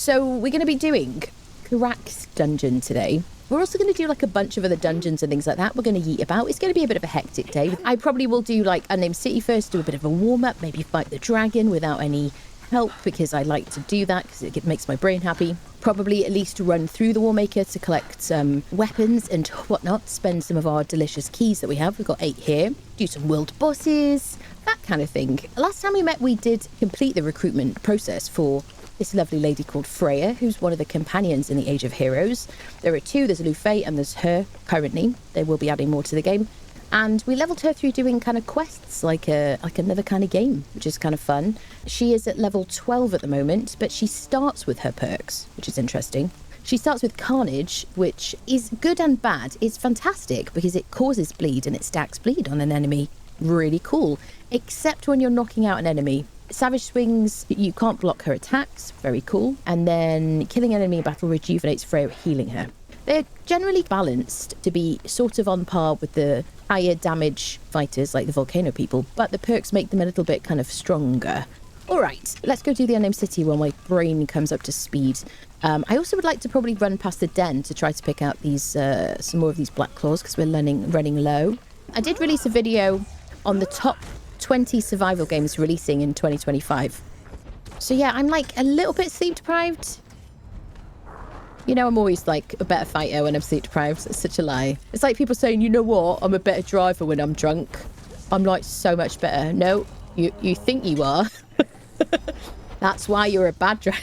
So we're going to be doing Kurak's dungeon today. We're also going to do like a bunch of other dungeons and things like that. We're going to yeet about. It's going to be a bit of a hectic day. I probably will do like Unnamed City first, do a bit of a warm-up, maybe fight the dragon without any help because I like to do that because it makes my brain happy. Probably at least run through the Warmaker to collect weapons and whatnot. Spend some of our delicious keys that we have. We've got 8 here. Do some world bosses, that kind of thing. Last time we met, we did complete the recruitment process for this lovely lady called Freya, who's one of the companions in the Age of Heroes. There are 2, there's Lufay and there's her currently. They will be adding more to the game. And we leveled her through doing kind of quests like another kind of game, which is kind of fun. She is at level 12 at the moment, but she starts with her perks, which is interesting. She starts with Carnage, which is good and bad. It's fantastic because it causes bleed and it stacks bleed on an enemy. Really cool. Except when you're knocking out an enemy. Savage Swings, you can't block her attacks. Very cool. And then killing an enemy in battle rejuvenates Freya, healing her. They're generally balanced to be sort of on par with the higher damage fighters like the Volcano people, but the perks make them a little bit kind of stronger. All right, let's go do the Unnamed City when my brain comes up to speed. I also would like to probably run past the den to try to pick out these some more of these Black Claws because we're running low. I did release a video on the top 20 survival games releasing in 2025. So yeah, I'm like a little bit sleep deprived. You know, I'm always like a better fighter when I'm sleep deprived. It's such a lie. It's like people saying, you know what, I'm a better driver when I'm drunk. I'm like so much better. No, you think you are. That's why you're a bad driver.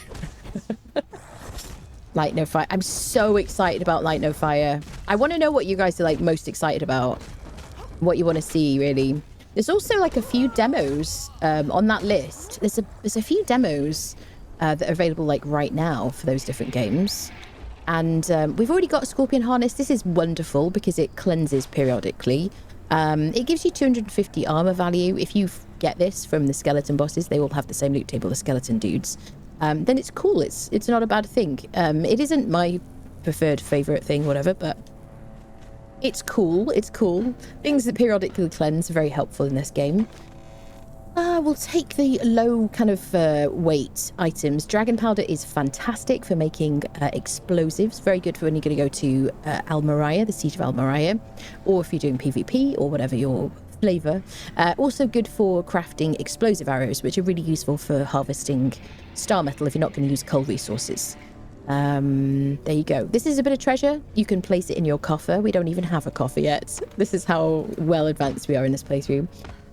Light No Fire. I'm so excited about Light No Fire. I want to know what you guys are like most excited about. What you want to see, really. There's also like a few demos on that list. There's a few demos that are available like right now for those different games. And we've already got a Scorpion Harness. This is wonderful because it cleanses periodically. It gives you 250 armor value. If you get this from the skeleton bosses, they all have the same loot table, the skeleton dudes. Then it's cool. It's not a bad thing. It isn't my preferred favorite thing, whatever, but it's cool. It's cool. Things that periodically cleanse are very helpful in this game. We'll take the low kind of weight items. Dragon Powder is fantastic for making explosives. Very good for when you're going to go to Almeria, the Siege of Almeria, or if you're doing PvP or whatever your flavor. Also good for crafting explosive arrows, which are really useful for harvesting star metal if you're not going to use coal resources. There you go. This is a bit of treasure. You can place it in your coffer. We don't even have a coffer yet. This is how well advanced we are in this playthrough.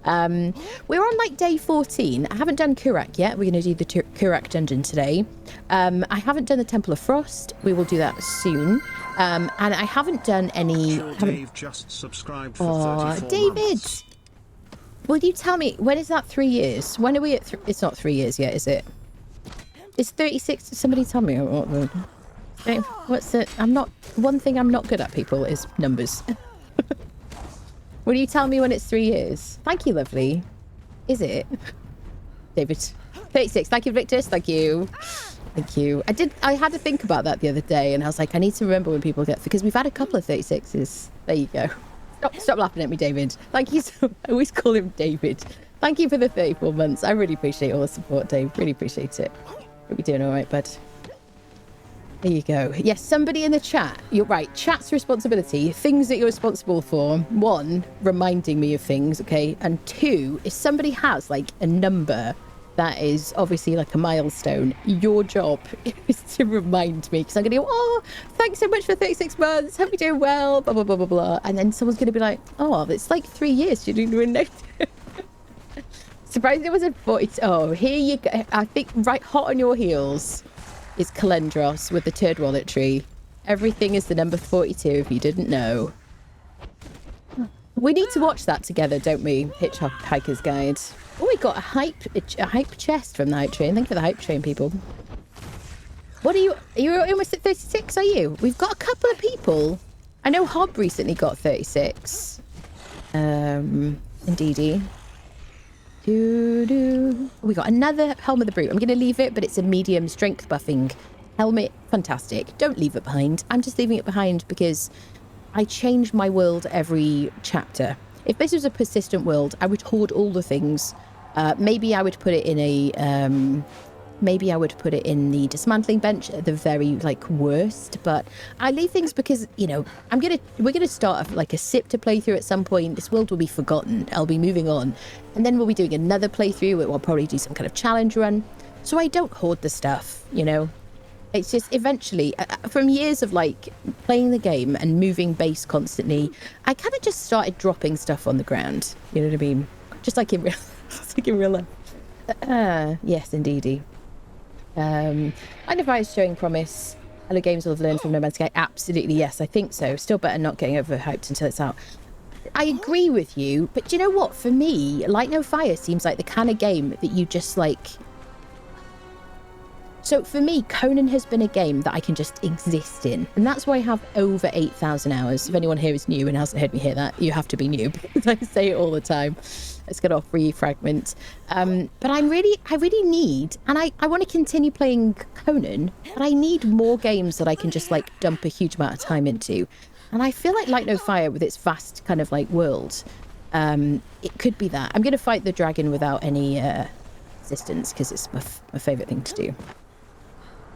We're on like day 14. I haven't done Kurak yet. We're going to do the Kurak dungeon today. I haven't done the Temple of Frost. We will do that soon. And I haven't done any... Dave just subscribed for 34 David! months. Will you tell me, when is that 3 years? When are we at... It's not 3 years yet, is it? It's 36... Somebody tell me what the... What's it? I'm not... One thing I'm not good at, people, is numbers. Will you tell me when it's 3 years? Thank you, lovely. Is it? David. 36. Thank you, Victus. Thank you. Thank you. I had to think about that the other day, and I was like, I need to remember when people get... Because we've had a couple of 36s. There you go. Stop laughing at me, David. Thank you so... I always call him David. Thank you for the 34 months. I really appreciate all the support, Dave. Really appreciate it. Hope you're doing all right, bud. There you go. Yes, somebody in the chat. You're right. Chat's responsibility. Things that you're responsible for. 1, reminding me of things, okay? And 2, if somebody has like a number that is obviously like a milestone, your job is to remind me, because I'm going to go, oh, thanks so much for 36 months. Hope you're doing well, blah, blah, blah, blah, blah. And then someone's going to be like, oh, it's like 3 years. You didn't even know. Surprised it wasn't 40. Oh, here you go. I think right hot on your heels is Kalendros with the Turd Wallet tree. Everything is the number 42 if you didn't know. We need to watch that together, don't we? Hitchhiker's Guide. Oh, we got a hype chest from the hype train. Thank you for the hype train, people. What are you almost at 36, are you? We've got a couple of people. I know Hob recently got 36. Indeedy. We got another Helm of the Brute. I'm going to leave it, but it's a medium strength buffing helmet. Fantastic. Don't leave it behind. I'm just leaving it behind because I change my world every chapter. If this was a persistent world, I would hoard all the things. Maybe I would put it in a maybe I would put it in the dismantling bench at the very like worst. But I leave things because, you know, we're gonna start like a Scepter playthrough at some point. This world will be forgotten. I'll be moving on, and then we'll be doing another playthrough. We'll probably do some kind of challenge run. So I don't hoard the stuff, you know. It's just eventually, from years of like playing the game and moving base constantly, I kind of just started dropping stuff on the ground. You know what I mean? Just like in real life. Yes, indeedy. I know if I was showing promise. Hello Games will have learned from No Man's Sky. Absolutely, yes, I think so. Still better not getting overhyped until it's out. I agree with you, but do you know what? For me, Light No Fire seems like the kind of game that you just like... So for me, Conan has been a game that I can just exist in. And that's why I have over 8,000 hours. If anyone here is new and hasn't heard me hear that, you have to be new, because I say it all the time. Let's get off free fragment. But I really need, and I want to continue playing Conan, but I need more games that I can just like dump a huge amount of time into. And I feel like Light No Fire, with its vast kind of like world, it could be that. I'm going to fight the dragon without any assistance, because it's my favourite thing to do.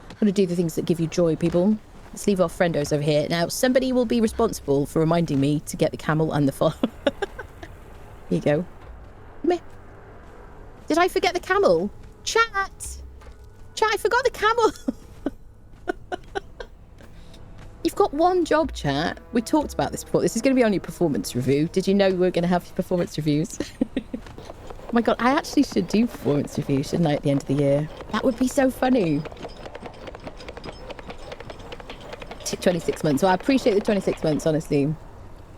I'm going to do the things that give you joy, people. Let's leave our friendos over here. Now, somebody will be responsible for reminding me to get the camel and the foal. Here you go. Come here. Did I forget the camel? Chat, I forgot the camel. You've got one job, chat. We talked about this before. This is going to be on your performance review. Did you know we're going to have performance reviews? Oh my god, I actually should do performance reviews, shouldn't I, at the end of the year? That would be so funny. 26 months. Well, I appreciate the 26 months, honestly.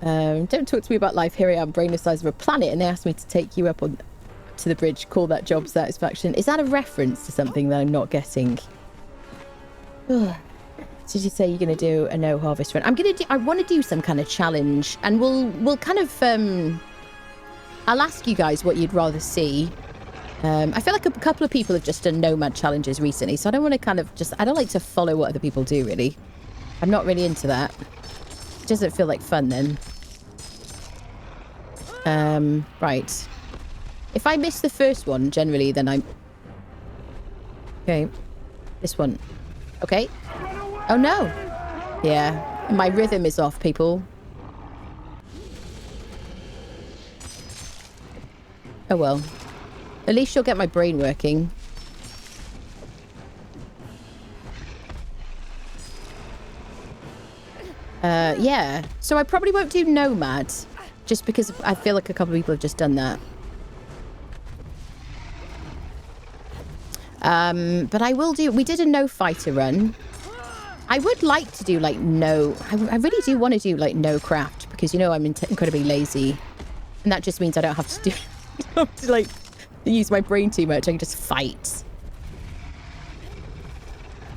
Don't talk to me about life. Here I am, brain the size of a planet, and they asked me to take you up on to the bridge. Call that job satisfaction. Is that a reference to something that I'm not getting? Ugh. Did you say you're going to do a no harvest run? I want to do some kind of challenge, and we'll kind of I'll ask you guys what you'd rather see. I feel like a couple of people have just done nomad challenges recently, so I don't want to kind of I don't like to follow what other people do, really. I'm not really into that. It doesn't feel like fun then. Right. If I miss the first one, generally, then I'm... Okay. This one. Okay. Oh, no. Yeah. My rhythm is off, people. Oh, well. At least you'll get my brain working. Yeah. So I probably won't do Nomad, just because I feel like a couple of people have just done that. But I will do... We did a no fighter run. I would like to do, like, no... I really do want to do, like, no craft, because, you know, I'm incredibly lazy. And that just means I don't have to do... I don't have to, like, use my brain too much. I can just fight.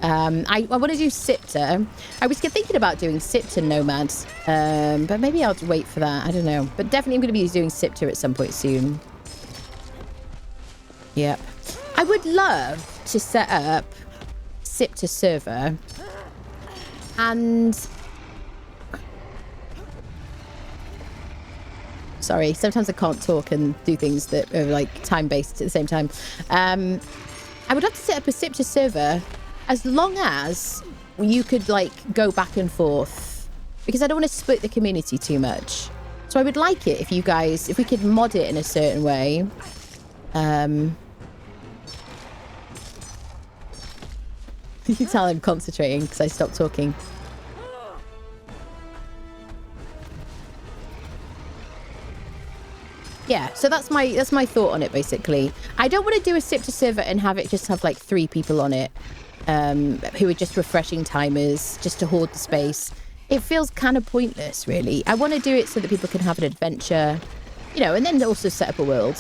I want to do Scepter. I was thinking about doing Scepter Nomads, but maybe I'll wait for that. I don't know. But definitely I'm going to be doing Scepter at some point soon. Yep. I would love to set up Scepter server and... Sorry, sometimes I can't talk and do things that are like time-based at the same time. I would love to set up a Scepter server as long as you could, like, go back and forth. Because I don't want to split the community too much. So I would like it if you guys... If we could mod it in a certain way. You can tell I'm concentrating because I stopped talking. Yeah, so that's my thought on it, basically. I don't want to do a Scepter server and have it just have, like, 3 people on it. Who are just refreshing timers just to hoard the space. It feels kind of pointless, really. I want to do it so that people can have an adventure, you know, and then also set up a world.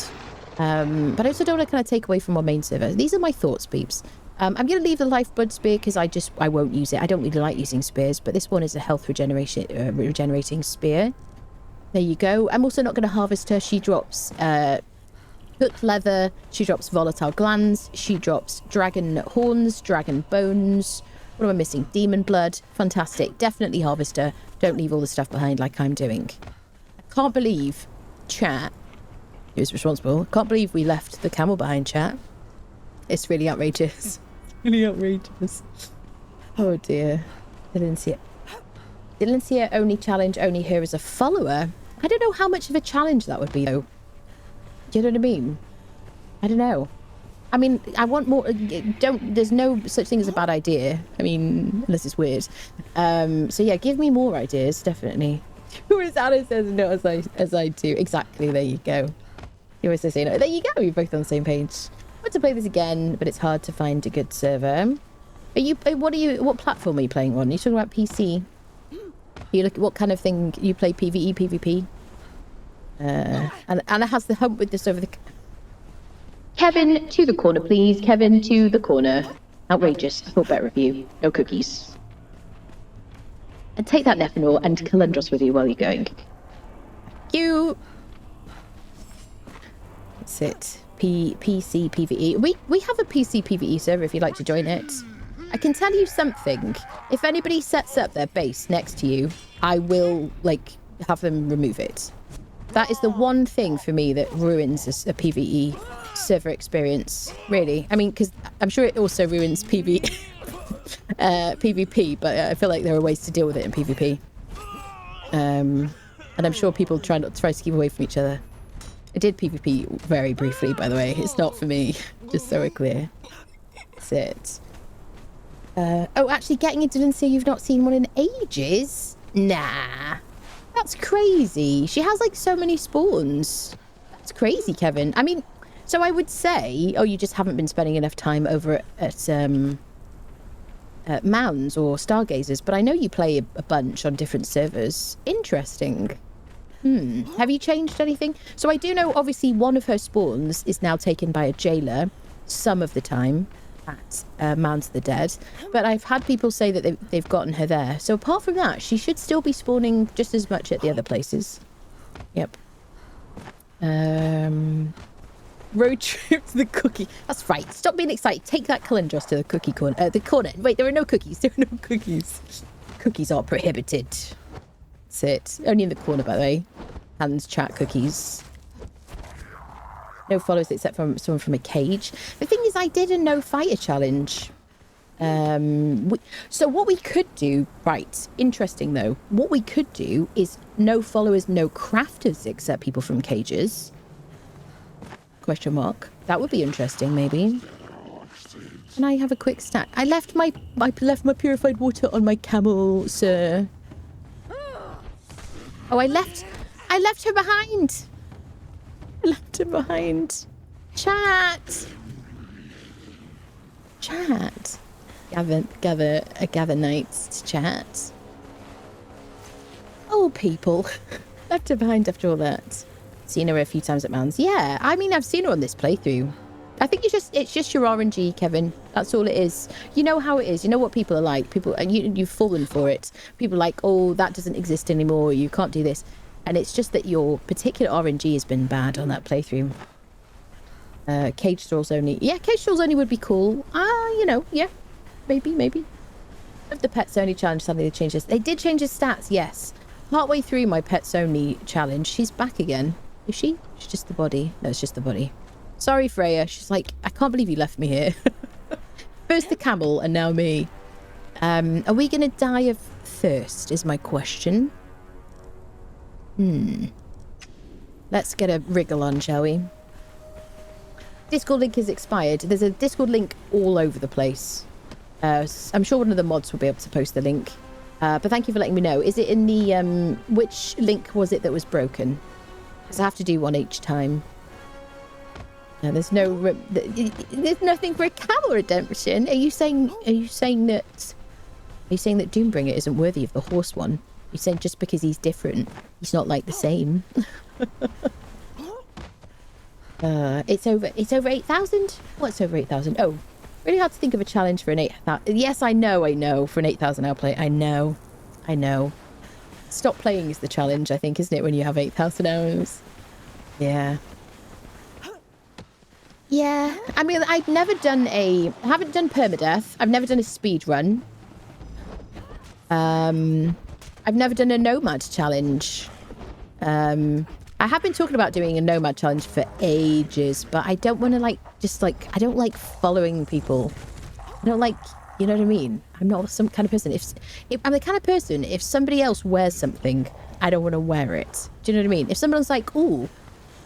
But I also don't want to kind of take away from our main server. These are my thoughts, peeps. I'm going to leave the Lifeblood Spear because I won't use it. I don't really like using spears, but this one is a health regenerating spear. There you go. I'm also not going to harvest her. She drops cooked leather. She drops volatile glands. She drops dragon horns, dragon bones. What am I missing? Demon blood. Fantastic. Definitely harvest her. Don't leave all the stuff behind like I'm doing. I can't believe, chat, who's responsible, can't believe we left the camel behind, chat. It's really outrageous. Really outrageous. Oh dear. Didn't see it. Only challenge, only her as a follower. I don't know how much of a challenge that would be though. Do you know what I mean? I don't know. I mean, I want more. There's no such thing as a bad idea. I mean, unless it's weird. So yeah, give me more ideas, definitely. Whereas Anna says no as I do. Exactly, there you go. You always say no. There you go, you're both on the same page. I want to play this again, but it's hard to find a good server. What platform are you playing on? Are you talking about PC? You look at what kind of thing you play, PvE, PvP? And Anna has the hump with this over the... Kevin, to the corner, please. Kevin, to the corner. Outrageous. I thought better of you. No cookies. And take that Nephenor and Kalendros with you while you're going. You. That's it. PC PvE. We have a PC PvE server if you'd like to join it. I can tell you something. If anybody sets up their base next to you, I will, like, have them remove it. That is the one thing for me that ruins a PvE server experience, really. I mean, because I'm sure it also ruins PvP, but I feel like there are ways to deal with it in PvP. And I'm sure people try to keep away from each other. I did PvP very briefly, by the way. It's not for me, just so we're clear. That's it. Oh, actually, getting into Lindsay, you've not seen one in ages? Nah. That's crazy. She has, like, so many spawns. That's crazy, Kevin. I mean, so I would say, oh, you just haven't been spending enough time over at Mounds or Stargazers, but I know you play a bunch on different servers. Interesting. Have you changed anything? So I do know, obviously, one of her spawns is now taken by a jailer some of the time at Mounds of the Dead, but I've had people say that they've gotten her there. So apart from that, she should still be spawning just as much at the other places. Yep. Road trip to the cookie. That's right. Stop being excited. Take that Kalendros to the cookie corner. The corner. Wait, there are no cookies. There are no cookies. Cookies are prohibited. That's it. Only in the corner, by the way. Hands chat cookies. No followers except from someone from a cage. The thing is, I did a no fighter challenge. So what we could do, right, interesting though, what we could do is no followers, no crafters except people from cages. Question mark. That would be interesting, maybe. Can I have a quick snack? I left my purified water on my camel, sir. Oh, I left her behind. I left her behind. Chat. Gather nights to chat. Oh, people. Left her behind after all that. Seen her a few times at Mounds. Yeah, I mean, I've seen her on this playthrough. I think it's just your RNG, Kevin. That's all it is. You know how it is. You know what people are like. People, and you've fallen for it. People are like, oh, that doesn't exist anymore. You can't do this. And it's just that your particular RNG has been bad on that playthrough. Cage stalls only. Yeah, cage stalls only would be cool. You know, yeah. Maybe. Of the pets only challenge, suddenly they changed this. They did change his stats, yes. Partway through my pets only challenge, she's back again. Is she? She's just the body. No, it's just the body. Sorry, Freya. She's like, I can't believe you left me here. First the camel and now me. Are we going to die of thirst is my question. Let's get a wriggle on, shall we? Discord link is expired. There's a Discord link all over the place. I'm sure one of the mods will be able to post the link. But thank you for letting me know. Is it in the... which link was it that was broken? Because I have to do one each time. There's no... there's nothing for a camel redemption. Are you saying that Doombringer isn't worthy of the horse one? You're saying just because he's different, he's not like the same. It's over 8,000? What's over 8,000? Oh, really hard to think of a challenge for an 8,000. Yes, I know. For an 8,000 outplay, I know. Stop playing is the challenge, I think, isn't it? When you have 8,000 hours. Yeah. Yeah. I mean, I haven't done permadeath. I've never done a speed run. I've never done a nomad challenge. And I have been talking about doing a nomad challenge for ages, but I don't want to I don't like following people. I don't like, you know what I mean? I'm not some kind of person. If I'm the kind of person, if somebody else wears something, I don't want to wear it. Do you know what I mean? If someone's like, "Ooh,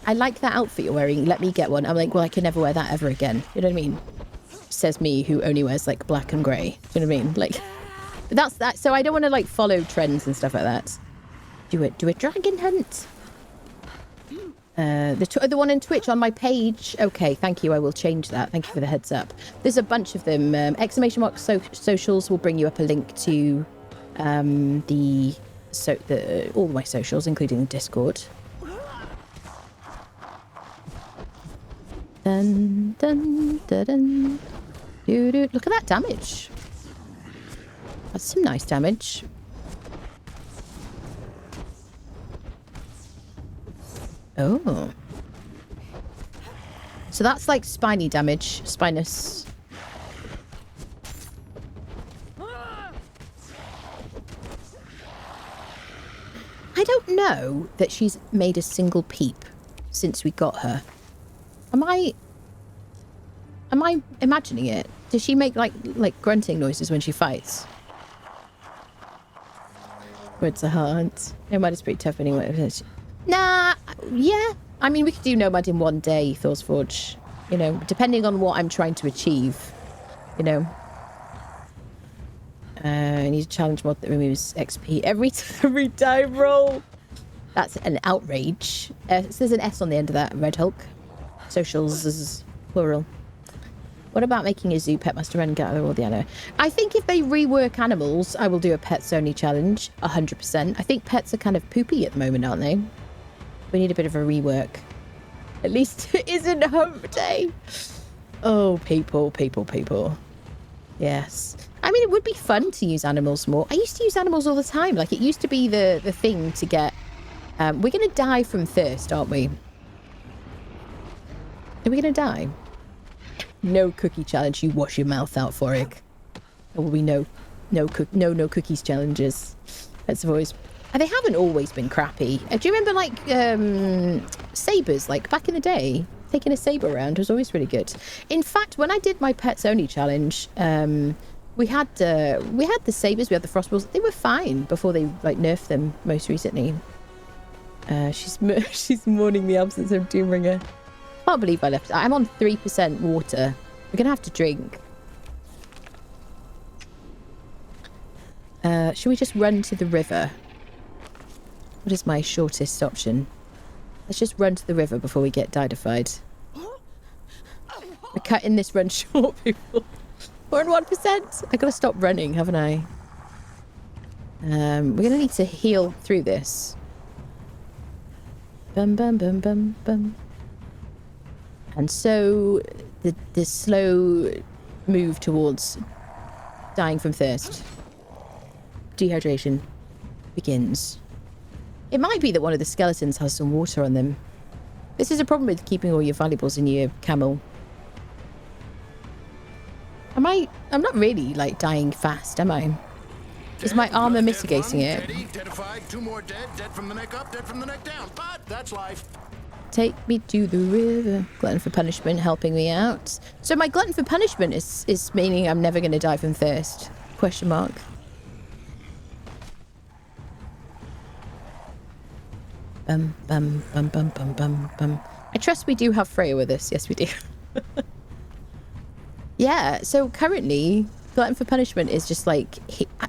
I like that outfit you're wearing, let me get one," I'm like, well, I can never wear that ever again. You know what I mean? Says me, who only wears like black and grey. Do you know what I mean? Like, but that's that. So I don't want to like follow trends and stuff like that. Do a dragon hunt. The one in Twitch on my page. Okay, thank you. I will change that. Thank you for the heads up. There's a bunch of them. Exclamation mark socials will bring you up a link to all my socials, including the Discord. Dun dun dun dun. Look at that damage. That's some nice damage. Oh. So that's like spiny damage. Spinous. I don't know that she's made a single peep since we got her. Am I imagining it? Does she make like grunting noises when she fights? Words are hard. Nomad is pretty tough anyway. Nah, yeah. I mean, we could do Nomad in one day, Thorsforge. You know, depending on what I'm trying to achieve. You know. I need a challenge mod that removes XP every time roll. That's an outrage. So there's an S on the end of that, Red Hulk. Socials is plural. What about making a zoo pet master and gather all the animals? I think if they rework animals, I will do a pets only challenge, 100%. I think pets are kind of poopy at the moment, aren't they? We need a bit of a rework. At least it isn't hump day. Oh, people. Yes. I mean, it would be fun to use animals more. I used to use animals all the time. Like, it used to be the thing to get... we're going to die from thirst, aren't we? Are we going to die? No cookie challenge. You wash your mouth out for it. There will be no cookies challenges. That's always... And they haven't always been crappy. Do you remember, like, sabres? Like, back in the day, taking a sabre around was always really good. In fact, when I did my pets only challenge, we had the sabres, we had the frostballs. They were fine before they, like, nerfed them most recently. She's mourning the absence of Doombringer. Can't believe I left. I'm on 3% water. We're gonna have to drink. Should we just run to the river? What is my shortest option? Let's just run to the river before we get diedified. We're cutting this run short, people. We're on 1%. I gotta stop running, haven't I? We're gonna need to heal through this. Bum bum bum bum bum. And so the slow move towards dying from thirst, dehydration, begins. It might be that one of the skeletons has some water on them. This is a problem with keeping all your valuables in your camel. I'm not really, like, dying fast, am I? Is my armor mitigating it? Two more dead from the neck up, dead from the neck down. But that's life. Take me to the river. Glutton for punishment helping me out. So my glutton for punishment is meaning I'm never going to die from thirst? Question mark. Bum, bum, bum, bum, bum, bum, bum. I trust we do have Freya with us. Yes, we do. Yeah, so currently, glutton for punishment is just like...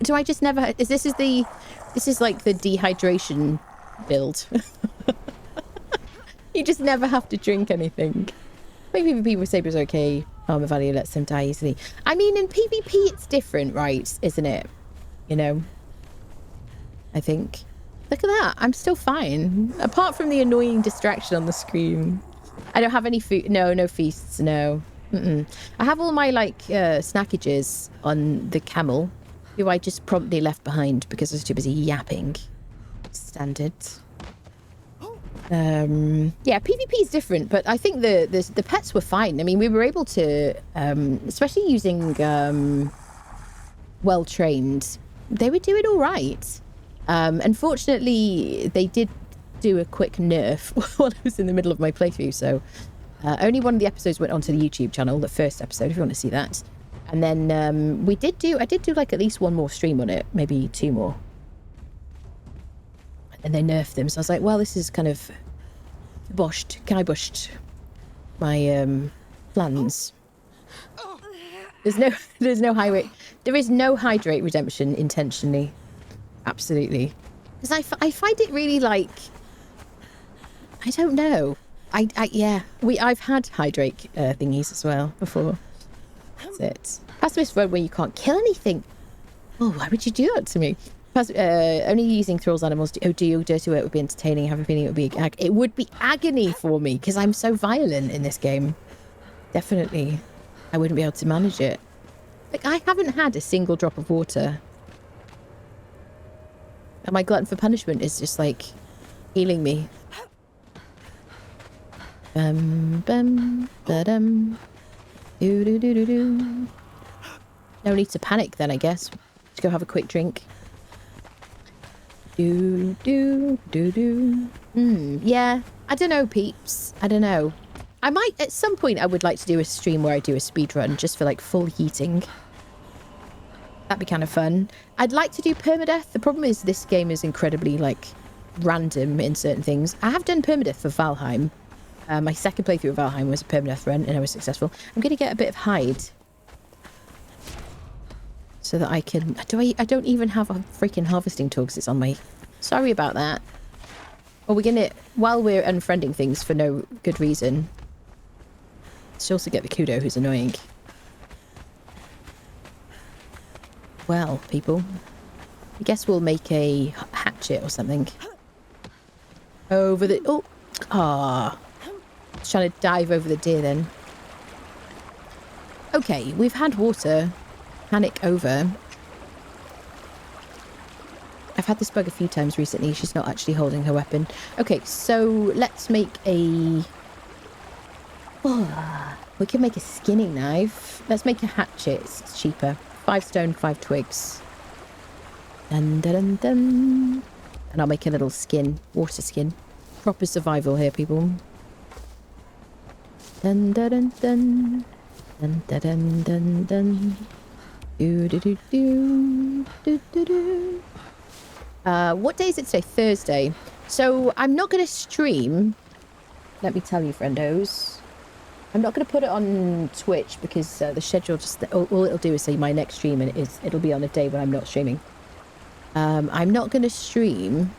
Do I just never... This is like the dehydration build. You just never have to drink anything. Maybe PvP with sabres okay. Armor value lets them die easily. I mean, in PvP it's different, right? Isn't it? You know? I think. Look at that. I'm still fine. Apart from the annoying distraction on the screen. I don't have any food. No feasts. No. I have all my, like, snackages on the camel, who I just promptly left behind because I was too busy yapping. Standard. Yeah, PvP is different, but I think the pets were fine. I mean, we were able to, especially using well-trained, they were doing all right. Unfortunately, they did do a quick nerf while I was in the middle of my playthrough. So only one of the episodes went onto the YouTube channel, the first episode, if you want to see that. And then I did do like at least one more stream on it, maybe 2 more. And they nerfed them. So I was like, well, this is kind of kiboshed my plans. There's no hydrate. There is no hydrate redemption intentionally. Absolutely. Because I find it really like, I don't know. I've had hydrate thingies as well before. That's it. Pacifist run where you can't kill anything. Oh, why would you do that to me? Only using thralls animals. Do dirty work would be entertaining. I have a feeling it would be agony for me because I'm so violent in this game. Definitely. I wouldn't be able to manage it. Like, I haven't had a single drop of water. And my glutton for punishment is just like healing me. Bum, ba-dum. Do. No need to panic then, I guess. Let's go have a quick drink. Yeah, I don't know, peeps. I don't know. I might, at some point, I would like to do a stream where I do a speed run just for like full heating. That'd be kind of fun. I'd like to do permadeath. The problem is this game is incredibly like random in certain things. I have done permadeath for Valheim. My second playthrough of Valheim was a permadeath run and I was successful. I'm going to get a bit of hide. So that I can... I don't even have a freaking harvesting tool because it's on my... Sorry about that. Or we're going to... While we're unfriending things for no good reason. Let's also get the Kudo who's annoying. Well, people. I guess we'll make a hatchet or something. Over the... Oh! Ah. Just trying to dive over the deer then. Okay, we've had water. Panic over. I've had this bug a few times recently. She's not actually holding her weapon. Okay, so let's make a... Oh, we can make a skinning knife. Let's make a hatchet. It's cheaper. 5 stone, 5 twigs. Dun, dun, dun, dun. And I'll make a little skin. Water skin. Proper survival here, people. Dun, dun, dun, dun. Dun, dun, dun, dun, dun. Do, do, do, do, do, do, do. What day is it today? Thursday. So I'm not going to stream. Let me tell you, friendos. I'm not going to put it on Twitch because the schedule just... All it'll do is say my next stream and it'll be on a day when I'm not streaming. I'm not going to stream.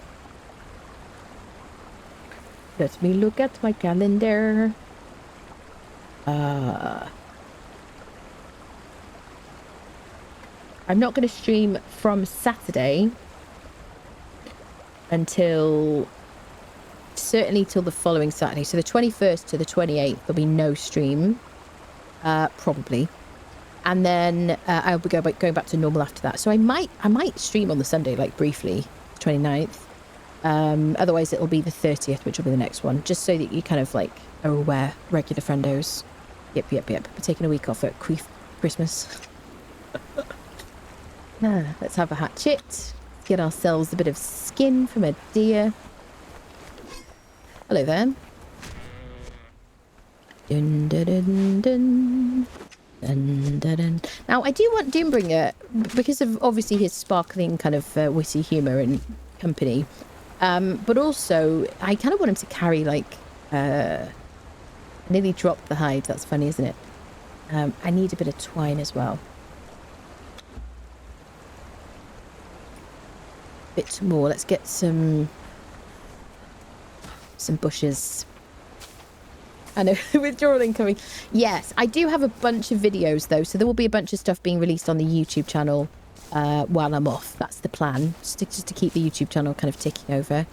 Let me look at my calendar. I'm not going to stream from Saturday until certainly till the following Saturday. So the 21st to the 28th, there'll be no stream, probably. And then I'll be going back to normal after that. So I might stream on the Sunday, like briefly, the 29th. Otherwise, it'll be the 30th, which will be the next one, just so that you kind of like are aware, regular friendos. Yep. We're taking a week off at Christmas. Let's have a hatchet. Get ourselves a bit of skin from a deer. Hello there. Dun, dun, dun, dun. Dun, dun, dun. Now, I do want Doombringer, because of obviously his sparkling kind of witty humour and company, but also I kind of want him to carry like... nearly dropped the hide. That's funny, isn't it? I need a bit of twine as well. Bit more. Let's get some bushes. I know, withdrawal incoming. Yes, I do have a bunch of videos though, so there will be a bunch of stuff being released on the YouTube channel while I'm off. That's the plan, just to keep the YouTube channel kind of ticking over.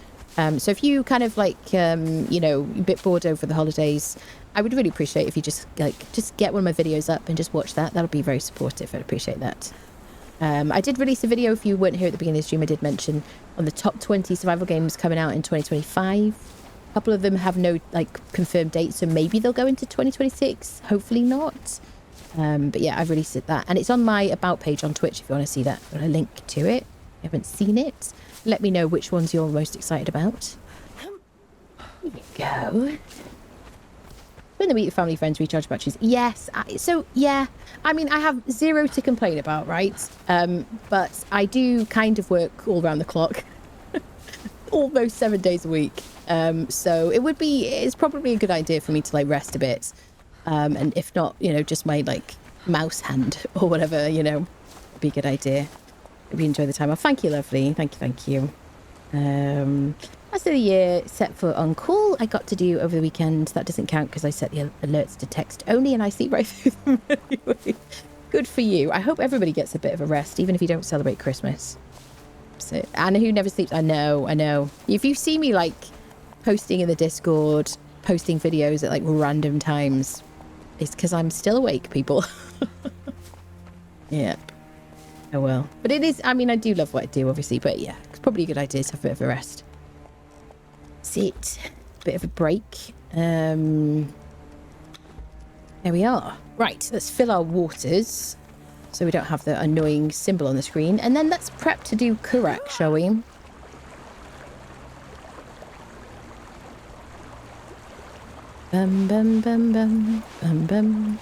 So if you kind of like, you know, a bit bored over the holidays, I would really appreciate if you just get one of my videos up and just watch that. That'll be very supportive. I'd appreciate that. I did release a video, if you weren't here at the beginning of the stream, I did mention on the top 20 survival games coming out in 2025. A couple of them have no like confirmed dates, so maybe they'll go into 2026. Hopefully not. But yeah, I've released that, and it's on my about page on Twitch if you want to see that. I've got a link to it. If you haven't seen it, let me know which ones you're most excited about. There you go. Spend the week with family, friends, recharge batteries. Yes. Yeah. I mean, I have zero to complain about, right? But I do kind of work all around the clock. Almost 7 days a week. So it's probably a good idea for me to like rest a bit. And if not, just my like mouse hand or whatever, it'd be a good idea. Maybe enjoy the time off. Thank you, lovely. Thank you. Rest of the year set for on call. I got to do over the weekend. That doesn't count because I set the alerts to text only and I sleep right through them anyway. Good for you. I hope everybody gets a bit of a rest, even if you don't celebrate Christmas. So, Anna who never sleeps. I know. If you see me like posting in the Discord, posting videos at like random times, it's because I'm still awake, people. Yep. Oh well. But it is, I mean, I do love what I do, obviously, but yeah, it's probably a good idea to have a bit of a rest. Sit. Bit of a break. There we are. Right, let's fill our waters so we don't have the annoying symbol on the screen. And then let's prep to do Kurak, shall we? Bum, bum, bum, bum, bum, bum.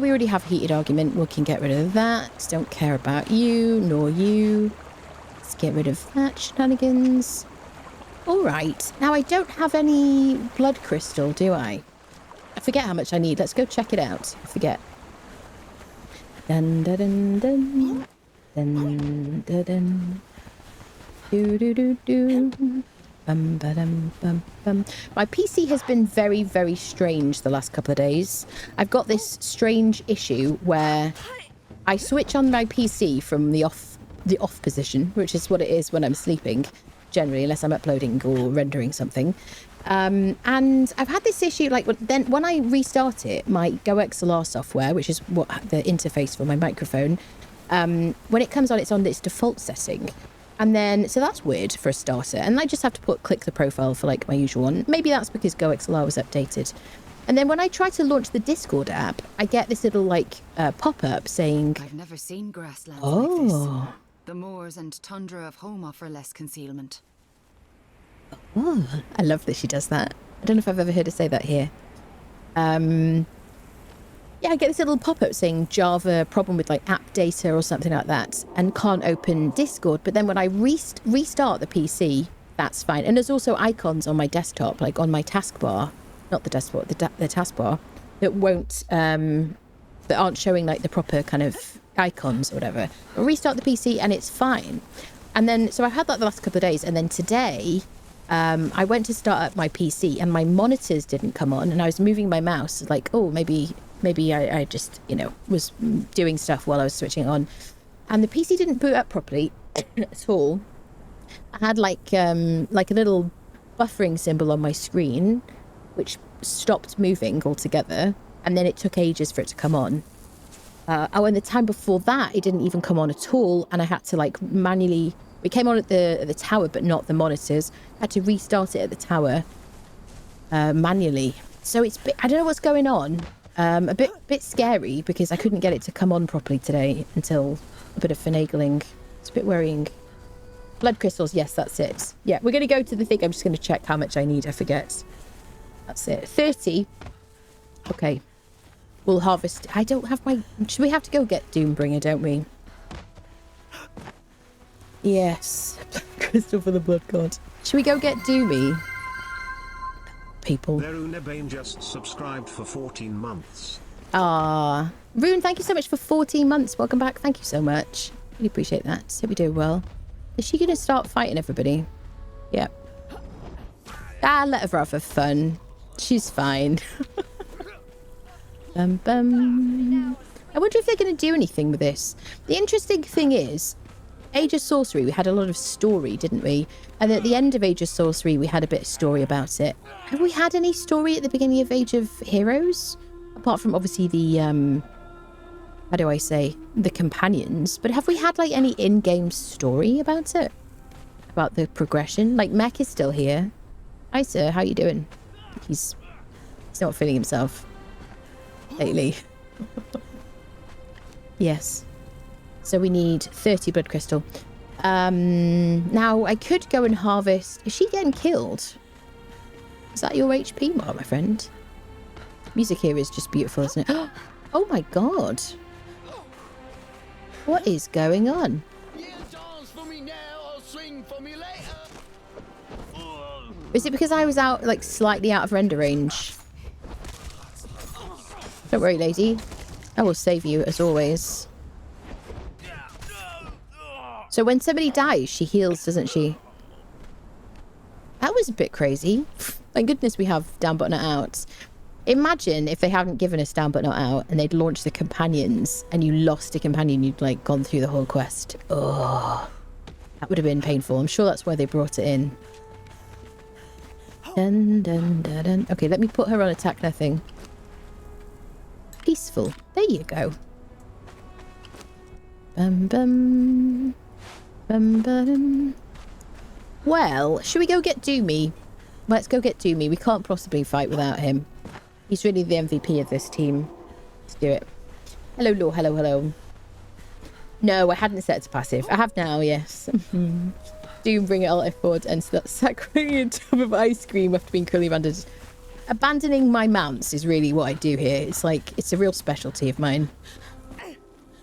We already have heated argument. We can get rid of that. Don't care about you, nor you. Let's get rid of that shenanigans. All right. Now, I don't have any blood crystal, do I? I forget how much I need. Let's go check it out. I forget. Dun, dun, dun, dun. Dun, dun, dun. Do, do, do, do. Bum, ba-dum, bum, bum. My PC has been very, very strange the last couple of days. I've got this strange issue where I switch on my PC from the off position, which is what it is when I'm sleeping, generally, unless I'm uploading or rendering something. And I've had this issue, like, then when I restart it, my GoXLR software, which is what the interface for my microphone, when it comes on, it's on its default setting. And then, so that's weird for a starter. And I just have to click the profile for like my usual one. Maybe that's because GoXLR was updated. And then when I try to launch the Discord app, I get this little like pop-up saying, I've never seen grasslands oh, like this. The moors and tundra of home offer less concealment. Oh, I love that she does that. I don't know if I've ever heard her say that here. Yeah, I get this little pop-up saying Java problem with like app data or something like that and can't open Discord. But then when I restart the PC, that's fine. And there's also icons on my desktop, like on my taskbar, not the desktop, the taskbar, that won't, that aren't showing like the proper kind of icons or whatever. I'll restart the PC and it's fine. And then, so I've had that the last couple of days. And then today, I went to start up my PC and my monitors didn't come on. And I was moving my mouse like, oh, maybe I just, was doing stuff while I was switching on. And the PC didn't boot up properly at all. I had like a little buffering symbol on my screen, which stopped moving altogether. And then it took ages for it to come on. And the time before that, it didn't even come on at all. And I had to like manually, it came on at the tower, but not the monitors. I had to restart it at the tower manually. So I don't know what's going on. A bit scary because I couldn't get it to come on properly today until a bit of finagling. It's a bit worrying. Blood crystals, yes, that's it. Yeah, we're going to go to the thing. I'm just going to check how much I need. I forget. That's it. 30. Okay. We'll harvest. I don't have my... Should we have to go get Doombringer, don't we? Yes. Crystal for the blood god. Should we go get Doomy? People. Verunebane just subscribed for 14 months. Ah, Rune, thank you so much for 14 months. Welcome back. Thank you so much. Really appreciate that. Hope you're doing well. Is she going to start fighting everybody? Yep. Let her have her fun. She's fine. Bum, bum. I wonder if they're going to do anything with this. The interesting thing is, Age of Sorcery, we had a lot of story, didn't we? And at the end of Age of Sorcery, we had a bit of story about it. Have we had any story at the beginning of Age of Heroes? Apart from, obviously, the, how do I say, the companions. But have we had, like, any in-game story about it? About the progression? Like, Mech is still here. Hi, sir. How you doing? He's not feeling himself lately. Yes. So we need 30 blood crystal. Now, I could go and harvest... Is she getting killed? Is that your HP mark, my friend? Music here is just beautiful, isn't it? Oh my god. What is going on? Is it because I was out, like, slightly out of render range? Don't worry, lady. I will save you, as always. So when somebody dies, she heals, doesn't she? That was a bit crazy. Thank goodness we have down but not out. Imagine if they hadn't given us down but not out and they'd launched the companions and you lost a companion, you'd, like, gone through the whole quest. Oh, that would have been painful. I'm sure that's why they brought it in. Dun, dun, dun, dun. Okay, let me put her on attack nothing. Peaceful. There you go. Bum, bum. Bum, bum. Well, should we go get Doomy? Let's go get Doomy. We can't possibly fight without him. He's really the MVP of this team. Let's do it. Hello, Law. Hello, hello. No, I hadn't set it to passive. I have now, yes. Doom, bring it all forward and start saccharing a tub of ice cream after being curly banded. Abandoning my mounts is really what I do here. It's like, it's a real specialty of mine.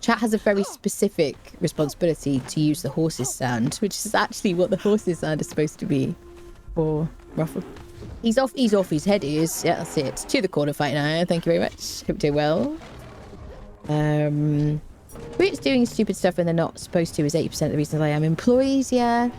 Chat has a very specific responsibility to use the horse's sound, which is actually what the horse's sound is supposed to be for Ruffle. He's off his head is. Yeah, that's it. To the corner fight now. Thank you very much. Hope you're well. It's doing stupid stuff when they're not supposed to is 80% of the reasons I am employees, yeah.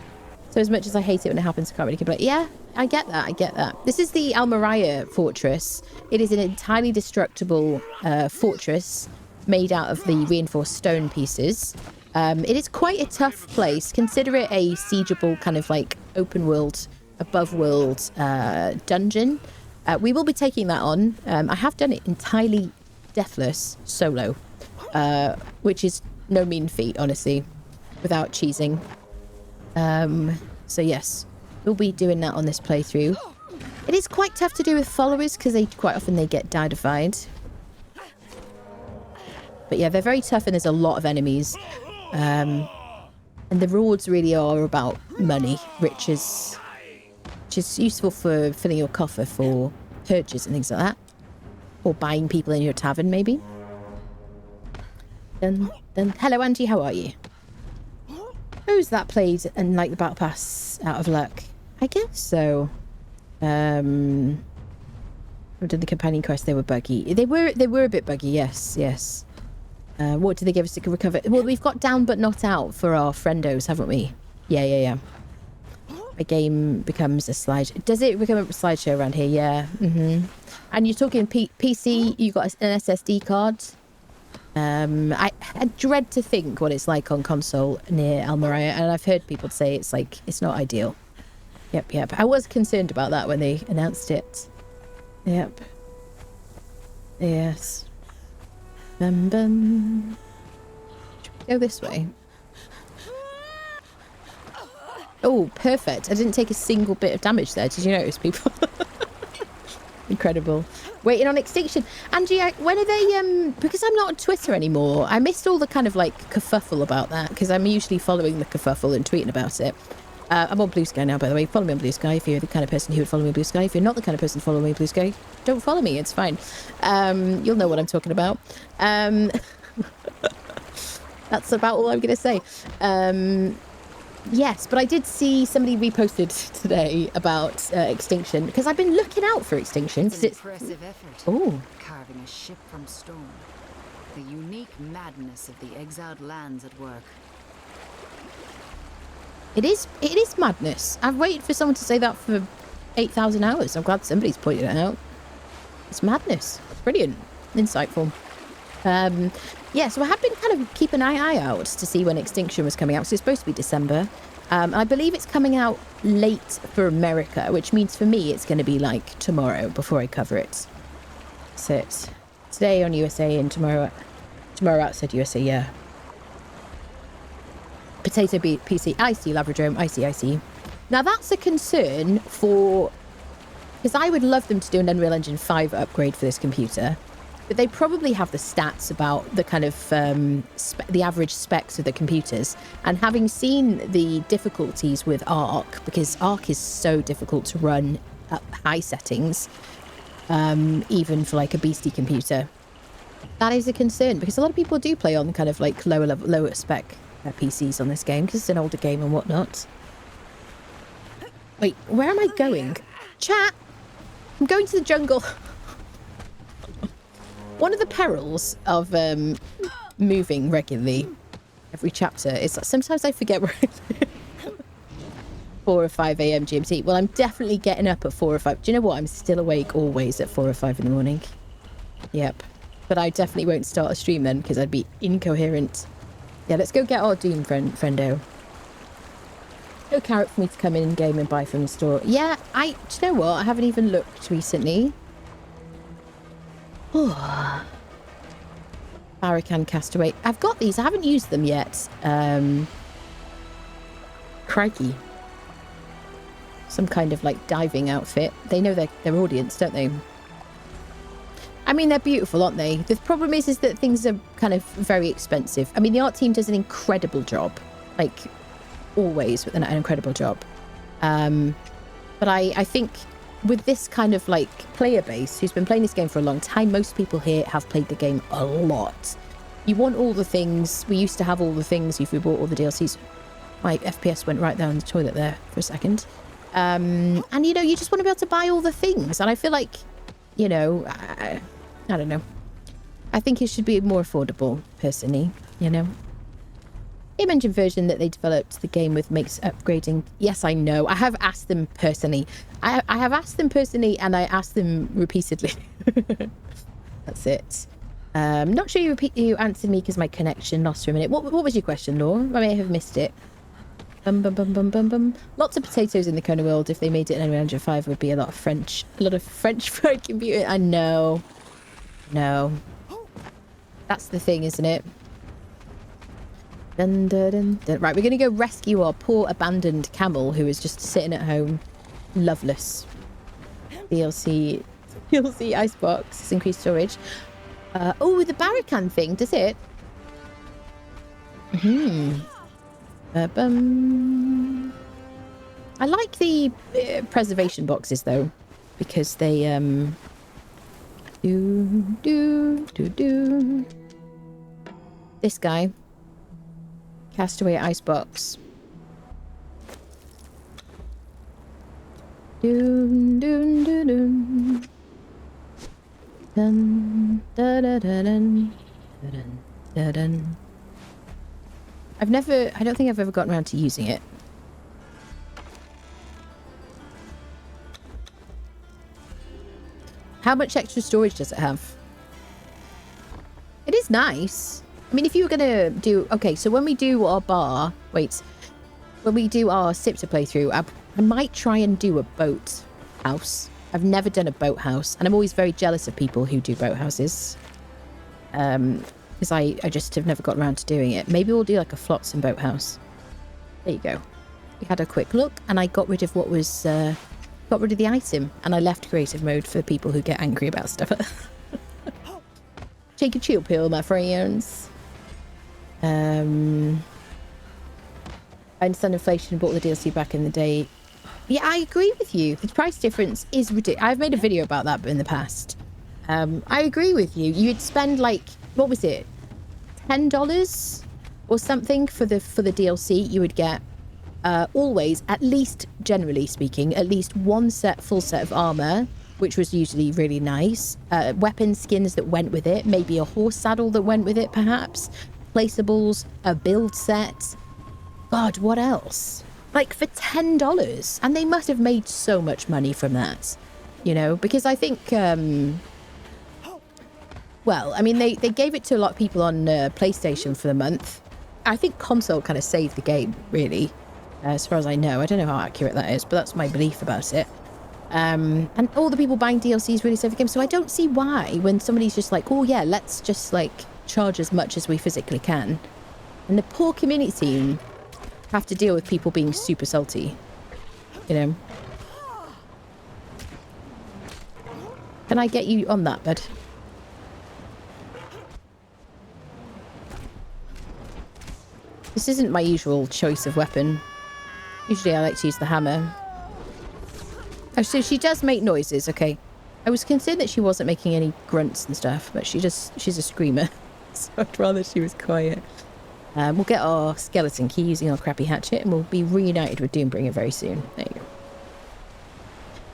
So as much as I hate it when it happens, I can't really complain. Yeah, I get that, I get that. This is the Anabriella fortress. It is an entirely destructible fortress made out of the reinforced stone pieces. It is quite a tough place. Consider it a siegeable kind of like open world, above world dungeon. We will be taking that on. I have done it entirely deathless solo, which is no mean feat, honestly, without cheesing. So yes, we'll be doing that on this playthrough. It is quite tough to do with followers because quite often they get diedified. But yeah, they're very tough and there's a lot of enemies. And the rewards really are about money, riches, which is useful for filling your coffer for purges and things like that. Or buying people in your tavern, maybe. Hello, Angie, how are you? Who's that played and like the battle pass out of luck? I guess so. I've done the companion quest. They were buggy. They were a bit buggy. Yes. What did they give us to recover? Well, we've got down but not out for our friendos, haven't we? Yeah. A game becomes a slide. Does it become a slideshow around here? Yeah. And you're talking PC. You got an SSD card. I dread to think what it's like on console near Anabriella, and I've heard people say it's like it's not ideal. Yep. I was concerned about that when they announced it. Yep. Yes. Bum. Should we go this way? Oh, perfect. I didn't take a single bit of damage there. Did you notice, people? Incredible. Waiting on extinction. Angie, when are they, because I'm not on Twitter anymore, I missed all the kind of like kerfuffle about that, because I'm usually following the kerfuffle and tweeting about it. I'm on Blue Sky now, by the way. Follow me on Blue Sky if you're the kind of person who would follow me on Blue Sky. If you're not the kind of person to follow me on Blue Sky, don't follow me. It's fine. You'll know what I'm talking about. That's about all I'm going to say. Yes, but I did see somebody reposted today about extinction, because I've been looking out for extinction. It's an impressive effort. Oh. Carving a ship from stone. The unique madness of the Exiled Lands at work. It is madness. I've waited for someone to say that for 8,000 hours. I'm glad somebody's pointed it out. It's madness. Brilliant. Insightful. Yeah, so I have been kind of keeping an eye out to see when Extinction was coming out. So it's supposed to be December. I believe it's coming out late for America, which means for me it's going to be like tomorrow before I cover it. So it's today on USA and tomorrow outside USA, yeah. Potato PC. I see, Labradrome. I see. Now that's a concern for... Because I would love them to do an Unreal Engine 5 upgrade for this computer. But they probably have the stats about the kind of the average specs of the computers. And having seen the difficulties with Arc, because Arc is so difficult to run at high settings, even for like a beastie computer. That is a concern because a lot of people do play on kind of like lower spec PCs on this game because it's an older game and whatnot. Wait, where am I going? Chat! I'm going to the jungle. One of the perils of moving regularly every chapter is that sometimes I forget where I live. 4 or 5 a.m. GMT. Well, I'm definitely getting up at 4 or 5. Do you know what? I'm still awake always at 4 or 5 in the morning. Yep. But I definitely won't start a stream then because I'd be incoherent. Yeah, let's go get our Doom friendo. No carrot for me to come in game and buy from the store. Yeah, do you know what? I haven't even looked recently. Oh. Barracan Castaway. I've got these. I haven't used them yet. Crikey. Some kind of like diving outfit. They know their audience, don't they? I mean, they're beautiful, aren't they? The problem is that things are kind of very expensive. I mean, the art team does an incredible job. Like, always with an incredible job. But I think with this kind of like player base who's been playing this game for a long time, most people here have played the game a lot. You want all the things. We used to have all the things if we bought all the DLCs. My FPS went right down the toilet there for a second. And, you know, you just want to be able to buy all the things. And I feel like, you know, I don't know. I think it should be more affordable, personally, you know. Game-engine version that they developed the game with makes upgrading. Yes, I know. I have asked them personally. I have asked them personally, and I asked them repeatedly. That's it. Not sure you answered me because my connection lost for a minute. What was your question, Laura? I may have missed it. Lots of potatoes in the Conan world. If they made it in Unreal Engine 5, would be a lot of French fried computer. I know. No. That's the thing, isn't it? Dun, dun, dun, dun. Right, we're going to go rescue our poor abandoned camel who is just sitting at home, loveless. DLC icebox, increased storage. Oh, the Barracan thing, does it? I like the preservation boxes though, because they This guy. Castaway icebox. Dun, dun, dun, dun. Dun, dun, dun, dun, dun, dun, dun. I don't think I've ever gotten around to using it. How much extra storage does it have? It is nice. I mean, if you were going to do... Okay, so when we do our when we do our Sipter playthrough, I might try and do a boat house. I've never done a boat house, and I'm always very jealous of people who do boat houses. Because I just have never got around to doing it. Maybe we'll do like a flotsam boat house. There you go. We had a quick look, and I got rid of what was... got rid of the item, and I left creative mode for people who get angry about stuff. Take a chill pill, my friends. I understand inflation, bought the DLC back in the day. Yeah, I agree with you. The price difference is ridiculous. I've made a video about that in the past. I agree with you. You'd spend like, what was it? $10 or something for the DLC. You would get always, at least generally speaking, at least one full set of armor, which was usually really nice. Weapon skins that went with it. Maybe a horse saddle that went with it, perhaps. Placeables, a build set. God, what else? Like for $10. And they must have made so much money from that. You know, because I think... well, I mean, they gave it to a lot of people on PlayStation for the month. I think console kind of saved the game, really. As far as I know. I don't know how accurate that is, but that's my belief about it. And all the people buying DLCs really save the game. So I don't see why when somebody's just like, oh yeah, let's just like charge as much as we physically can. And the poor community team have to deal with people being super salty. You know? Can I get you on that, bud? This isn't my usual choice of weapon. Usually I like to use the hammer. Oh, so she does make noises, okay. I was concerned that she wasn't making any grunts and stuff, but she's a screamer. So I'd rather she was quiet. We'll get our skeleton key using our crappy hatchet, and we'll be reunited with Doombringer very soon. There you go.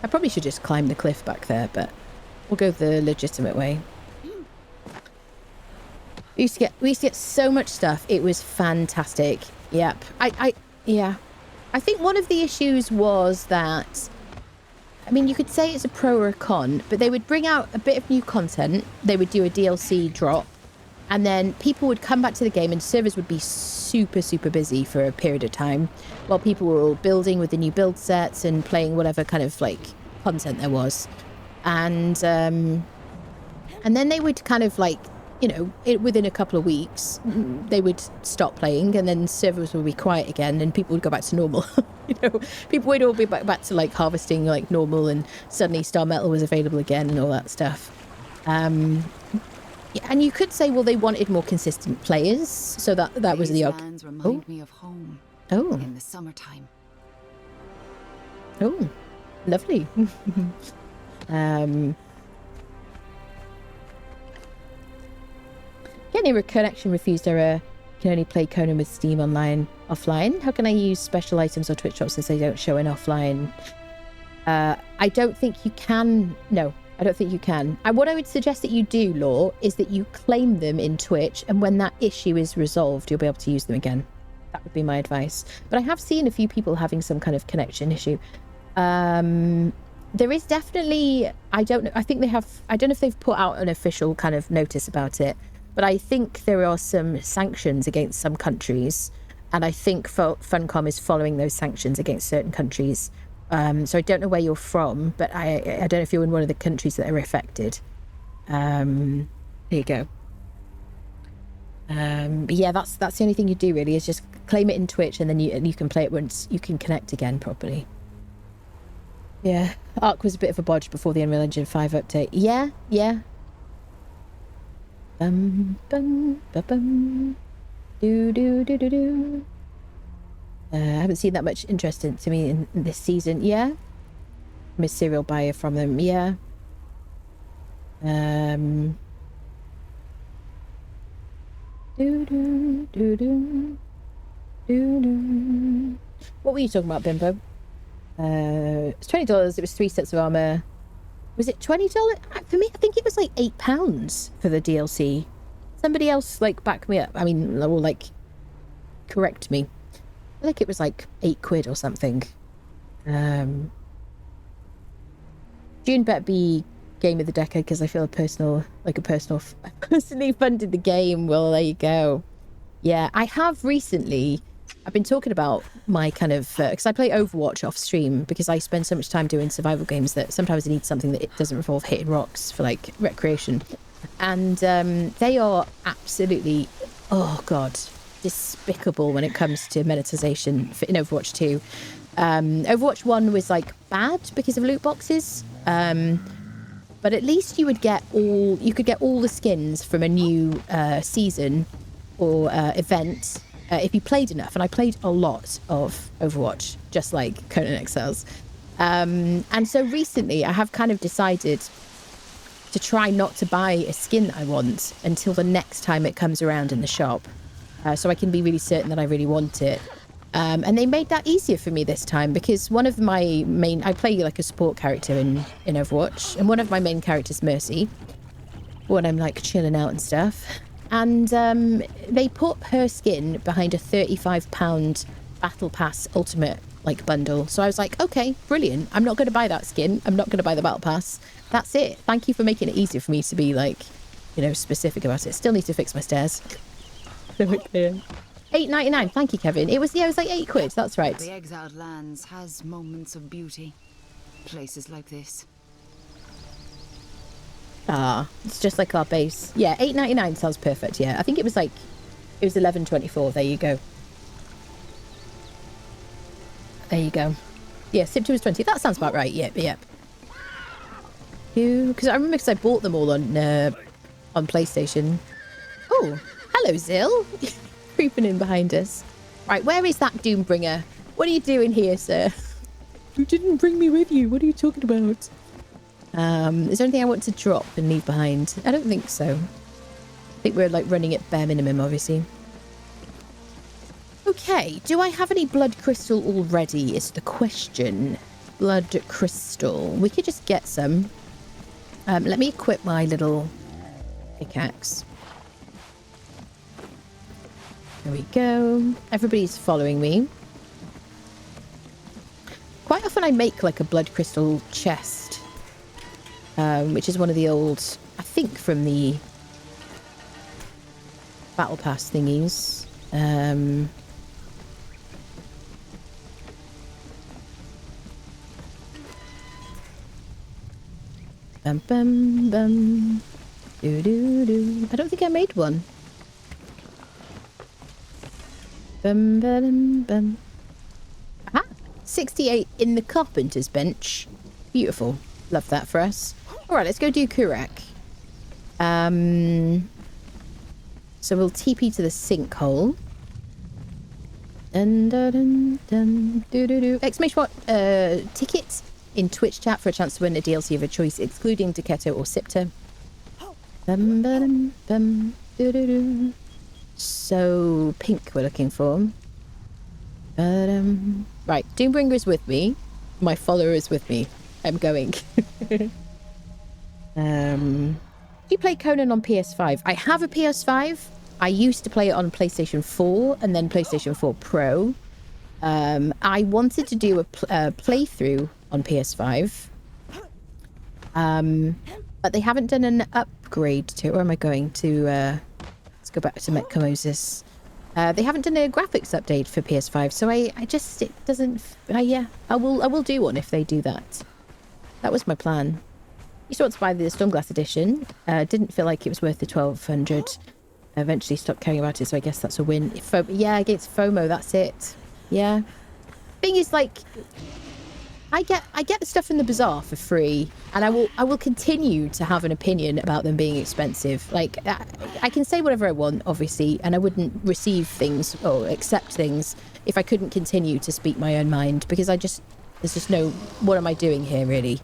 I probably should just climb the cliff back there, but we'll go the legitimate way. We used to get so much stuff. It was fantastic. Yep. Yeah. I think one of the issues was that, I mean, you could say it's a pro or a con, but they would bring out a bit of new content. They would do a DLC drop, and then people would come back to the game and servers would be super, super busy for a period of time while people were all building with the new build sets and playing whatever kind of like content there was. And then they would kind of like, you know, within a couple of weeks, they would stop playing, and then servers would be quiet again, and people would go back to normal. You know, people would all be back to like harvesting like normal, and suddenly Star Metal was available again and all that stuff. Yeah, and you could say, well, they wanted more consistent players, so that was the lands remind me of home. Oh, in the summertime. Oh, lovely. Getting a connection refused error. Can only play Conan with Steam offline. How can I use special items or Twitch shops since they don't show in offline? I don't think you can. No, I don't think you can. And what I would suggest that you do, Law, is that you claim them in Twitch, and when that issue is resolved, you'll be able to use them again. That would be my advice. But I have seen a few people having some kind of connection issue. There is definitely, I don't know if they've put out an official kind of notice about it, but I think there are some sanctions against some countries, and I think Funcom is following those sanctions against certain countries. So I don't know where you're from, but I don't know if you're in one of the countries that are affected. There you go. But yeah, that's the only thing you do really, is just claim it in Twitch, and then you can play it once you can connect again properly. Yeah, Ark was a bit of a bodge before the Unreal Engine 5 update. Yeah. Bum bum ba bum. Do. I haven't seen that much interest to me in this season. Yeah, I'm a serial buyer from them. Yeah. What were you talking about, Bimbo? It's $20. It was 3 sets of armor. Was it $20? For me, I think it was like £8 for the DLC. Somebody else like back me up. I mean, or like correct me. I think it was like £8 or something. June better be game of the decade, because I feel I personally funded the game. Well, there you go. Yeah, I have recently. I've been talking about my kind of, because I play Overwatch off stream, because I spend so much time doing survival games that sometimes I need something that it doesn't involve hitting rocks for like recreation. And they are absolutely, oh God, despicable when it comes to monetization in Overwatch 2. Overwatch 1 was like bad because of loot boxes. But at least you could get all the skins from a new season or event if you played enough. And I played a lot of Overwatch, just like Conan Exiles. And so recently I have kind of decided to try not to buy a skin that I want until the next time it comes around in the shop. So I can be really certain that I really want it. And they made that easier for me this time, because one of my main... I play like a support character in Overwatch, and one of my main characters, Mercy, when I'm like chilling out and stuff. And they put her skin behind a £35 Battle Pass Ultimate like bundle. So I was like, okay, brilliant. I'm not going to buy that skin. I'm not going to buy the Battle Pass. That's it. Thank you for making it easier for me to be like, you know, specific about it. Still need to fix my stairs. Okay. $8.99. Thank you, Kevin. It was like £8. That's right. The Exiled Lands has moments of beauty. Places like this. Ah, it's just like our base. Yeah, $8.99 sounds perfect. Yeah, I think it was $11.24. There you go. There you go. Yeah, Sip 2 was 20. That sounds about right. Yep. Because I remember, because I bought them all on PlayStation. Oh, hello, Zill. Creeping in behind us. Right, where is that Doombringer? What are you doing here, sir? You didn't bring me with you. What are you talking about? Is there anything I want to drop and leave behind? I don't think so. I think we're like running at bare minimum, obviously. Okay, do I have any blood crystal already is the question. Blood crystal. We could just get some. Let me equip my little pickaxe. There we go. Everybody's following me. Quite often I make like a blood crystal chest, which is one of the old, I think from the battle pass thingies. Bum bum bum. Do do do. I don't think I made one. Bum bum bum. Aha! 68 in the carpenter's bench. Beautiful. Love that for us. All right, let's go do Kurak. So we'll TP to the sinkhole. Dun dun dun dun. Do do do. Exclamation point. Ticket in Twitch chat for a chance to win a DLC of a choice, excluding Decetto or Sipter. Bum bum bum. Do do do. So pink we're looking for. Right, Doombringer is with me. My follower is with me. I'm going. Do you play Conan on PS5? I have a PS5. I used to play it on PlayStation 4 and then PlayStation 4 Pro. I wanted to do a playthrough on PS5. But they haven't done an upgrade to it. Where am I going to? Let's go back to Metcomosis. They haven't done a graphics update for PS5, so I just, it doesn't, yeah, I will do one if they do that. That was my plan. Used to want to buy the Stormglass edition. Didn't feel like it was worth the 1200. Eventually stopped caring about it, so I guess that's a win. Yeah, against FOMO, that's it. Yeah. Thing is, like, I get the stuff in the bazaar for free, and I will continue to have an opinion about them being expensive. Like, I can say whatever I want, obviously, and I wouldn't receive things or accept things if I couldn't continue to speak my own mind, because there's just no, what am I doing here, really?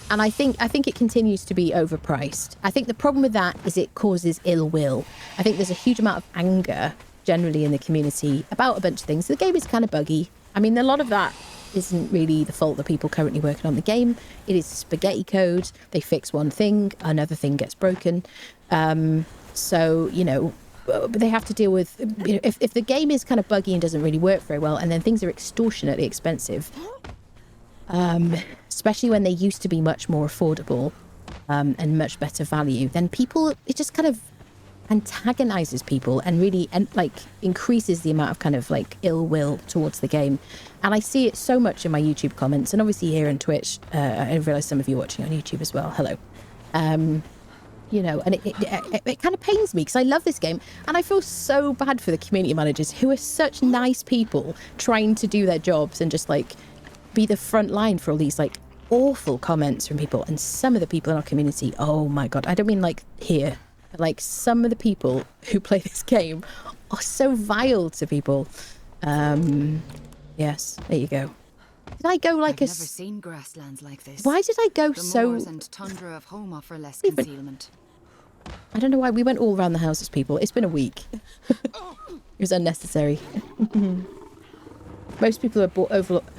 And I think it continues to be overpriced. I think the problem with that is it causes ill will. I think there's a huge amount of anger generally in the community about a bunch of things. The game is kind of buggy. I mean, a lot of that isn't really the fault of the people currently working on the game. It is spaghetti code. They fix one thing, another thing gets broken. So, you know, they have to deal with, you know, if the game is kind of buggy and doesn't really work very well, and then things are extortionately expensive, especially when they used to be much more affordable and much better value, then people, it just kind of antagonizes people and really increases the amount of kind of like ill will towards the game. And I see it so much in my YouTube comments, and obviously here on Twitch. I realize some of you are watching on YouTube as well. Hello. You know, and it kind of pains me because I love this game, and I feel so bad for the community managers who are such nice people trying to do their jobs and just like be the front line for all these like awful comments from people. And some of the people in our community, oh my god, I don't mean like here, but like some of the people who play this game are so vile to people. Yes, there you go. Did I go like I've never seen grasslands like this. Why did I go the so... moors and tundra of home offer less concealment. I don't know why we went all around the houses, people. It's been a week. It was unnecessary. Most people are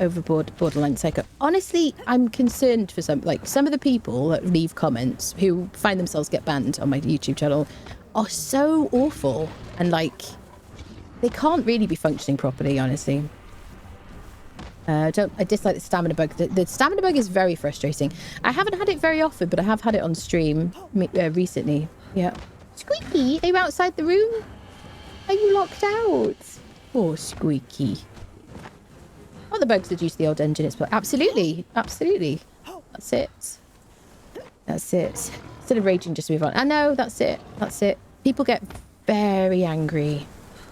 overboard borderline psycho. Honestly, I'm concerned for some of the people that leave comments who find themselves get banned on my YouTube channel are so awful, and like they can't really be functioning properly, honestly. I dislike the stamina bug. The stamina bug is very frustrating. I haven't had it very often, but I have had it on stream recently. Yeah. Squeaky, are you outside the room? Are you locked out? Poor Squeaky. Oh, the bugs reduce the old engine. It's absolutely. That's it. Instead of raging, just move on. I know, that's it. People get very angry,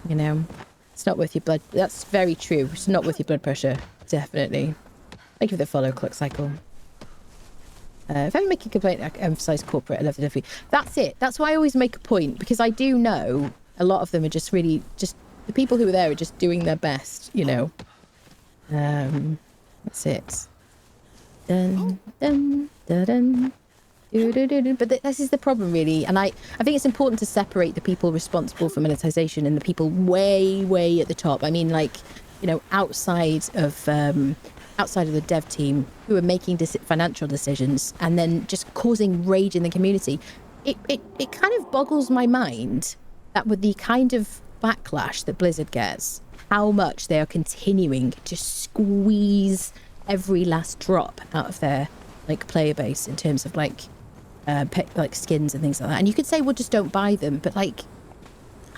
you know. It's not worth your blood. That's very true. It's not worth your blood pressure. Definitely. Thank you for the follow, Clock Cycle. If I ever make a complaint, I emphasize corporate. I love the delivery. That's it. That's why I always make a point, because I do know a lot of them are just really, just the people who are there are just doing their best, you know. That's it. Dun, dun, dun, dun. But this is the problem, really, and I think it's important to separate the people responsible for monetization and the people way at the top. I mean, like, you know, outside of the dev team who are making financial decisions and then just causing rage in the community. It kind of boggles my mind that with the kind of backlash that Blizzard gets, how much they are continuing to squeeze every last drop out of their like player base in terms of like skins and things like that. And you could say, well, just don't buy them, but like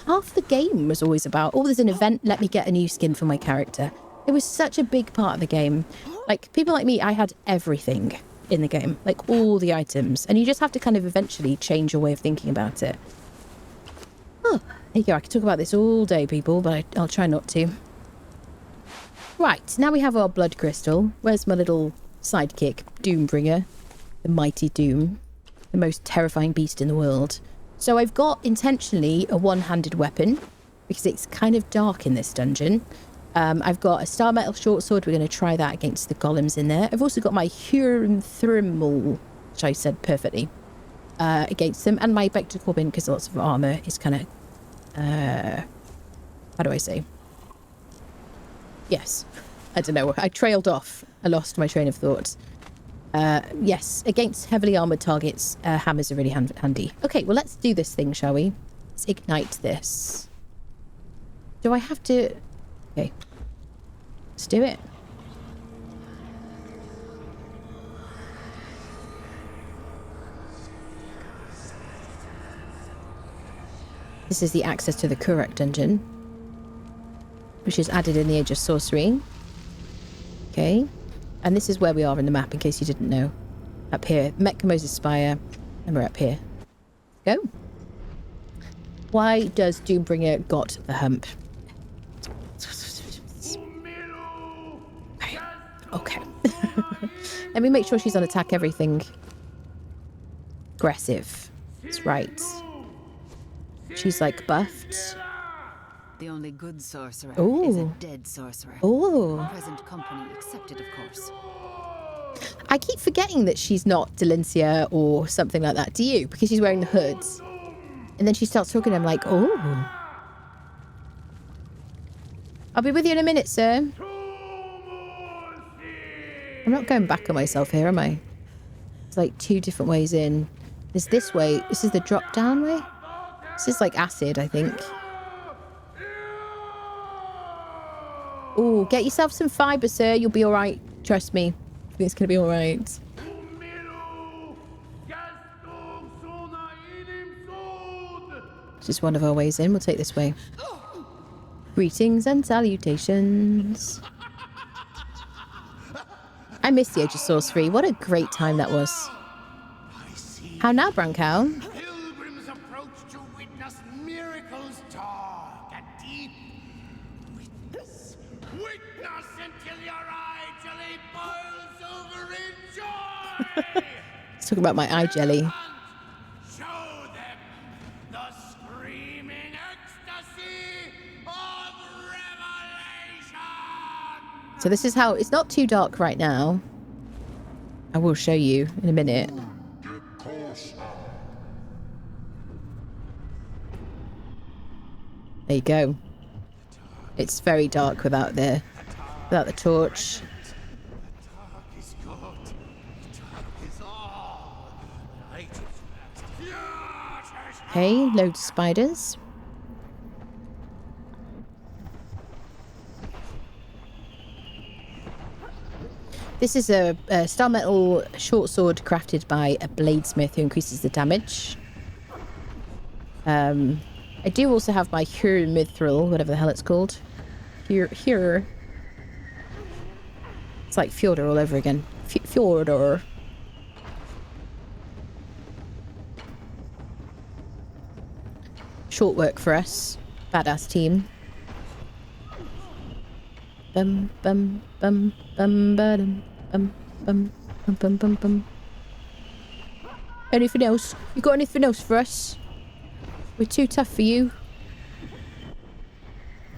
half the game was always about, oh, there's an event, let me get a new skin for my character. It was such a big part of the game. Like, people like me, I had everything in the game, like all the items, and you just have to kind of eventually change your way of thinking about it. Oh, there you go. I could talk about this all day, people, but I'll try not to. Right, now we have our blood crystal. Where's my little sidekick, Doombringer, the mighty Doom, the most terrifying beast in the world. So I've got intentionally a one-handed weapon because it's kind of dark in this dungeon. I've got a star metal short sword. We're going to try that against the golems in there. I've also got my Thermal, which I said perfectly, against them, and my Vector Corbin because lots of armor is kind of, how do I say? Yes, I don't know. I trailed off. I lost my train of thought. Yes, against heavily armored targets, hammers are really handy. Okay, well, let's do this thing, shall we? Let's ignite this. Do I have to... Okay. Let's do it. This is the access to the Kurak dungeon, which is added in the Age of Sorcery. Okay. And this is where we are in the map, in case you didn't know. Up here. Mechmoses Spire. And we're up here. Go. Why does Doombringer got the hump? Okay. Let me make sure she's on attack everything. Aggressive. That's right. She's like buffed. The only good sorcerer Ooh. is a dead sorcerer. Oh. Present company accepted, of course. I keep forgetting that she's not Delencia or something like that. Do you? Because she's wearing the hoods. And then she starts talking and I'm like, oh. I'll be with you in a minute, sir. I'm not going back on myself here, am I? It's like two different ways in. There's this way. This is the drop down way. This is like acid, I think. Oh, get yourself some fibre, sir. You'll be all right. Trust me. I think it's going to be all right. It's just one of our ways in. We'll take this way. Greetings and salutations. I miss the Age of Sorcery. What a great time that was. How now, Brankow? Pilgrims approach to witness miracles dark and deep. Witness, witness until your eye jelly boils over in joy. Let's talk about my eye jelly. Show them the screaming ecstasy of revelation. So this is how... It's not too dark right now. I will show you in a minute. There you go. It's very dark without the torch. Okay, loads of spiders. This is a star metal short sword crafted by a bladesmith who increases the damage. I do also have my Mithril, whatever the hell it's called. Here. It's like Fjordor all over again. Fjordor. Short work for us. Badass team. Bum bum bum bum bum bum bum bum bum bum bum. Anything else? You got anything else for us? We're too tough for you.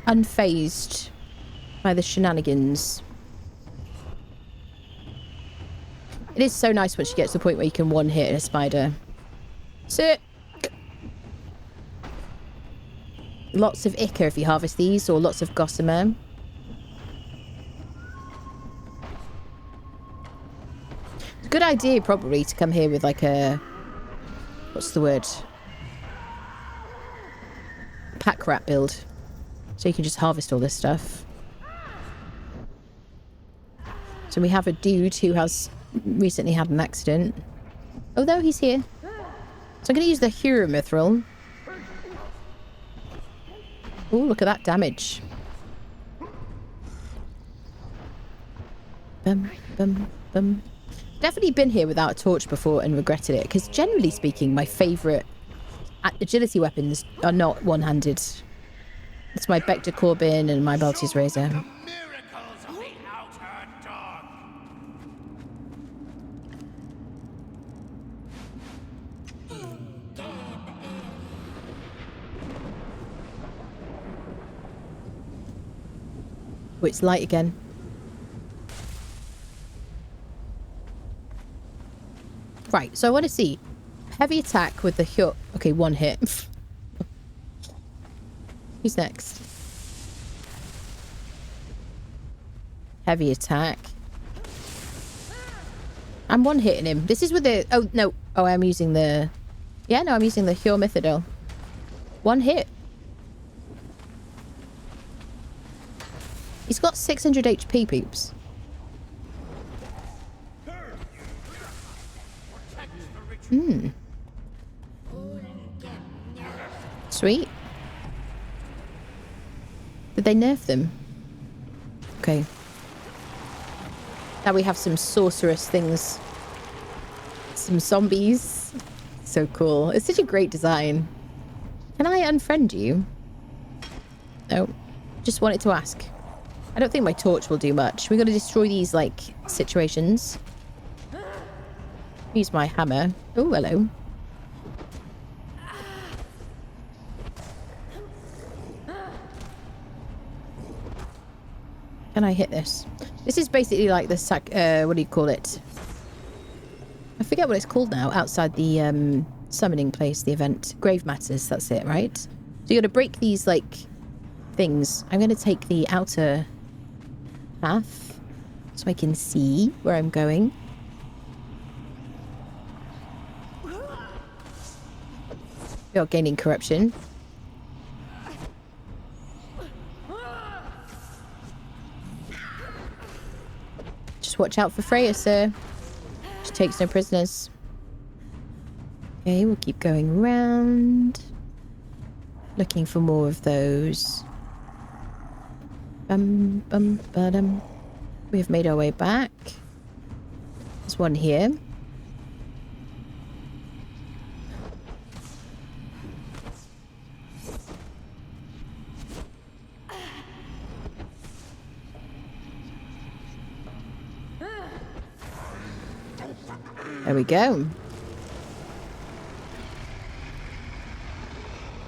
Unfazed by the shenanigans. It is so nice once you get to the point where you can one-hit a spider. Sit. Lots of ichor if you harvest these, or lots of gossamer. It's a good idea, probably, to come here with like a... What's the word? Pack rat build. So you can just harvest all this stuff. So we have a dude who has recently had an accident. Oh no, he's here. So I'm going to use the Hero Mithril. Oh, look at that damage. Bum, bum, bum. Definitely been here without a torch before and regretted it, because generally speaking, my favourite agility weapons are not one-handed. It's my Bector Corbin and my Balti's Razor. Oh, it's light again. Right, so I want to see. Heavy attack with the Hyo... Okay, one hit. Who's next? Heavy attack. I'm one-hitting him. This is with the... Oh, no. Oh, I'm using the... Yeah, no, I'm using the Hyo Mythodil. One hit. He's got 600 HP, peeps. Hmm. Sweet. Did they nerf them? Okay. Now we have some sorceress things. Some zombies. So cool. It's such a great design. Can I unfriend you? No. Just wanted to ask. I don't think my torch will do much. We're going to destroy these, like, situations. Use my hammer. Oh, hello. Can I hit this? This is basically like the what do you call it? I forget what it's called now. Outside the summoning place, the event. Grave Matters, that's it, right? So you're going to break these, like, things. I'm going to take the outer path so I can see where I'm going. You're gaining corruption. Just watch out for Freya, sir. She takes no prisoners. Okay, we'll keep going around. Looking for more of those. Bum, bum, ba-dum. We have made our way back. There's one here. There we go.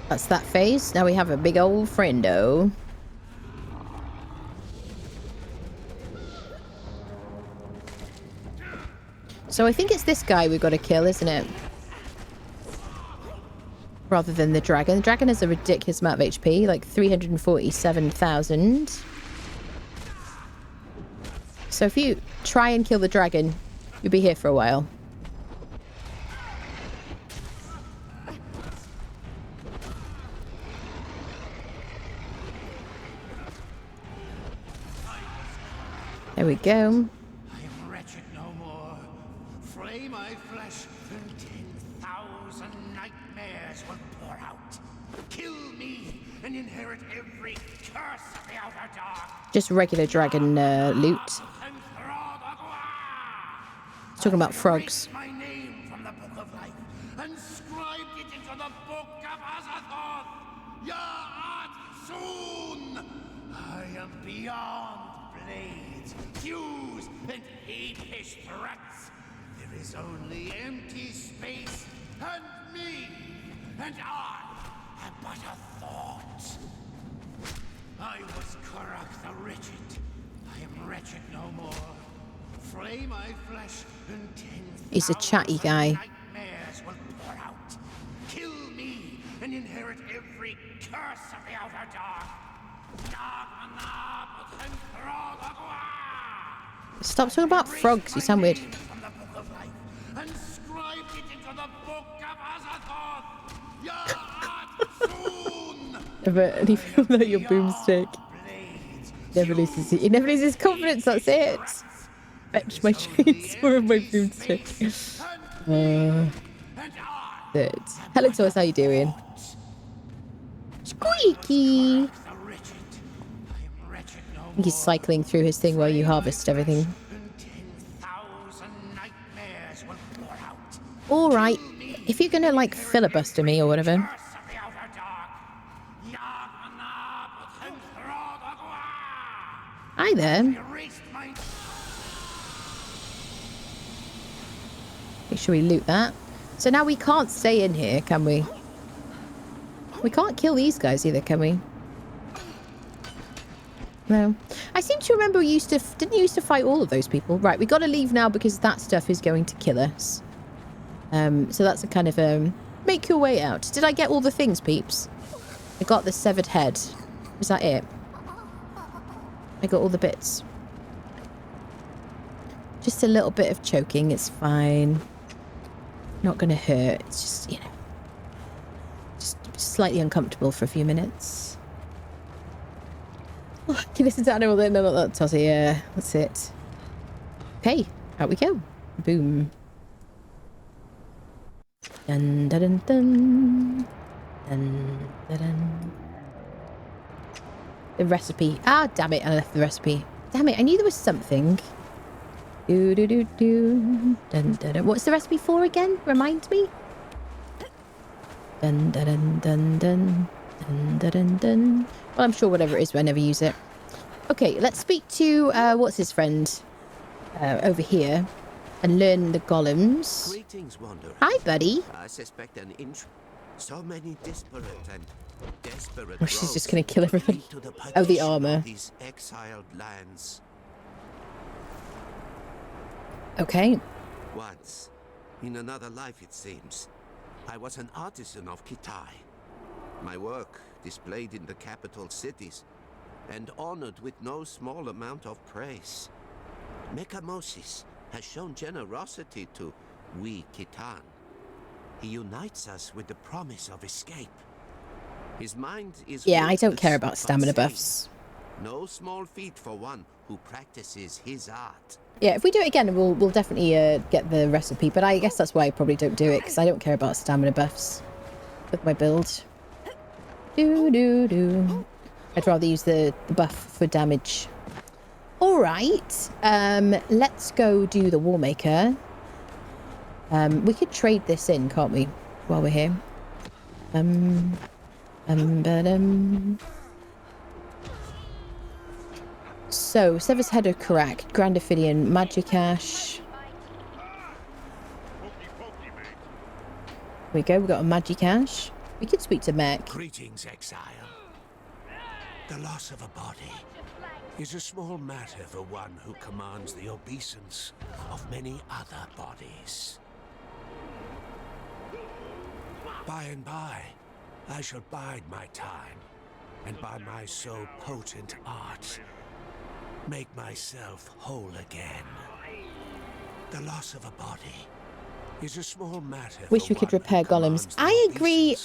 That's that phase. Now we have a big old friendo. So I think it's this guy we've got to kill, isn't it? Rather than the dragon. The dragon has a ridiculous amount of HP, like 347,000. So if you try and kill the dragon, you'll be here for a while. There we go. I am wretched no more. Flay my flesh, and 10,000 nightmares will pour out. Kill me, and inherit every curse of the outer dark. Just regular dragon loot. Talking about frogs. My name from the book of life, and scribed it into the book of Azathoth. Ya'at soon. I am beyond blades, thews, and apish threats. There is only empty space, and me, and I am but a thought. I was Kurak the wretched. I am wretched no more. flay my flesh, and 10,000 He's a chatty guy. nightmares will pour out. Kill me and inherit every curse of the Outer Dark. Stop talking about frogs, you sound weird. From the book of life, and scribed it into the book of Azathoth. Your art soon. But he feels like your boomstick. He never loses confidence, that's it. Fetch my chainsaw and my boomstick. Good. Hello to us, how you doing? Squeaky! He's cycling through his thing while you harvest everything. All right. If you're gonna like filibuster me or whatever. Hi there. Make sure we loot that. So now we can't stay in here, can we? We can't kill these guys either, can we? No. I seem to remember we used to... Didn't you used to fight all of those people? Right, we got to leave now because that stuff is going to kill us. So that's a kind of... make your way out. Did I get all the things, peeps? I got the severed head. Is that it? I got all the bits. Just a little bit of choking. It's fine. Not going to hurt. It's just, you know... just slightly uncomfortable for a few minutes. Oh, can you listen to animal then? No, not that tossy. Yeah, that's it. Okay, out we go. Boom. Dun dun dun dun. Dun dun dun. The recipe. Ah, damn it! I left the recipe. Damn it! I knew there was something. Do do do do. Dun dun dun. What's the recipe for again? Remind me. Dun dun dun dun dun. Dun, dun, dun, dun. Well, I'm sure whatever it is, I never use it. Okay, let's speak to, what's his friend? Over here. And learn the golems. Greetings, Wanderer. Hi, buddy. I suspect an so many disparate and desperate Oh, she's just going to kill everything. Oh, the armor. These exiled lands. Okay. Once, in another life it seems, I was an artisan of Kitai. My work displayed in the capital cities and honored with no small amount of praise. Mekamosis has shown generosity to we Kitan. He unites us with the promise of escape. His mind is Yeah, I don't ruthless, care about but stamina sane. buffs. No small feat for one who practices his art. Yeah, if we do it again, we'll definitely get the recipe. But I guess that's why I probably don't do it, because I don't care about stamina buffs with my build. Do do do. I'd rather use the buff for damage. All right. Let's go do the Warmaker. We could trade this in, can't we? While we're here. So, Sever's Head of Kurak, Grandifidian, Magikash. Here we go, we've got a Magikash. We could speak to Mech. Greetings, Exile. The loss of a body is a small matter for one who commands the obeisance of many other bodies. By and by, I shall bide my time, and by my so potent art, make myself whole again. The loss of a body is a small matter. Wish we could repair golems. I agree.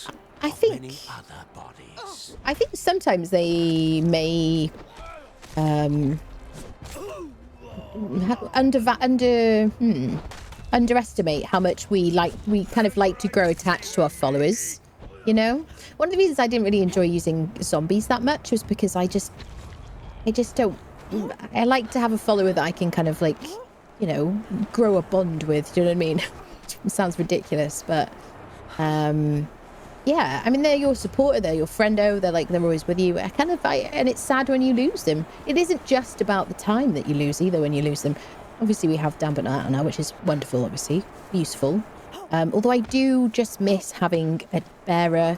I think sometimes they may underestimate how much we kind of like to grow attached to our followers. You know, one of the reasons I didn't really enjoy using zombies that much was because I just don't. I like to have a follower that I can kind of like, you know, grow a bond with. Do you know what I mean? It sounds ridiculous, but yeah. I mean, they're your supporter, they're your friendo. They're always with you. And it's sad when you lose them. It isn't just about the time that you lose either. When you lose them, obviously we have Dampen Art now, which is wonderful, obviously useful. Although I do just miss having a bearer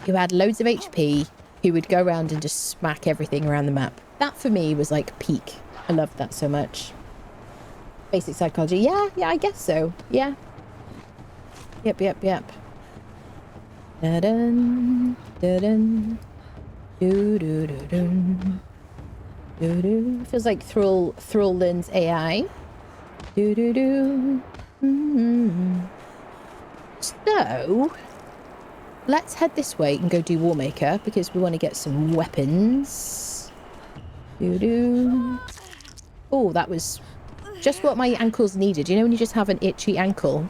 who had loads of HP, who would go around and just smack everything around the map. That for me was like peak. I loved that so much. Basic psychology. Yeah, I guess so. Yeah. Yep. Da-dun, da-dun, doo-doo-doo-dun, doo-doo. Feels like Thrall learns AI. Doo-doo-doo. Mm-hmm. So, let's head this way and go do Warmaker because we want to get some weapons. Doo-doo. Oh, that was just what my ankles needed. You know when you just have an itchy ankle?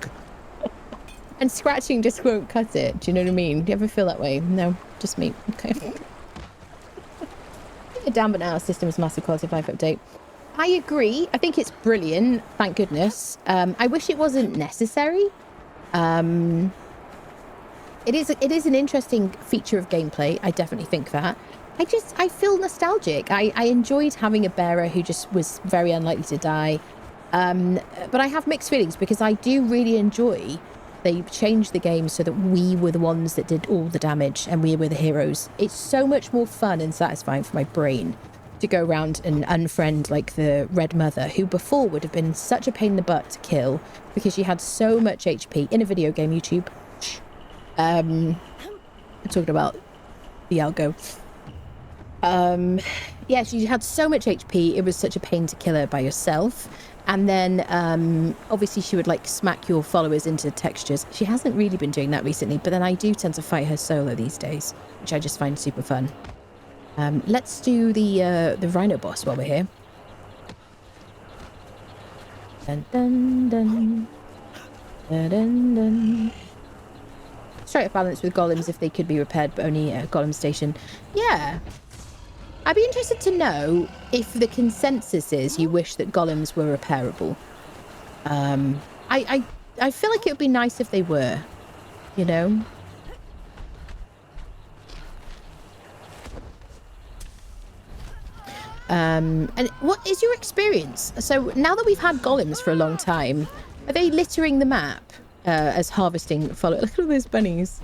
And scratching just won't cut it. Do you know what I mean? Do you ever feel that way? No, just me. Okay. Damn, but now our system's massive quality of life update. I agree. I think it's brilliant. Thank goodness. I wish it wasn't necessary. It is an interesting feature of gameplay. I definitely think that. I feel nostalgic. I enjoyed having a bearer who just was very unlikely to die. But I have mixed feelings because I do really enjoy they changed the game so that we were the ones that did all the damage and we were the heroes. It's so much more fun and satisfying for my brain to go around and unfriend like the Red Mother, who before would have been such a pain in the butt to kill because she had so much HP in a video game. YouTube. I'm talking about the algo. Yeah, she had so much HP, it was such a pain to kill her by yourself. And then, obviously she would like smack your followers into textures. She hasn't really been doing that recently, but then I do tend to fight her solo these days, which I just find super fun. Let's do the Rhino boss while we're here. Dun dun dun. Dun dun dun. Strike a balance with golems if they could be repaired, but only a golem station. Yeah. I'd be interested to know if the consensus is you wish that golems were repairable. I feel like it would be nice if they were, you know? And what is your experience? So now that we've had golems for a long time, are they littering the map as harvesting follow? Look at all those bunnies.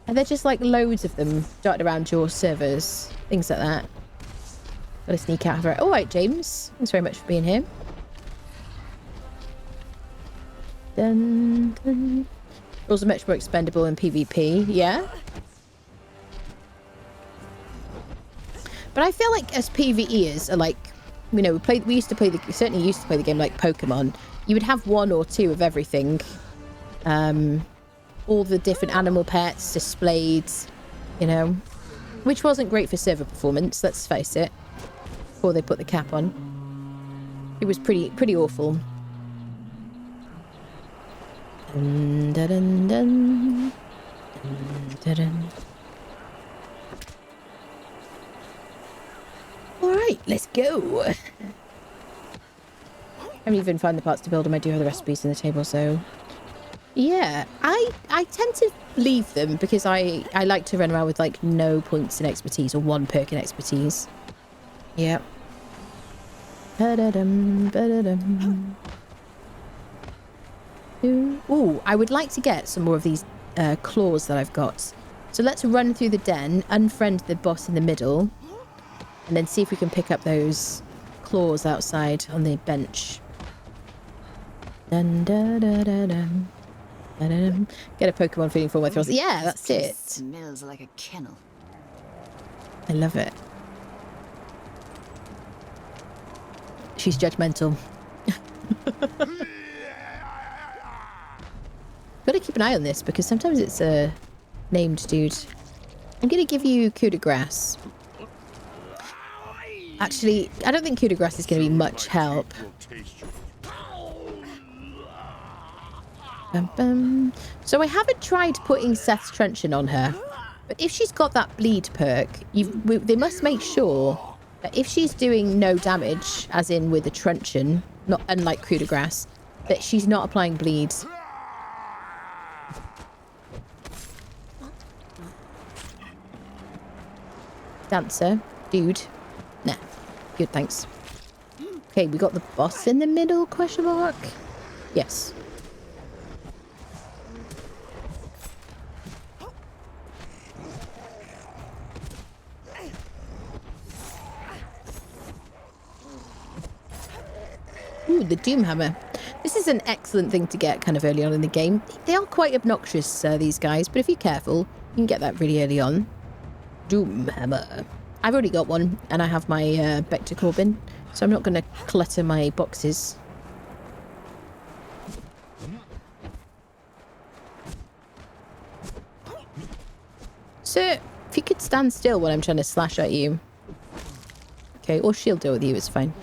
And they're just like loads of them dotted around your servers. Things like that. Gotta sneak out of her. Alright, James. Thanks very much for being here. Dun, dun. Rules are much more expendable in PvP. Yeah. But I feel like as PvEers are like, you know, we used to play certainly used to play the game like Pokemon. You would have one or two of everything. All the different animal pets displayed, you know, which wasn't great for server performance, let's face it, before they put the cap on. It was pretty awful. Dun, dun, dun, dun. Dun, dun. Alright, let's go. I haven't even found the parts to build them. I do have the recipes in the table, so... Yeah, I tend to leave them because I like to run around with like no points in expertise or one perk in expertise. Yep. Ba-da-dum, ba-da-dum. Ooh, I would like to get some more of these claws that I've got. So let's run through the den, unfriend the boss in the middle, and then see if we can pick up those claws outside on the bench. Dun, da, da, da, dun. Get a Pokemon feeling for my throws. Yeah, that's it. Smells like a kennel. I love it. She's judgmental. Gotta keep an eye on this because sometimes it's a named dude. I'm gonna give you coup de grace. Actually, I don't think coup de grace is gonna be much help. So I haven't tried putting Seth's truncheon on her, but if she's got that bleed perk, they must make sure that if she's doing no damage, as in with the truncheon, not unlike coup de grace, that she's not applying bleed. Dancer, dude, nah, good, thanks. Okay, we got the boss in the middle? Question mark. Yes. Ooh, the Doomhammer. This is an excellent thing to get kind of early on in the game. They are quite obnoxious, these guys, but if you're careful, you can get that really early on. Doomhammer. I've already got one, and I have my Vector Corbin, so I'm not going to clutter my boxes. Sir, if you could stand still when I'm trying to slash at you. Okay, or she'll deal with you, it's fine.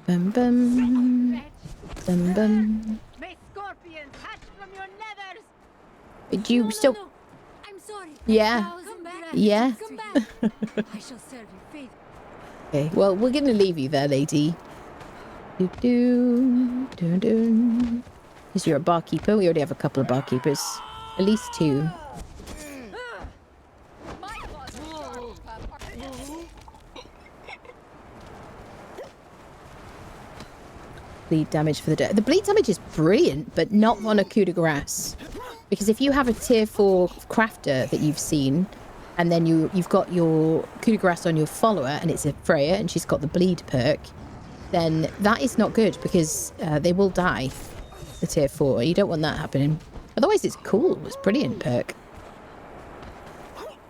Bum bum. Bum bum. May scorpions hatch from your nethers. Do you still... No. I'm sorry. Yeah. Come back. Yeah. Come back. I shall serve you faithfully. Okay, well, we're going to leave you there, lady. Because you're a barkeeper. We already have a couple of barkeepers. At least 2. Bleed damage for the day. The bleed damage is brilliant, but not on a coup de grace. Because if you have a tier 4 crafter that you've seen, and then you've got your coup de grace on your follower, and it's a Freya, and she's got the bleed perk, then that is not good, because they will die, the tier 4. You don't want that happening. Otherwise, it's cool. It's brilliant perk.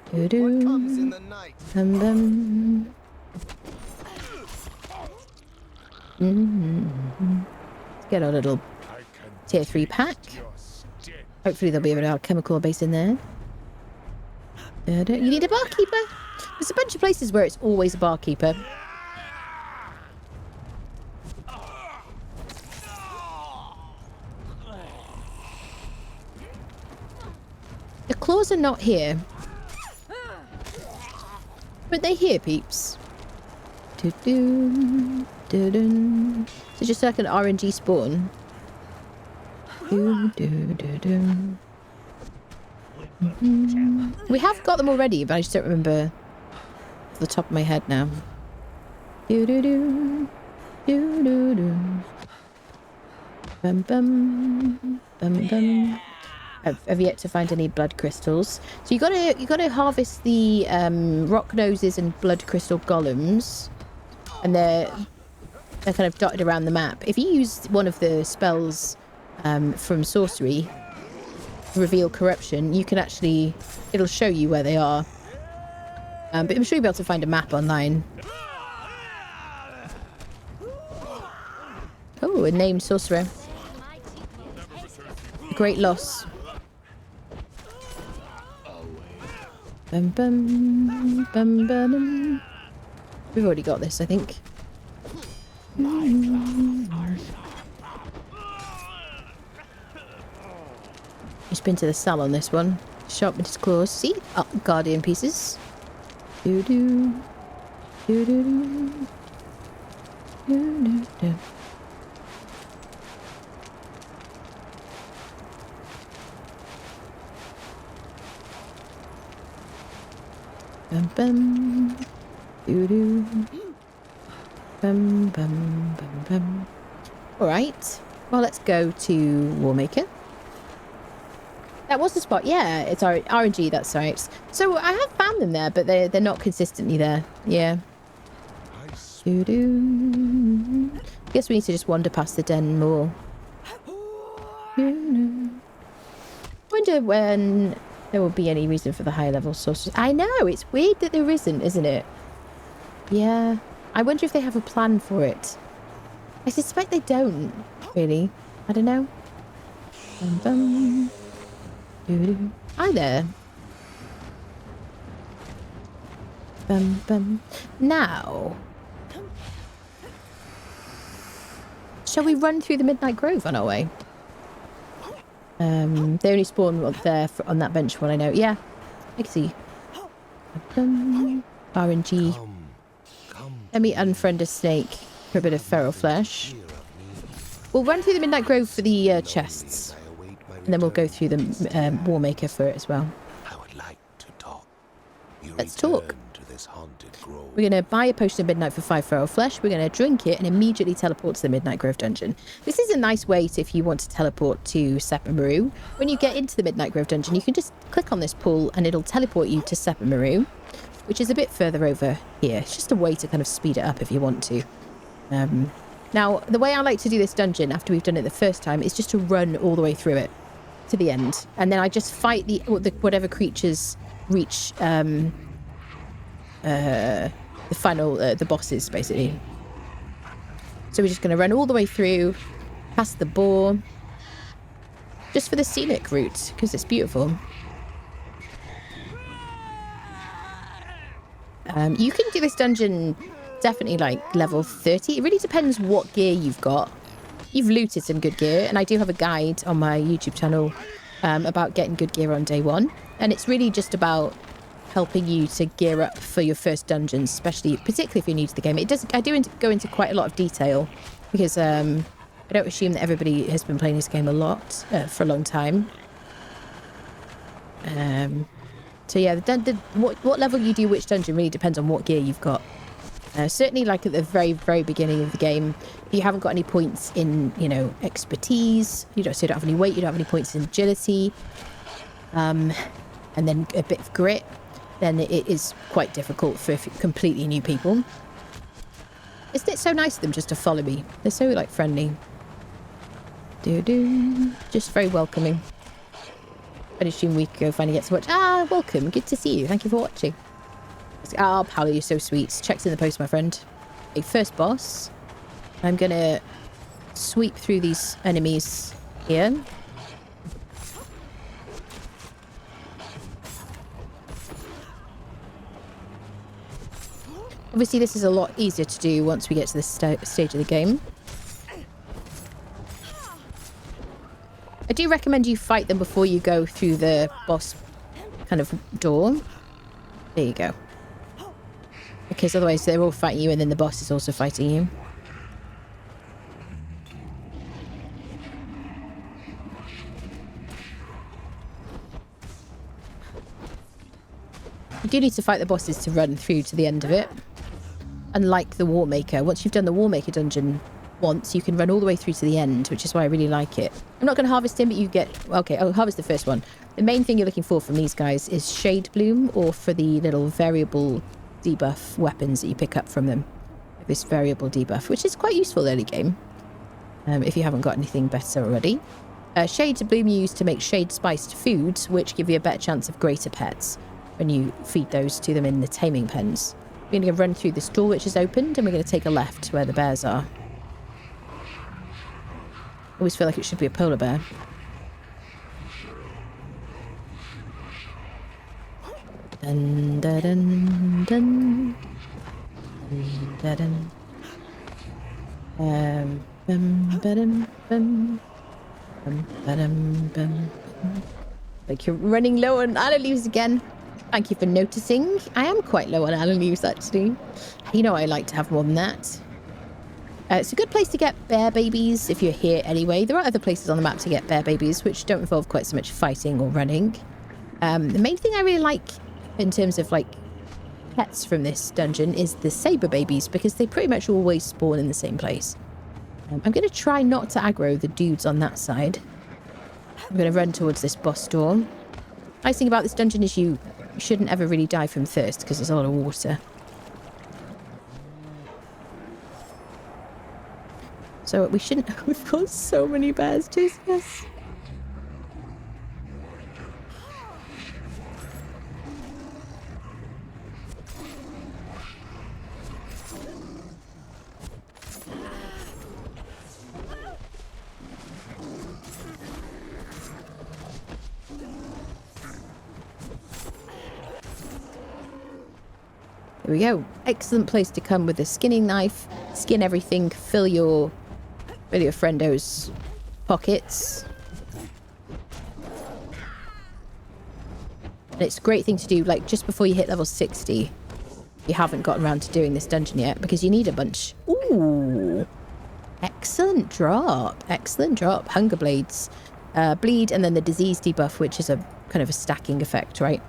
What comes in the night? Let's get our little tier 3 pack. Hopefully there'll be a alchemical base in there. You need a barkeeper. There's a bunch of places where it's always a barkeeper. The claws are not here. But they're here, peeps. So just like an RNG spawn. We have got them already, but I just don't remember off the top of my head now. Bum bum bum bum. I've yet to find any blood crystals. So you gotta harvest the rock noses and blood crystal golems, and they're kind of dotted around the map. If you use one of the spells from sorcery, reveal corruption, you can actually, it'll show you where they are. But I'm sure you'll be able to find a map online. Oh, a named sorcerer. Great loss. Bum bum bum bum. We've already got this, I think. He's been to the cell on this one. Sharpened his claws. See? Oh, guardian pieces. Do do. Do do do. Do do do. Bum bum. Do do. Bum bum bum bum. Alright. Well, let's go to Warmaker. That was the spot. Yeah, it's RNG, that's right. So I have found them there, but they're not consistently there. Yeah. Doo-doo. Guess we need to just wander past the den more. Wonder when there will be any reason for the high level sorcerers. I know, it's weird that there isn't, isn't it? Yeah. I wonder if they have a plan for it. I suspect they don't, really. I don't know. Bum, bum. Doo-doo. Hi there. Bum, bum. Now, shall we run through the Midnight Grove on our way? They only spawn up there on that bench one, I know. Yeah, I can see. RNG. Let me unfriend a snake for a bit of feral flesh. We'll run through the Midnight Grove for the chests. And then we'll go through the Warmaker for it as well. I would like to talk. Let's talk. To the this haunted grove. We're going to buy a potion of Midnight for 5 feral flesh. We're going to drink it and immediately teleport to the Midnight Grove dungeon. This is a nice way to, if you want to teleport to Sepermeru. When you get into the Midnight Grove dungeon, you can just click on this pool and it'll teleport you to Sepermeru, which is a bit further over here. It's just a way to kind of speed it up if you want to. Now, the way I like to do this dungeon after we've done it the first time is just to run all the way through it to the end. And then I just fight the whatever creatures reach the final, the bosses, basically. So we're just going to run all the way through, past the boar, just for the scenic route, because it's beautiful. You can do this dungeon definitely like level 30. It really depends what gear you've got. You've looted some good gear, and I do have a guide on my YouTube channel about getting good gear on day one. And it's really just about helping you to gear up for your first dungeons, particularly if you're new to the game. I do go into quite a lot of detail because I don't assume that everybody has been playing this game a lot for a long time. So yeah, what level you do which dungeon really depends on what gear you've got. Certainly, like at the very, very beginning of the game, if you haven't got any points in, expertise, so you don't have any weight, you don't have any points in agility, and then a bit of grit, then it is quite difficult for completely new people. Isn't it so nice of them just to follow me? They're so, like, friendly. Just very welcoming. I'd assume we could go finally get to watch. Welcome. Good to see you. Thank you for watching. Paolo, you're so sweet. Checks in the post, my friend. Okay, first boss. I'm going to sweep through these enemies here. Obviously, this is a lot easier to do once we get to this stage of the game. I do recommend you fight them before you go through the boss kind of door. There you go. Because otherwise they're all fighting you and then the boss is also fighting you. You do need to fight the bosses to run through to the end of it. Unlike the Warmaker, once you've done the Warmaker dungeon once, you can run all the way through to the end, which is why I really like it. I'm not going to harvest him, but you get... Okay, I'll harvest the first one. The main thing you're looking for from these guys is Shade Bloom, or for the little variable debuff weapons that you pick up from them. This variable debuff, which is quite useful early game, if you haven't got anything better already. Shade Bloom you use to make shade spiced foods, which give you a better chance of greater pets when you feed those to them in the taming pens. We're going to run through this door which is opened, and we're going to take a left where the bears are. I always feel like it should be a polar bear. Dun, dun, dun, dun. Dun, dun, dun. Like you're running low on aloe leaves again. Thank you for noticing. I am quite low on aloe leaves, actually. You know I like to have more than that. It's a good place to get bear babies if you're here anyway. There are other places on the map to get bear babies, which don't involve quite so much fighting or running. The main thing I really like in terms of, like, pets from this dungeon is the saber babies, because they pretty much always spawn in the same place. I'm going to try not to aggro the dudes on that side. I'm going to run towards this boss door. Nice thing about this dungeon is you shouldn't ever really die from thirst, because there's a lot of water. So we shouldn't... We've got so many bears chasing us. There we go. Excellent place to come with a skinning knife. Skin everything. Fill your friendo's pockets. And it's a great thing to do, like, just before you hit level 60. You haven't gotten around to doing this dungeon yet, because you need a bunch. Ooh. Excellent drop. Excellent drop. Hunger Blades. Bleed, and then the disease debuff, which is a kind of a stacking effect, right?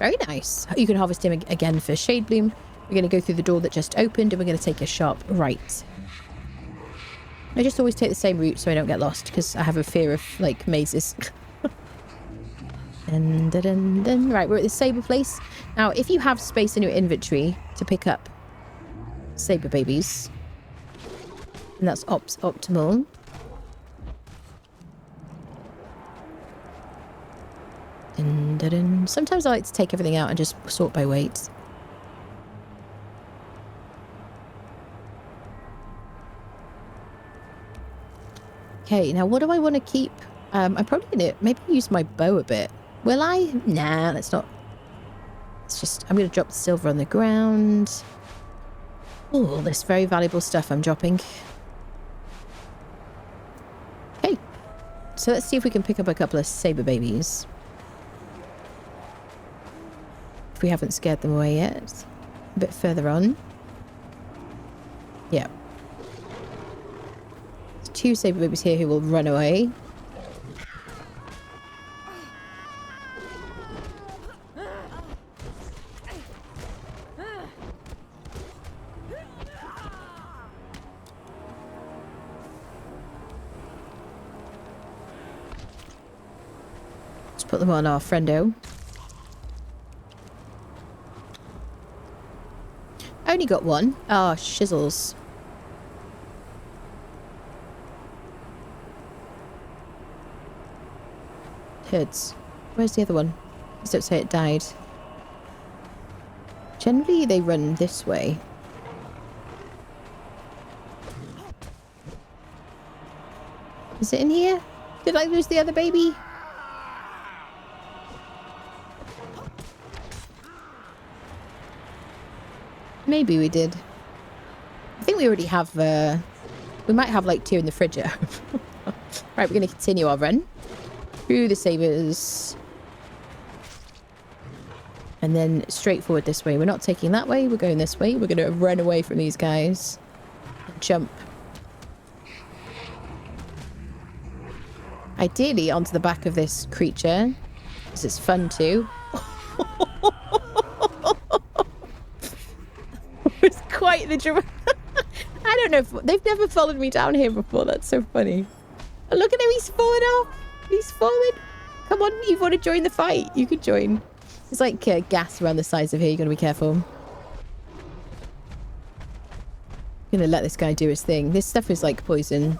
Very nice. You can harvest him again for Shade Bloom. We're going to go through the door that just opened and we're going to take a sharp right. I just always take the same route so I don't get lost because I have a fear of, like, mazes. Right, we're at the saber place. Now, if you have space in your inventory to pick up saber babies, and that's optimal. Sometimes I like to take everything out and just sort by weight. Okay, now what do I want to keep? I'm probably going to maybe use my bow a bit. Will I? Nah, let's not. It's just, I'm going to drop the silver on the ground. Oh, all this very valuable stuff I'm dropping. Okay, so let's see if we can pick up a couple of saber babies. If we haven't scared them away yet. A bit further on. Yeah. There's 2 saber babies here who will run away. Let's put them on our friendo. Only got one. Ah, shizzles. Hurts. Where's the other one? Please don't say it died. Generally, they run this way. Is it in here? Did I lose the other baby? Maybe we did. I think we already have, we might have like 2 in the fridge at home. Right, we're going to continue our run through the sabers. And then straight forward this way. We're not taking that way, we're going this way. We're going to run away from these guys. And jump. Ideally onto the back of this creature, because it's fun too. It's quite the drama. I don't know if they've never followed me down here before. That's so funny. Oh, look at him, he's falling off. He's falling. Come on, you want to join the fight? You could join. There's like gas around the sides of here. You got to be careful. I'm gonna let this guy do his thing. This stuff is like poison.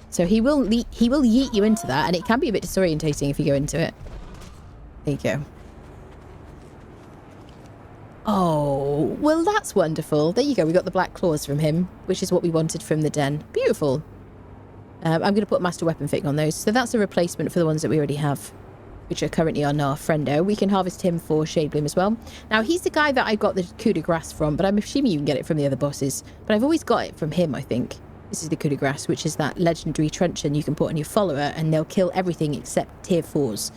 So he will yeet you into that, and it can be a bit disorientating if you go into it. There you go. Oh, well, that's wonderful. There you go. We got the black claws from him, which is what we wanted from the den. Beautiful. I'm going to put master weapon fitting on those. So that's a replacement for the ones that we already have, which are currently on our friendo. We can harvest him for Shade Bloom as well. Now, he's the guy that I got the coup de grace from, but I'm assuming you can get it from the other bosses. But I've always got it from him, I think. This is the coup de grace, which is that legendary truncheon you can put on your follower, and they'll kill everything except tier 4s.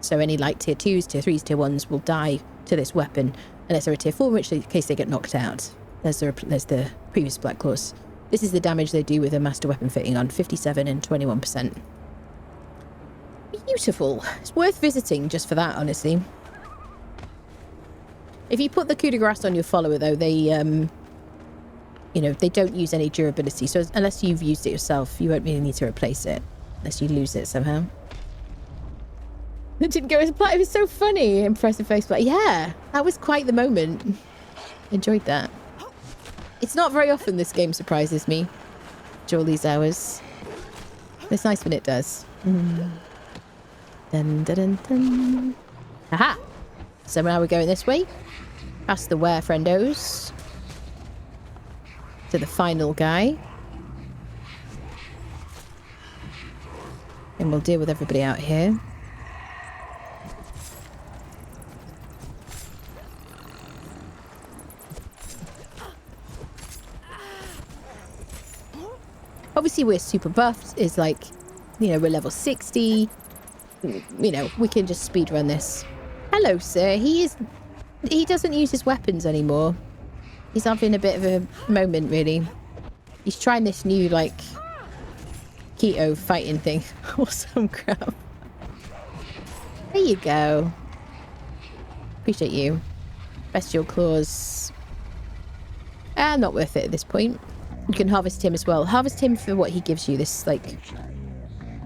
So any like tier 2s, tier 3s, tier 1s will die to this weapon, unless they're a tier 4, in which case they get knocked out. There's the previous black claws. This is the damage they do with a master weapon fitting on 57 and 21%. Beautiful. It's worth visiting just for that, honestly. If you put the coup de grace on your follower, though, they, you know, they don't use any durability. So unless you've used it yourself, you won't really need to replace it, unless you lose it somehow. It didn't go as planned. It was so funny. Impressive face, but yeah, that was quite the moment. Enjoyed that. It's not very often this game surprises me. After all these hours. It's nice when it does. Dun, dun, dun, dun. Aha! So now we're going this way. Past the were friendos. To the final guy. And we'll deal with everybody out here. Obviously, we're super buffed. Is like, you know, we're level 60. You know, we can just speed run this. Hello, sir. He doesn't use his weapons anymore. He's having a bit of a moment, really. He's trying this new, like, keto fighting thing or some crap. There you go. Appreciate you. Bestial claws. Not worth it at this point. You can harvest him as well. Harvest him for what he gives you. This, like,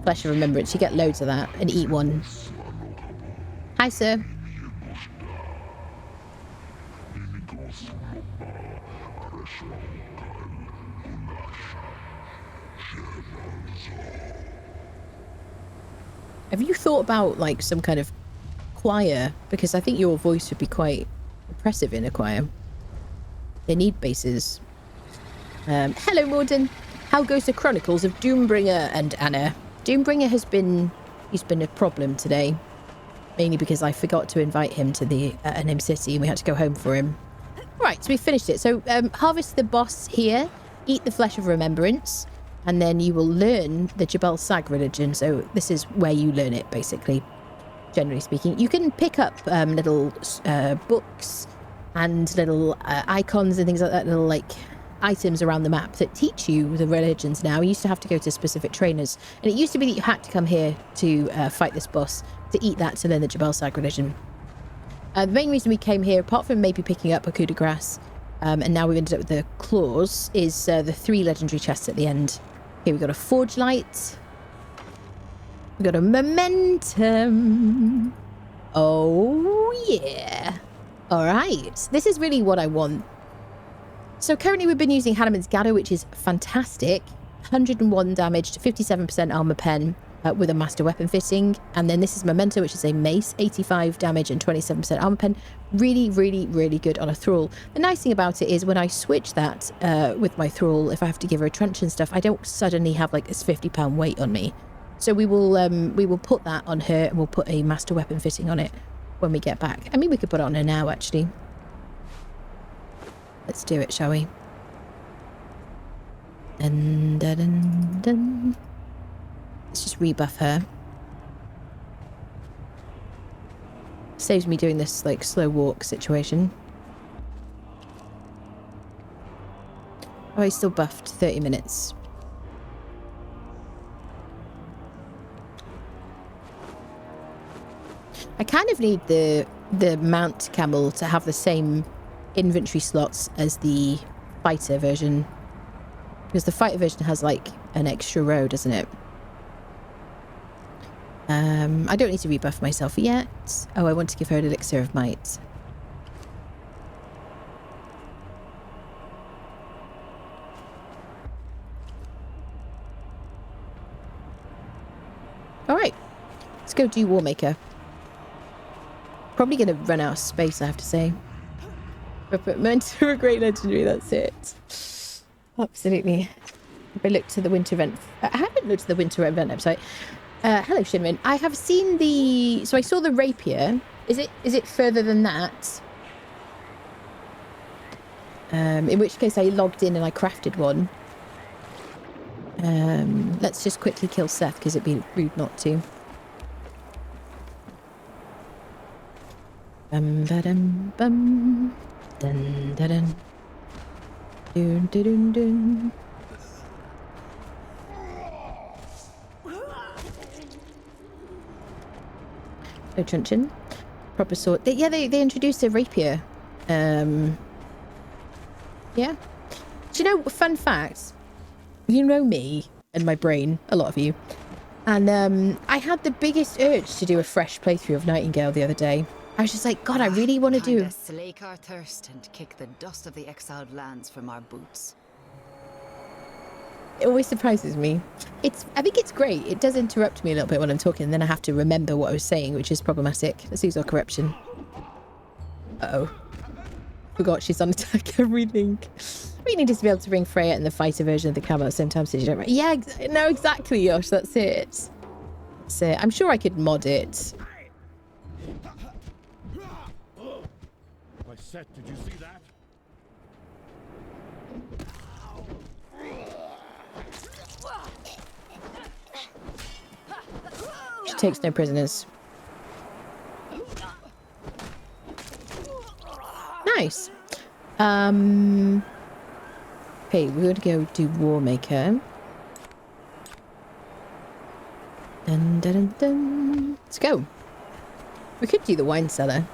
flesh of remembrance. You get loads of that and eat one. Hi, sir. Have you thought about, like, some kind of choir? Because I think your voice would be quite impressive in a choir. They need basses. Hello, Morden. How goes the Chronicles of Doombringer and Anna? Doombringer has been... He's been a problem today. Mainly because I forgot to invite him to the Unnamed City and we had to go home for him. Right, so we finished it. So harvest the boss here. Eat the flesh of remembrance. And then you will learn the Jabal Sag religion. So this is where you learn it, basically. Generally speaking. You can pick up little books and little icons and things like that. Little, like, items around the map that teach you the religions now. You used to have to go to specific trainers. And it used to be that you had to come here to fight this boss, to eat that to learn the Jabal Sag religion. The main reason we came here, apart from maybe picking up a coup de grace, and now we've ended up with the claws, is the 3 legendary chests at the end. Here we've got a Forge Light. We've got a Momentum. Oh, yeah. All right. This is really what I want. So currently we've been using Hanneman's Gatto, which is fantastic. 101 damage to 57% armor pen with a master weapon fitting. And then this is Memento, which is a mace, 85 damage and 27% armor pen. Really, really, really good on a thrall. The nice thing about it is when I switch that with my thrall, if I have to give her a truncheon and stuff, I don't suddenly have like this 50-pound weight on me. So we will put that on her and we'll put a master weapon fitting on it when we get back. I mean, we could put it on her now, actually. Let's do it, shall we? Dun, dun, dun, dun. Let's just rebuff her. Saves me doing this, like, slow walk situation. Oh, he's still buffed. 30 minutes. I kind of need the mount camel to have the same inventory slots as the fighter version, because the fighter version has like an extra row, doesn't it? I don't need to rebuff myself yet. Oh, I want to give her an elixir of might. All right, let's go do Warmaker. Probably going to run out of space, I have to say. But meant to a great legendary, that's it. Absolutely. If I look to the winter event... I haven't looked at the winter event website. Hello, Shinrin. I have seen the... So I saw the rapier. Is it further than that? In which case I logged in and I crafted one. Let's just quickly kill Seth because it'd be rude not to. Bum ba dum bum. Dun dun dun. Dun dun dun dun. No truncheon. Proper sword. Yeah, they introduced a rapier. Yeah. Do you know, fun fact, you know me and my brain, a lot of you, and I had the biggest urge to do a fresh playthrough of Nightingale the other day. I was just like, God, I really want to do... slake our thirst and kick the dust of the Exiled Lands from our boots. It always surprises me. I think it's great. It does interrupt me a little bit when I'm talking, and then I have to remember what I was saying, which is problematic. Let's use our corruption. Uh-oh. Forgot she's on attack everything. We needed to be able to bring Freya and the fighter version of the camel at the same time, so you don't... Yeah, no, exactly, Yosh. That's it. That's it. I'm sure I could mod it. Did you see that? She takes no prisoners. Nice. Okay, we're going to go do Warmaker. Dun, dun, dun, dun. Let's go. We could do the wine cellar.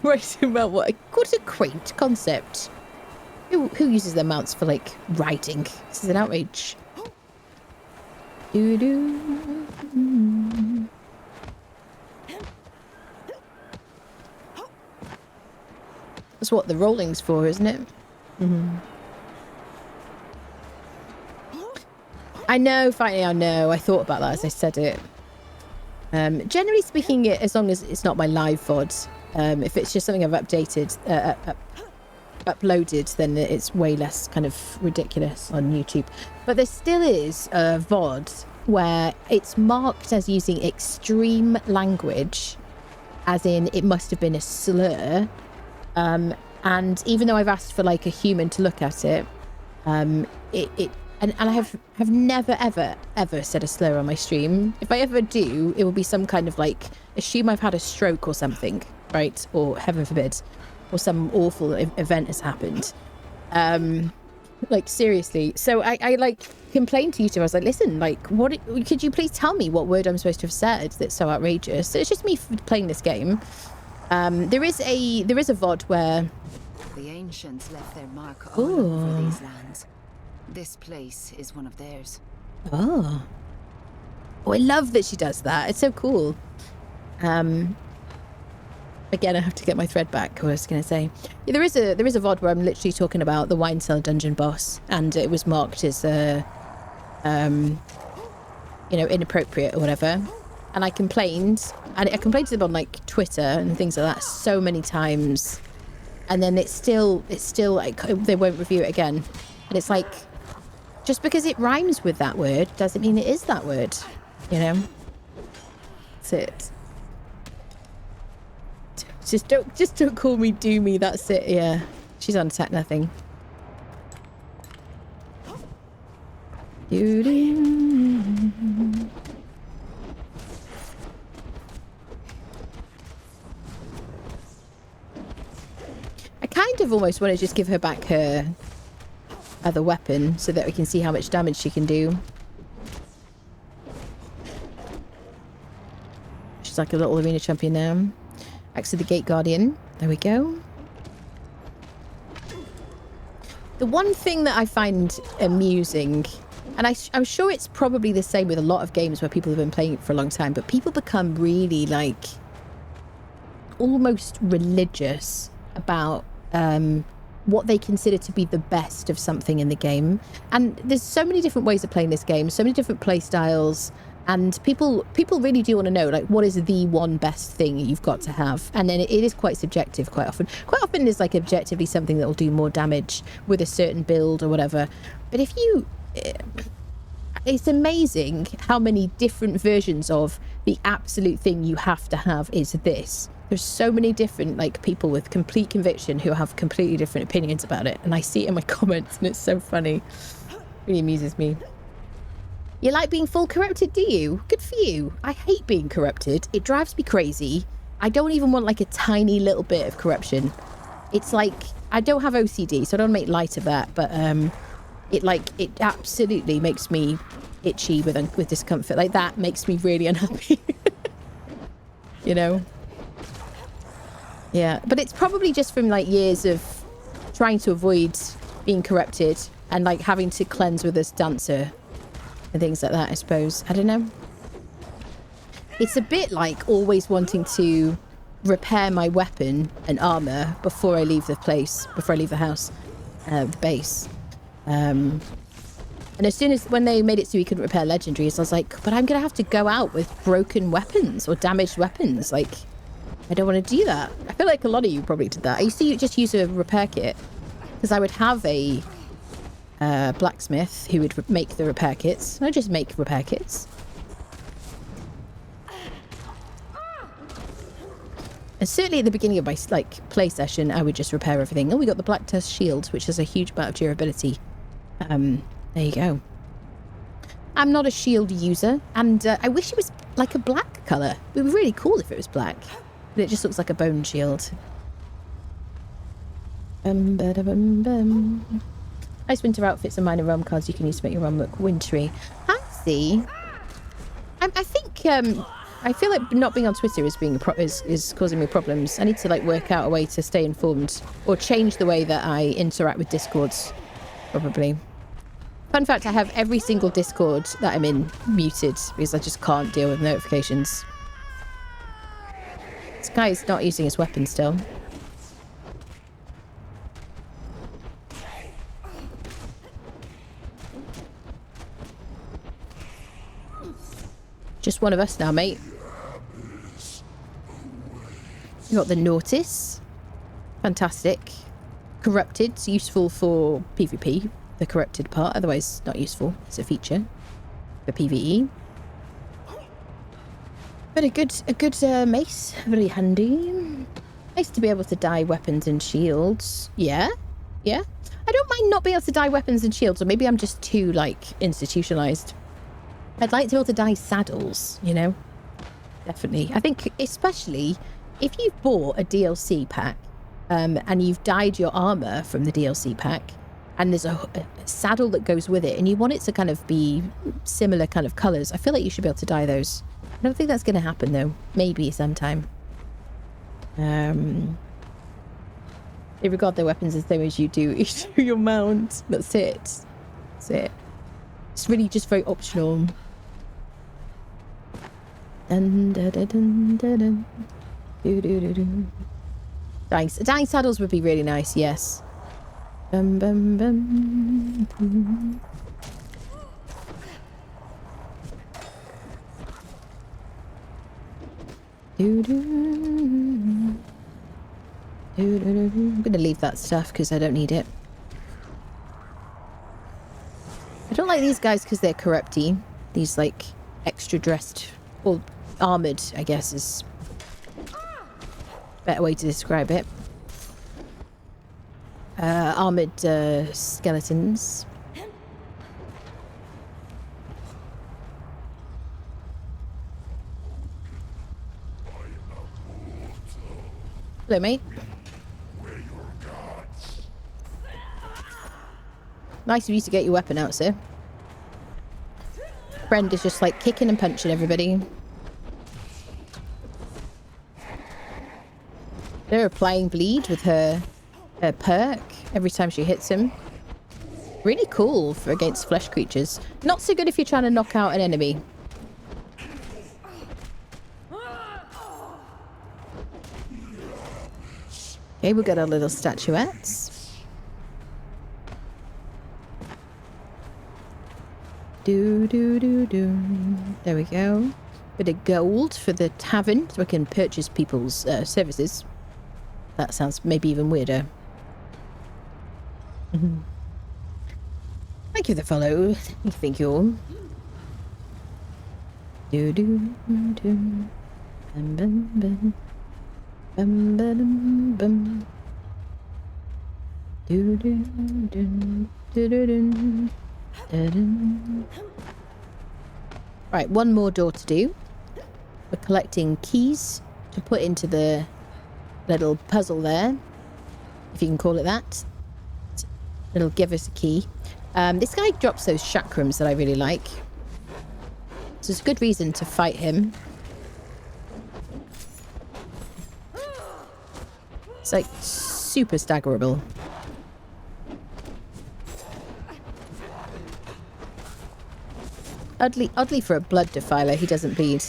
Right, well, what a quaint concept. Who uses their mounts for, like, riding? This is an outrage. Doo-doo. That's what the rolling's for, isn't it? I know, finally, I know. I thought about that as I said it. Generally speaking, as long as it's not my live VOD, if it's just something I've updated, uploaded, then it's way less kind of ridiculous on YouTube. But there still is a VOD where it's marked as using extreme language, as in it must have been a slur. And even though I've asked for like a human to look at it, and I have never ever said a slur on my stream. If I ever do, it will be some kind of like, assume I've had a stroke or something, right? Or heaven forbid, or some awful event has happened. Like seriously. So I like complained to YouTube. I was like, listen, like, could you please tell me what word I'm supposed to have said that's so outrageous? So it's just me playing this game. There is a VOD where the ancients left their mark all over these lands. This place is one of theirs. Oh, I love that she does that. It's so cool. Again, I have to get my thread back. What I was going to say, yeah, there is a VOD where I'm literally talking about the wine cellar dungeon boss, and it was marked as inappropriate or whatever. And I complained, and I complained to them on like Twitter and things like that so many times, and then it's still like they won't review it again. And it's like, just because it rhymes with that word doesn't mean it is that word, you know? That's it. Just don't call me Doomy, that's it, yeah. She's on attack nothing. Doo-doo. I kind of almost want to just give her back her other weapon so that we can see how much damage she can do. She's like a little arena champion now. Axe of the Gate Guardian. There we go. The one thing that I find amusing, and I'm sure it's probably the same with a lot of games where people have been playing it for a long time, but people become really like almost religious about what they consider to be the best of something in the game. And there's so many different ways of playing this game, so many different play styles, and people really do want to know, like, what is the one best thing you've got to have. And then it is quite subjective quite often. Quite often there's like objectively something that will do more damage with a certain build or whatever. But if you... it's amazing how many different versions of the absolute thing you have to have is this. There's so many different like people with complete conviction who have completely different opinions about it, and I see it in my comments, and it's so funny. It really amuses me. You like being full corrupted, do you? Good for you. I hate being corrupted. It drives me crazy. I don't even want like a tiny little bit of corruption. It's like, I don't have OCD, so I don't make light of that, but it absolutely makes me itchy with discomfort. Like, that makes me really unhappy. You know? Yeah, but it's probably just from like years of trying to avoid being corrupted and like having to cleanse with this dancer and things like that, I suppose. I don't know. It's a bit like always wanting to repair my weapon and armor before I leave the place, before I leave the house, the base. And as soon as, when they made it so you couldn't repair legendaries, I was like, but I'm going to have to go out with broken weapons or damaged weapons. Like, I don't want to do that. I feel like a lot of you probably did that. I used to just use a repair kit because I would have a blacksmith who would make the repair kits. I just make repair kits. And certainly at the beginning of my like play session, I would just repair everything. Oh, we got the Black Tusk shield, which has a huge amount of durability. There you go. I'm not a shield user, and I wish it was like a black colour. It would be really cool if it was black. But it just looks like a bone shield. Nice winter outfits and minor realm cards you can use to make your realm look wintry. I see. I think I feel like not being on Twitter is causing me problems. I need to like work out a way to stay informed or change the way that I interact with Discords, probably. Fun fact, I have every single Discord that I'm in muted because I just can't deal with notifications. This guy is not using his weapon still. Just one of us now, mate. You got the Notice. Fantastic. Corrupted. It's useful for PvP. The corrupted part. Otherwise, not useful. It's a feature for PvE. But a good mace. Very handy. Nice to be able to dye weapons and shields. Yeah. Yeah. I don't mind not being able to dye weapons and shields. Or maybe I'm just too, like, institutionalized. I'd like to be able to dye saddles, you know? Definitely. I think especially if you've bought a DLC pack and you've dyed your armor from the DLC pack and there's a saddle that goes with it and you want it to kind of be similar kind of colours, I feel like you should be able to dye those. I don't think that's going to happen though. Maybe sometime. They regard their weapons the same as you do your mount. That's it. That's it. It's really just very optional. Dun, dun, dun, dun, dun, dun. Do, do, do, do. Dyeing saddles would be really nice, yes. Bum, bum, bum, bum. Do, do, do, do, do. I'm going to leave that stuff because I don't need it. I don't like these guys because they're corrupty. These, like, extra dressed, or armoured, I guess, is a better way to describe it. Armoured skeletons. Hello, mate. Nice of you to get your weapon out, sir. Friend is just like kicking and punching everybody. They're applying bleed with her perk every time she hits him. Really cool for against flesh creatures. Not so good if you're trying to knock out an enemy. Okay, we've got our little statuettes. Do, do, do, do. There we go. Bit of gold for the tavern so we can purchase people's services. That sounds maybe even weirder. Thank you for the follow. Thank you all. Do, do, do. Bum, bum, bum. Bum, bum, bum. Do, do, do, do, do, do. Right, one more door to do. We're collecting keys to put into the little puzzle there, if you can call it that. It'll give us a key. This guy drops those chakrams that I really like. So it's a good reason to fight him. It's like super staggerable. Oddly for a blood defiler, he doesn't bleed.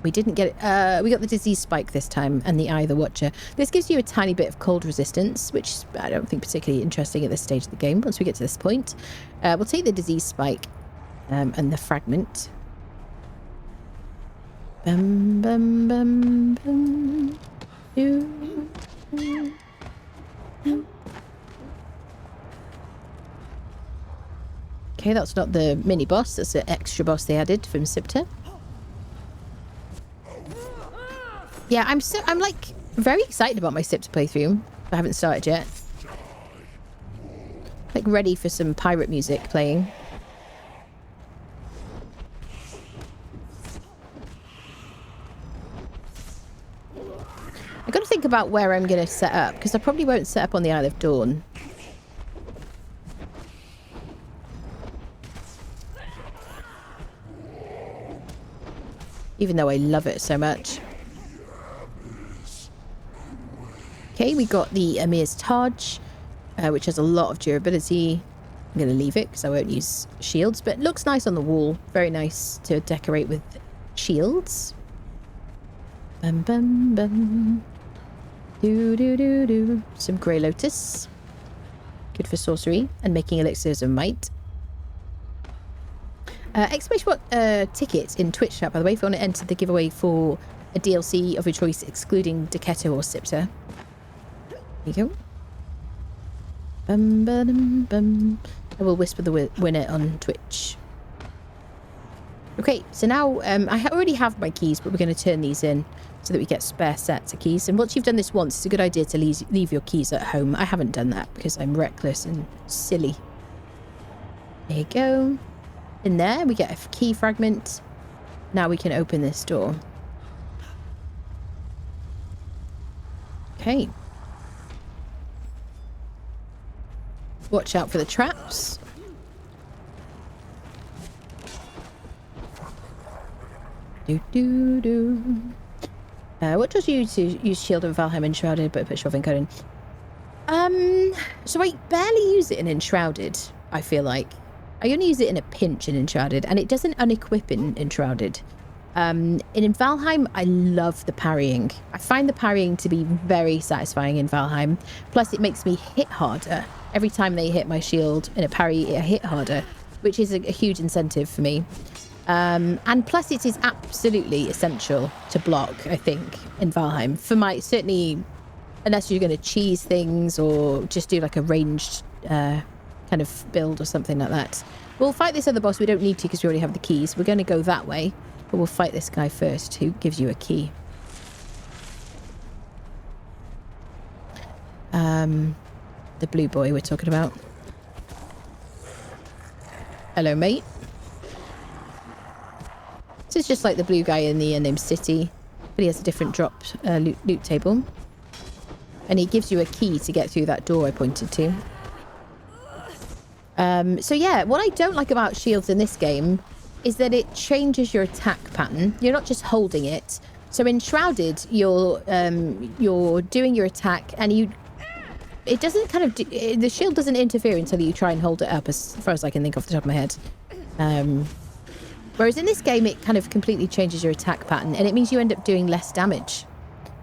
We didn't get it. We got the disease spike this time and the Eye of the Watcher. This gives you a tiny bit of cold resistance, which I don't think particularly interesting at this stage of the game. Once we get to this point, we'll take the disease spike and the fragment. Bum, bum, bum, bum. Do, do, do. Okay, that's not the mini boss. That's the extra boss they added from Sipter. Yeah, I'm like very excited about my Sipter playthrough. I haven't started yet. Like ready for some pirate music playing. I've got to think about where I'm going to set up, because I probably won't set up on the Isle of Dawn. even though I love it so much. Okay, we got the Amir's Taj, which has a lot of durability. I'm going to leave it because I won't use shields, but it looks nice on the wall. Very nice to decorate with shields. Bum, bum, bum. Do, do, do, do. Some Grey Lotus. Good for sorcery and making elixirs of might. Exclamation point ticket in Twitch chat, by the way, if you want to enter the giveaway for a DLC of your choice, excluding Decetto or Sipter. There you go. Bum, bum, bum. I will whisper the winner on Twitch. Okay, so now I already have my keys, but we're going to turn these in so that we get spare sets of keys. And once you've done this once, it's a good idea to leave your keys at home. I haven't done that because I'm reckless and silly. There you go. In there, we get a key fragment. Now we can open this door. Okay. Watch out for the traps. Do do do. What does you to use Shield of Valheim Enshrouded, but put Shoving Conan? So I barely use it in Enshrouded, I feel like. I only use it in a pinch in Enshrouded, and it doesn't unequip in Enshrouded. In Valheim, I love the parrying. I find the parrying to be very satisfying in Valheim. Plus, it makes me hit harder. Every time they hit my shield in a parry, I hit harder, which is a huge incentive for me. And plus, it is absolutely essential to block, I think, in Valheim. For my, certainly, unless you're going to cheese things or just do like a ranged kind of build or something like that. We'll fight this other boss. We don't need to because we already have the keys. We're going to go that way, but we'll fight this guy first who gives you a key. The blue boy we're talking about. Hello, mate. This is just like the blue guy in the Unnamed City, but he has a different drop loot table. And he gives you a key to get through that door I pointed to. So yeah, what I don't like about shields in this game is that it changes your attack pattern. You're not just holding it. So in Shrouded, you're doing your attack, and it doesn't kind of the shield doesn't interfere until you try and hold it up, as far as I can think off the top of my head. Whereas in this game, it kind of completely changes your attack pattern, and it means you end up doing less damage,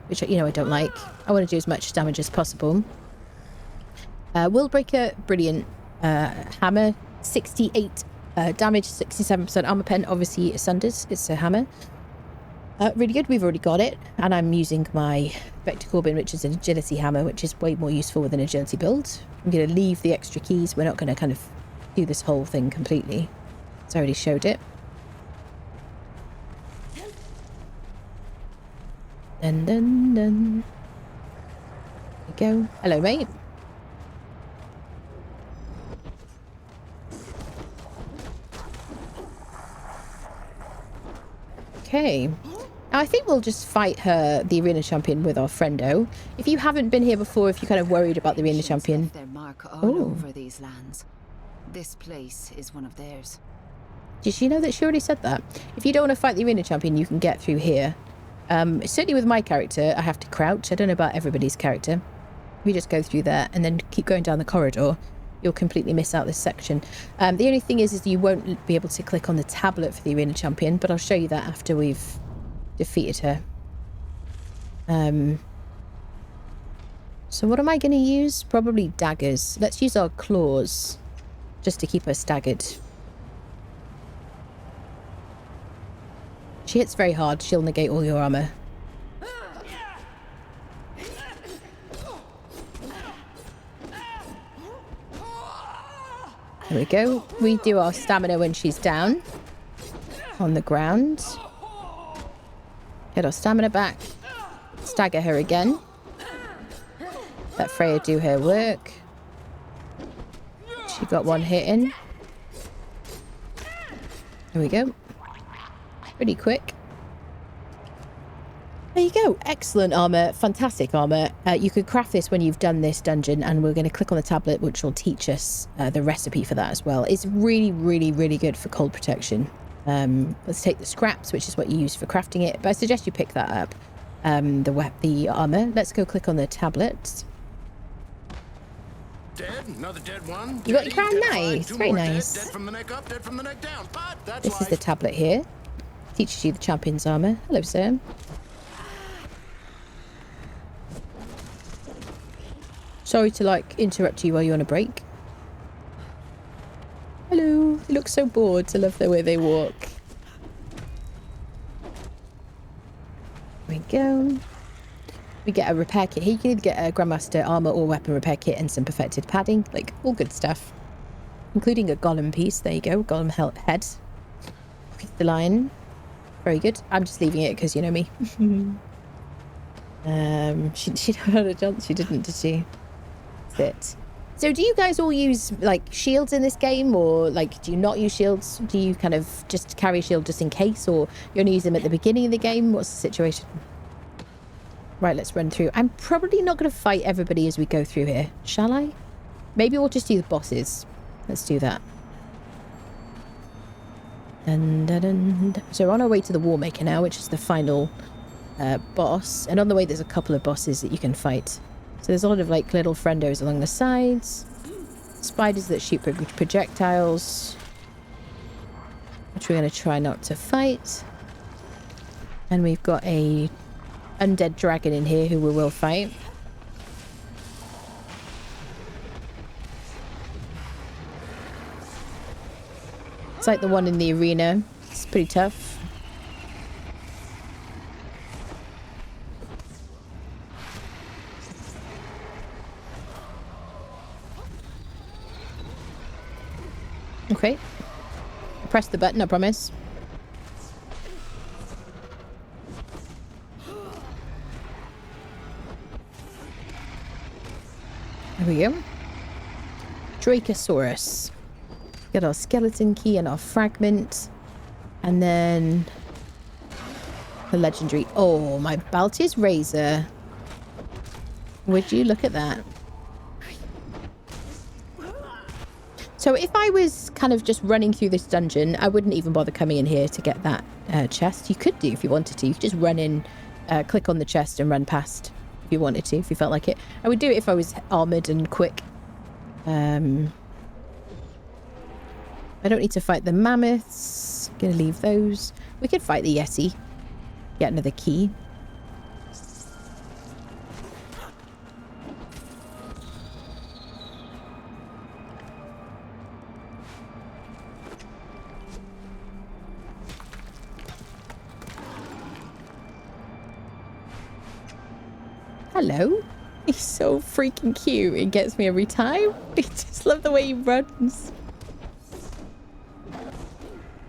which, you know, I don't like. I want to do as much damage as possible. Willbreaker, brilliant. Hammer, 68 damage, 67% armor pen. Obviously, it sunders. It's a hammer. Really good. We've already got it. And I'm using my Vector Corbin, which is an agility hammer, which is way more useful with an agility build. I'm going to leave the extra keys. We're not going to kind of do this whole thing completely. So I already showed it. Dun, dun, dun. There we go. Hello, mate. Okay. Now I think we'll just fight the arena champion with our friendo. If you haven't been here before, if you're kind of worried about the arena champion. Left their mark all over these lands. This place is one of theirs. Did she know that she already said that? If you don't want to fight the arena champion, you can get through here. Certainly with my character, I have to crouch. I don't know about everybody's character. We just go through there and then keep going down the corridor. You'll completely miss out this section. The only thing is you won't be able to click on the tablet for the arena champion, but I'll show you that after we've defeated her. So what am I going to use? Probably daggers. Let's use our claws just to keep her staggered. She hits very hard. She'll negate all your armor. There we go. We do our stamina when she's down on the ground. Get our stamina back. Stagger her again. Let Freya do her work. She got one hit in. There we go. Pretty quick. There you go. Excellent armor. Fantastic armor. You could craft this when you've done this dungeon, and we're going to click on the tablet, which will teach us the recipe for that as well. It's really, really, really good for cold protection. Let's take the scraps, which is what you use for crafting it. But I suggest you pick that up. The armor. Let's go click on the tablet. Dead, another dead one. You got your crown. Nice, very nice. Dead from the neck up, dead from the neck down. But that's This is the tablet here. Teaches you the champion's armor. Hello, sir. Sorry to like interrupt you while you're on a break. Hello. They look so bored. I love the way they walk. There we go. We get a repair kit here. You can either get a Grandmaster armor or weapon repair kit and some perfected padding. Like, all good stuff. Including a golem piece. There you go. Golem head. The lion. Very good. I'm just leaving it because you know me. She had a chance. She didn't, did she? That's it. So do you guys all use, like, shields in this game? Or, like, do you not use shields? Do you kind of just carry a shield just in case? Or you only use them at the beginning of the game? What's the situation? Right, let's run through. I'm probably not going to fight everybody as we go through here. Shall I? Maybe we'll just do the bosses. Let's do that. Dun, dun, dun, dun. So we're on our way to the Warmaker now, which is the final boss. And on the way, there's a couple of bosses that you can fight. So there's a lot of, like, little friendos along the sides. Spiders that shoot projectiles, which we're going to try not to fight. And we've got a undead dragon in here who we will fight. It's like the one in the arena. It's pretty tough. Okay. Press the button, I promise. There we go. Dracosaurus. Get our skeleton key and our fragment. And then the legendary. Oh, my Baltia's razor. Would you look at that? So if I was kind of just running through this dungeon, I wouldn't even bother coming in here to get that chest. You could do if you wanted to. You could just run in, click on the chest and run past if you wanted to, if you felt like it. I would do it if I was armoured and quick. I don't need to fight the mammoths. Gonna leave those. We could fight the Yeti. Get another key. Hello. He's so freaking cute. It gets me every time. I just love the way he runs.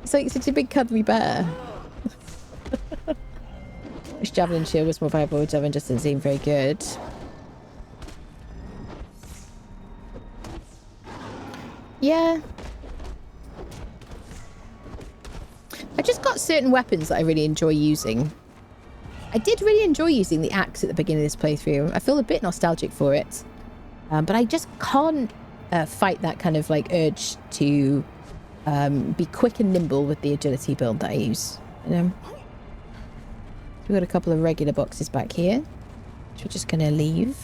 It's like such a big cuddly bear. Wish javelin shield was more viable. Javelin just doesn't seem very good. Yeah. I just got certain weapons that I really enjoy using. I did really enjoy using the axe at the beginning of this playthrough. I feel a bit nostalgic for it. But I just can't fight that kind of like urge to be quick and nimble with the agility build that I use. You know? We've got a couple of regular boxes back here, which we're just going to leave.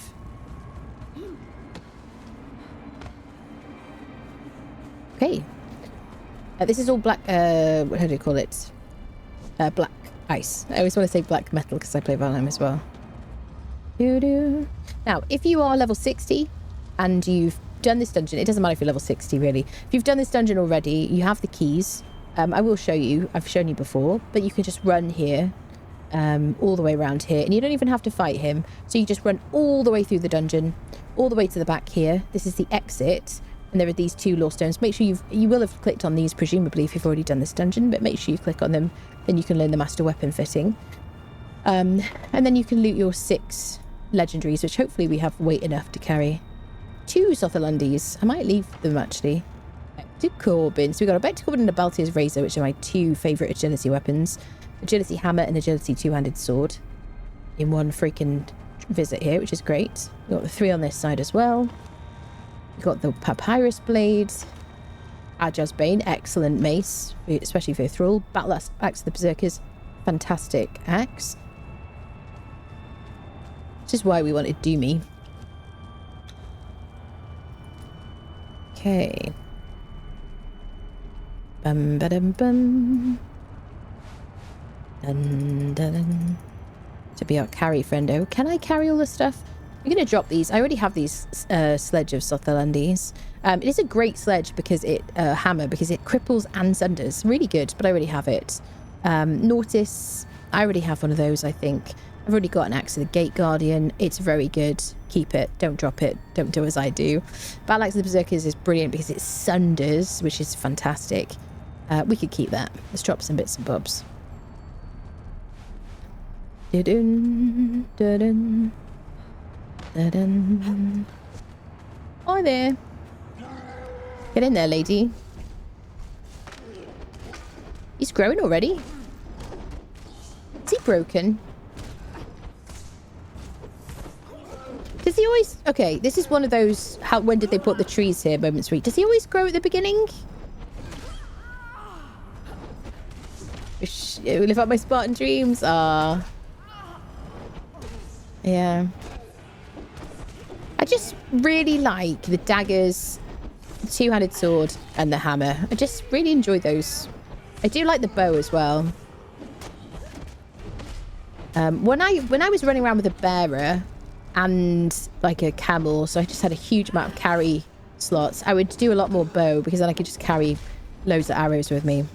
Okay. This is all black, how do you call it? Black ice. I always want to say black metal because I play Valheim as well. Doo-doo. Now, if you are level 60 and you've done this dungeon, it doesn't matter if you're level 60 really. If you've done this dungeon already, you have the keys. I will show you. I've shown you before, but you can just run here all the way around here and you don't even have to fight him. So you just run all the way through the dungeon, all the way to the back here. This is the exit. And there are these two law stones. Make sure you will have clicked on these presumably if you've already done this dungeon, but make sure you click on them. Then you can learn the master weapon fitting. And then you can loot your 6 legendaries, which hopefully we have weight enough to carry. 2 Sotholandis. I might leave them actually. To Corbin. So we've got a Back to Corbin and a Baltia's Razor, which are my 2 favourite agility weapons. Agility Hammer and Agility 2-handed Sword. In one freaking visit here, which is great. We've got the 3 on this side as well. We've got the Papyrus Blade. Ajaz Bane, excellent mace, especially for Thrall. Battle Axe of the Berserkers, fantastic axe. This is why we wanted Doomy. Okay. Bum ba dum bum. Dun dun dun. To be our carry friendo. Can I carry all this stuff? I'm going to drop these. I already have these Sledge of Sotherlandese. It is a great sledge because it hammer because it cripples and sunders. Really good, but I already have it. Nortis, I already have one of those, I think. I've already got an Axe of the Gate Guardian. It's very good. Keep it. Don't drop it. Don't do as I do. Battle Axe of the Berserkers is brilliant because it sunders, which is fantastic. We could keep that. Let's drop some bits and bobs. Dun, dun, dun. Da-dun. Hi there. Get in there, lady. He's growing already. Is he broken? Does he always... Okay, this is one of those... When did they put the trees here moments for you? Does he always grow at the beginning? Live up my Spartan dreams. Ah. Yeah. I just really like the daggers, the two-handed sword, and the hammer. I just really enjoy those. I do like the bow as well. When I was running around with a bearer and like a camel, so I just had a huge amount of carry slots, I would do a lot more bow because then I could just carry loads of arrows with me.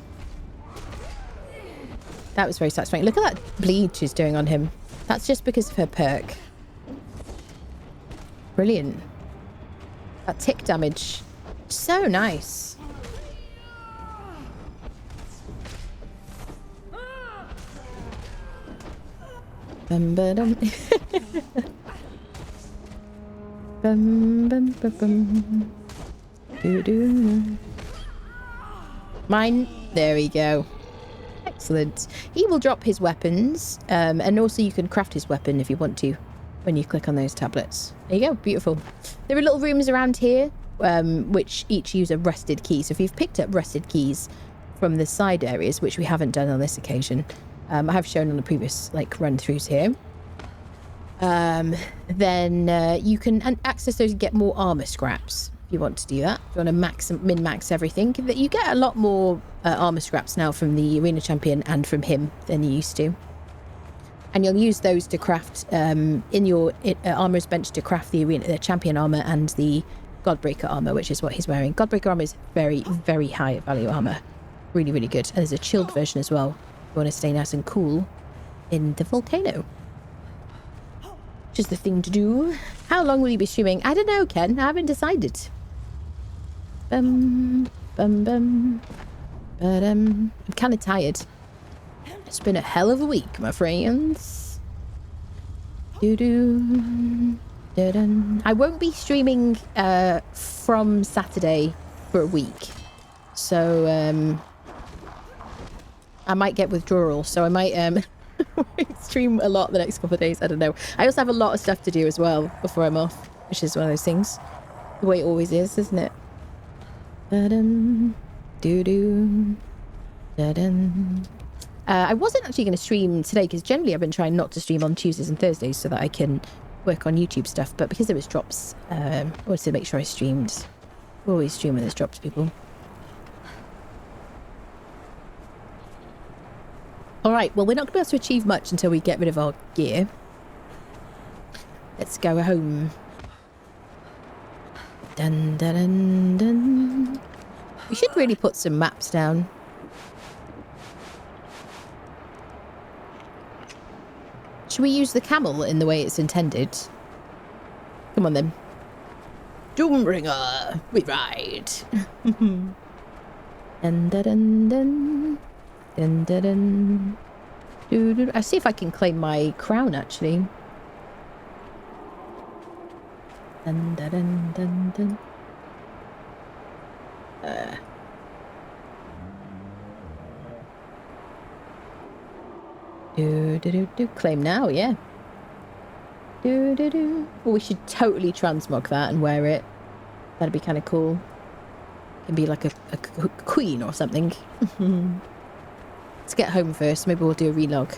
That was very satisfying. Look at that bleed she's doing on him. That's just because of her perk. Brilliant. That tick damage. So nice. Bum ba dum. Bum bum bum bum. Doo doo. Mine. There we go. Excellent. He will drop his weapons, and also you can craft his weapon if you want to when you click on those tablets. There you go. Beautiful. There are little rooms around here which each use a rusted key. So if you've picked up rusted keys from the side areas, which we haven't done on this occasion, I have shown on the previous run-throughs here, then you can access those and get more armor scraps if you want to do that. If you want to min-max everything, you get a lot more armor scraps now from the arena champion and from him than you used to. And you'll use those to craft in your armorer's bench to craft the champion armor and the Godbreaker armor, which is what he's wearing. Godbreaker armor is very, very high value armor. Really, really good. And there's a chilled version as well. If you want to stay nice and cool in the Volcano. Which is the thing to do. How long will you be streaming? I don't know, Ken. I haven't decided. Bum, bum, bum. But I'm kind of tired. It's been a hell of a week, my friends. Doo-doo. Dun. I won't be streaming from Saturday for a week. So I might get withdrawal. So I might stream a lot the next couple of days. I don't know. I also have a lot of stuff to do as well before I'm off, which is one of those things. The way it always is, isn't it? Dun. Doo-doo. Dun. I wasn't actually going to stream today because generally I've been trying not to stream on Tuesdays and Thursdays so that I can work on YouTube stuff. But because there was drops, I wanted to make sure I streamed. We always stream when there's drops, people. Alright, well, we're not going to be able to achieve much until we get rid of our gear. Let's go home. Dun, dun, dun, dun. We should really put some maps down. Should we use the camel in the way it's intended? Come on then. Doombringer, we ride. Dun dun dun dun. Dun dun dun. Doo, doo. I'll see if I can claim my crown actually. Dun dun dun dun dun. Claim now, yeah. Well, we should totally transmog that and wear it. That'd be kind of cool. and be like a queen or something. Let's get home first. Maybe we'll do a relog.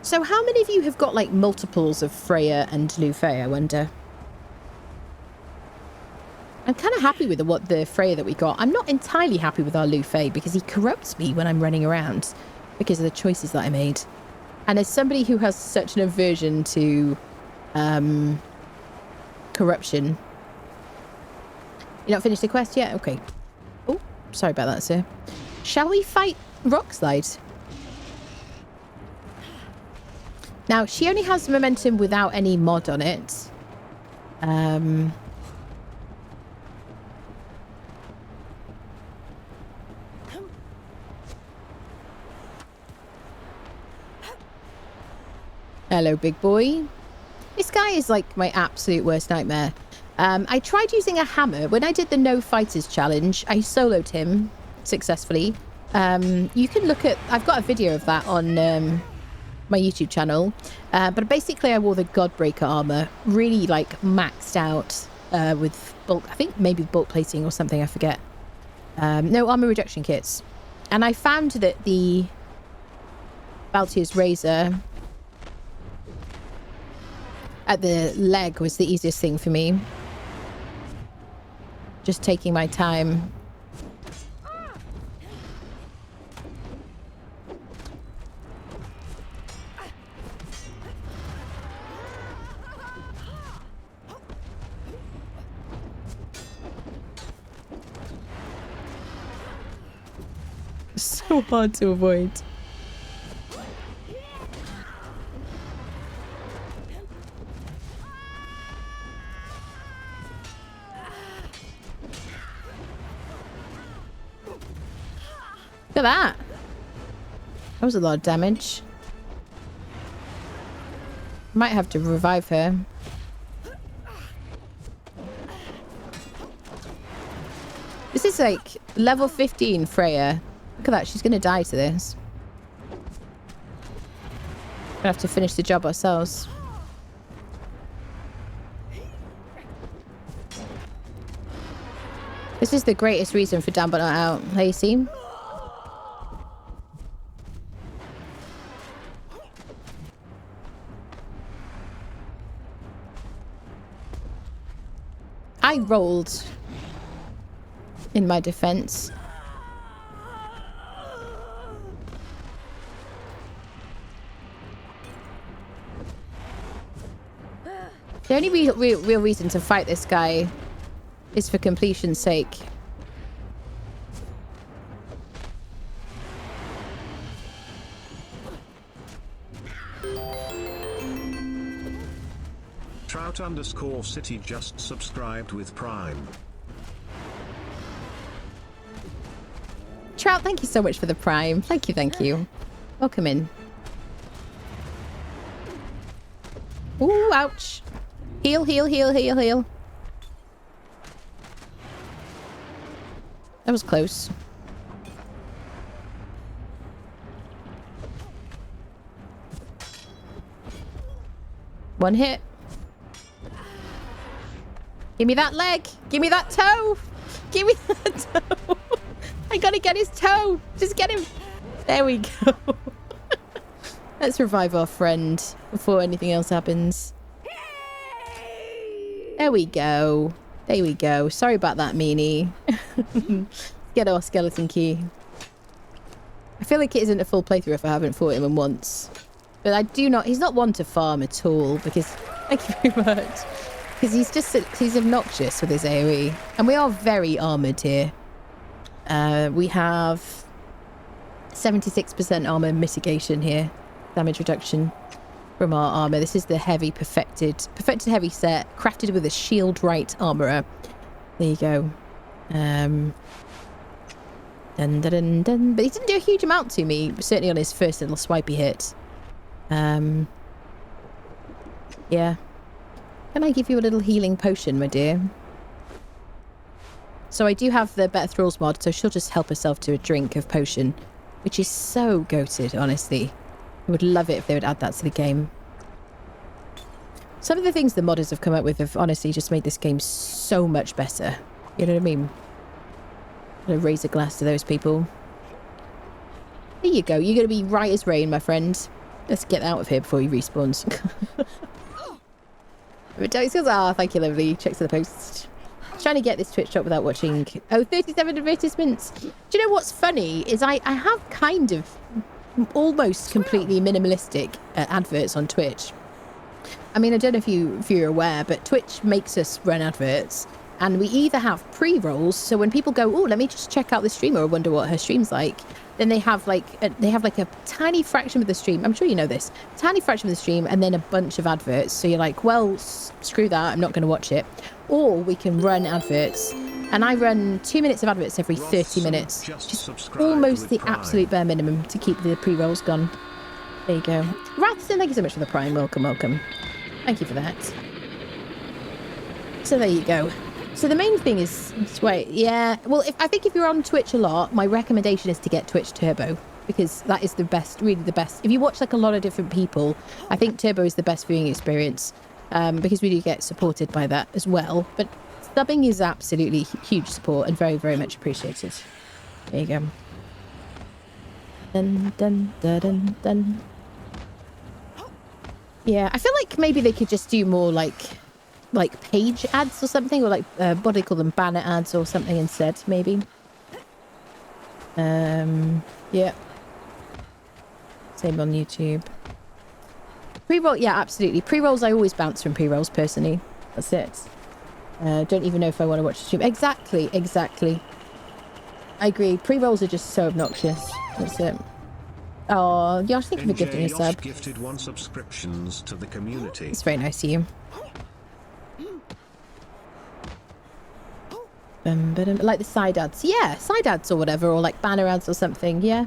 So how many of you have got like multiples of Freya and Lufey, I wonder? I'm kind of happy with the Freya that we got. I'm not entirely happy with our Lufey because he corrupts me when I'm running around because of the choices that I made. And as somebody who has such an aversion to corruption. You not finished the quest yet? Okay. Oh, sorry about that, sir. Shall we fight Rockslide? Now, she only has momentum without any mod on it. Hello, big boy. This guy is like my absolute worst nightmare. I tried using a hammer. When I did the No Fighters challenge, I soloed him successfully. You can look at... I've got a video of that on my YouTube channel. But basically, I wore the Godbreaker armor. Really, like, maxed out with bulk... I think maybe bulk plating or something. I forget. No, armor reduction kits. And I found that the Baltier's Razor... at the leg was the easiest thing for me. Just taking my time. So hard to avoid. Look at that. That was a lot of damage. Might have to revive her. This is like level 15 Freya. Look at that. She's going to die to this. Gonna have to finish the job ourselves. This is the greatest reason for down but not out. How you see? I rolled in my defense. The only real reason to fight this guy is for completion's sake. Trout_City just subscribed with Prime. Trout, thank you so much for the Prime. Thank you, thank you. Welcome in. Ooh, ouch. Heal, heal, heal, heal, heal. That was close. One hit. Give me that leg. Give me that toe. Give me that toe. I gotta get his toe. Just get him. There we go. Let's revive our friend before anything else happens. There we go. There we go. Sorry about that, meanie. Get our skeleton key. I feel like it isn't a full playthrough if I haven't fought him once. But I do not... He's not one to farm at all because... Thank you very much. Because he's just... He's obnoxious with his AoE. And we are very armoured here. We have 76% armour mitigation here. Damage reduction from our armour. This is the heavy perfected heavy set. Crafted with a shield right armourer. There you go. Dun, dun, dun, dun. But he didn't do a huge amount to me. Certainly on his first little swipey hit. Yeah. Can I give you a little healing potion, my dear? So I do have the Better Thralls mod, so she'll just help herself to a drink of potion, which is so goated, honestly. I would love it if they would add that to the game. Some of the things the modders have come up with have honestly just made this game so much better. You know what I mean? I'm gonna raise a glass to those people. There you go. You're going to be right as rain, my friend. Let's get out of here before he respawns. Ah, thank you, lovely. Checks to the post. Trying to get this Twitch shop without watching. Oh, 37 advertisements. Do you know what's funny? Is I have kind of almost completely minimalistic adverts on Twitch. I mean, I don't know if you're aware, but Twitch makes us run adverts. And we either have pre-rolls, so when people go, oh, let me just check out the streamer or wonder what her stream's like, then they have like a tiny fraction of the stream. I'm sure you know this. Tiny fraction of the stream and then a bunch of adverts. So you're like, well, screw that. I'm not going to watch it. Or we can run adverts. And I run 2 minutes of adverts every 30 minutes. Just almost the absolute bare minimum to keep the pre-rolls gone. There you go. Rathson, thank you so much for the prime. Welcome, welcome. Thank you for that. So there you go. So the main thing is, wait, yeah. Well, I think if you're on Twitch a lot, my recommendation is to get Twitch Turbo, because that is the best, really the best. If you watch like a lot of different people, I think Turbo is the best viewing experience, because we do get supported by that as well. But subbing is absolutely huge support and very, very much appreciated. There you go. Dun, dun, dun, dun, dun. Yeah, I feel like maybe they could just do more like page ads or something, or like what do they call them, banner ads or something instead, maybe. Yeah, same on YouTube. Pre-roll, yeah, absolutely. Pre-rolls, I always bounce from pre-rolls personally. That's it. Don't even know if I want to watch the stream. Exactly. I agree. Pre-rolls are just so obnoxious. That's it. Oh, Yosh, thank you for gifting a sub. Gifted 1 subscriptions to the community. It's very nice of you. Like the side ads. Yeah, side ads or whatever, or like banner ads or something. Yeah.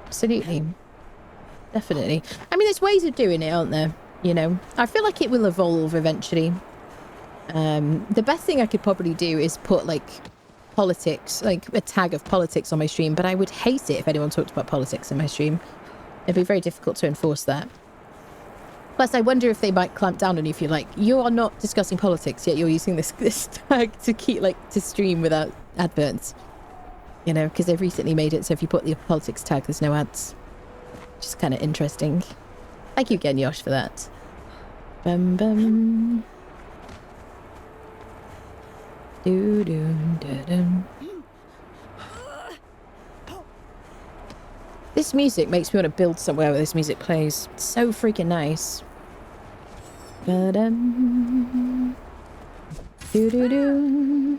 Absolutely. Definitely. I mean, there's ways of doing it, aren't there? You know, I feel like it will evolve eventually. The best thing I could probably do is put like politics, like a tag of politics on my stream, but I would hate it if anyone talked about politics in my stream. It'd be very difficult to enforce that. Plus, I wonder if they might clamp down on you if you're like, you are not discussing politics, yet you're using this tag to keep, like, to stream without adverts. You know, because they've recently made it so if you put the politics tag, there's no ads. Which is kind of interesting. Thank you again, Yosh, for that. Bum bum. Doo doo doo doo. This music makes me want to build somewhere where this music plays. It's so freaking nice. Ba-dum. Doo-doo-doo.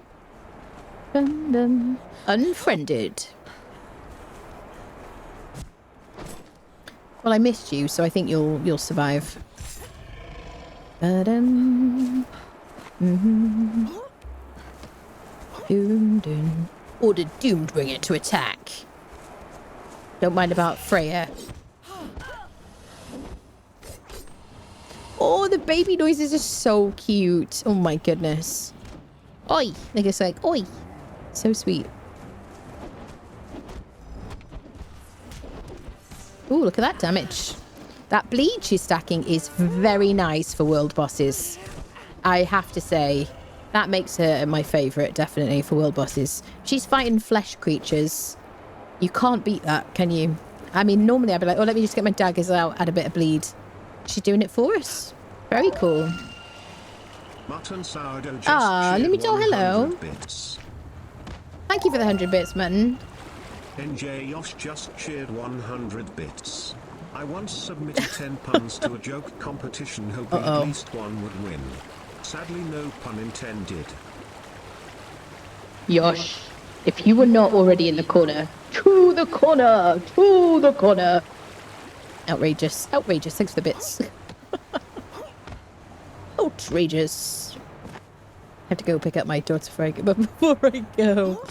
Bum-bum. Unfriended. Well, I missed you, so I think you'll survive. Ba-dum. Mm-hmm. Doom-doom. Ordered Doombringer to attack. Don't mind about Freya. Oh, the baby noises are so cute. Oh my goodness. Oi. They're just like, oi. So sweet. Ooh, look at that damage. That bleed she's stacking is very nice for world bosses. I have to say, that makes her my favourite, definitely, for world bosses. She's fighting flesh creatures. You can't beat that, can you? I mean, normally I'd be like, oh, let me just get my daggers out, add a bit of bleed. She's doing it for us. Very cool. Mutton sourdough just Limito, hello. bits. Thank you for the 100 bits, Mutton. NJ Yosh just cheered 100 bits. I once submitted 10 puns to a joke competition hoping at least one would win. Sadly, no pun intended. Yosh, if you were not already in the corner, to the corner, to the corner. Outrageous, outrageous. Thanks for the bits. Outrageous. I have to go pick up my daughter before I go.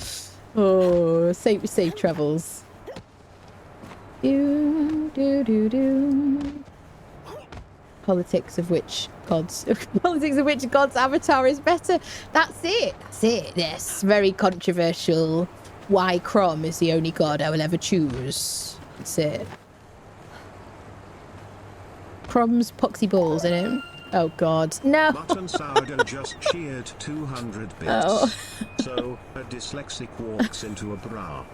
Oh, safe travels. Do. Politics of which god's avatar is better. That's it. Yes, very controversial. Why Crom is the only god I will ever choose. That's it. crumbs, poxy balls in it. Oh God, no! Mutton sourdough just cheered 200 bits. Oh. So, a dyslexic walks into a bra.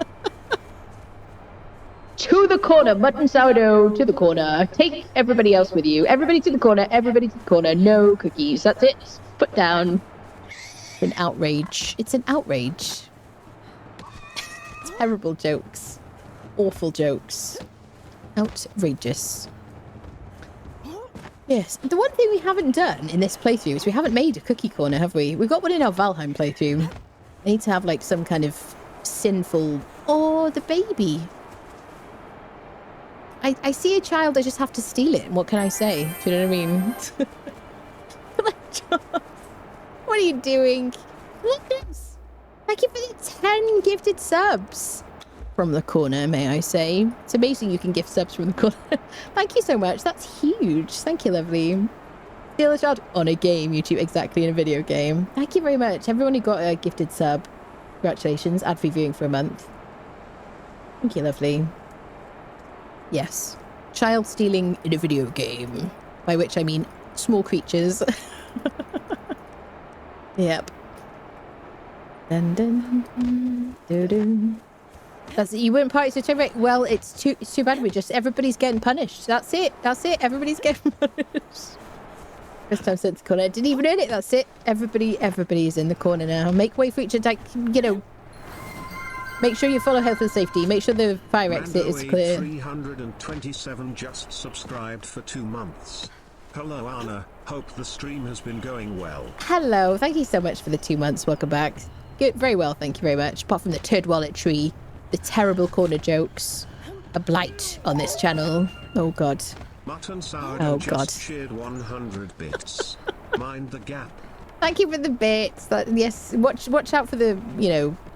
To the corner, mutton sourdough, to the corner. Take everybody else with you. Everybody to the corner, everybody to the corner. No cookies, that's it. Put down. An outrage. It's an outrage. Terrible jokes. Awful jokes. Outrageous. Yes, the one thing we haven't done in this playthrough is we haven't made a cookie corner, have we? We've got one in our Valheim playthrough. I need to have like some kind of sinful... Oh, the baby. I see a child, I just have to steal it. What can I say? Do you know what I mean? What are you doing? Look at this. Thank you for the 10 gifted subs. From the corner, may I say. It's amazing you can gift subs from the corner. Thank you so much. That's huge. Thank you, lovely. Steal a child on a game, YouTube. Exactly, in a video game. Thank you very much. Everyone who got a gifted sub. Congratulations. Ad-free viewing for a month. Thank you, lovely. Yes. Child stealing in a video game. By which I mean small creatures. Yep. Dun, dun, dun, dun, dun. That's it. You weren't part of the right. Well, it's too bad. Everybody's getting punished. That's it. Everybody's getting punished. First time sent to the corner. Didn't even earn it. That's it. Everybody's in the corner now. Make way for each other. Make sure you follow health and safety. Make sure the fire exit is clear. 327 just subscribed for 2 months. Hello, Anna. Hope the stream has been going well. Hello. Thank you so much for the 2 months. Welcome back. Good. Very well. Thank you very much. Apart from the turd wallet tree, the terrible corner jokes, a blight on this channel. Oh God. Mutton sourdough God. Cheered 100 bits. Mind the gap. Thank you for the bits. Yes. Watch out for the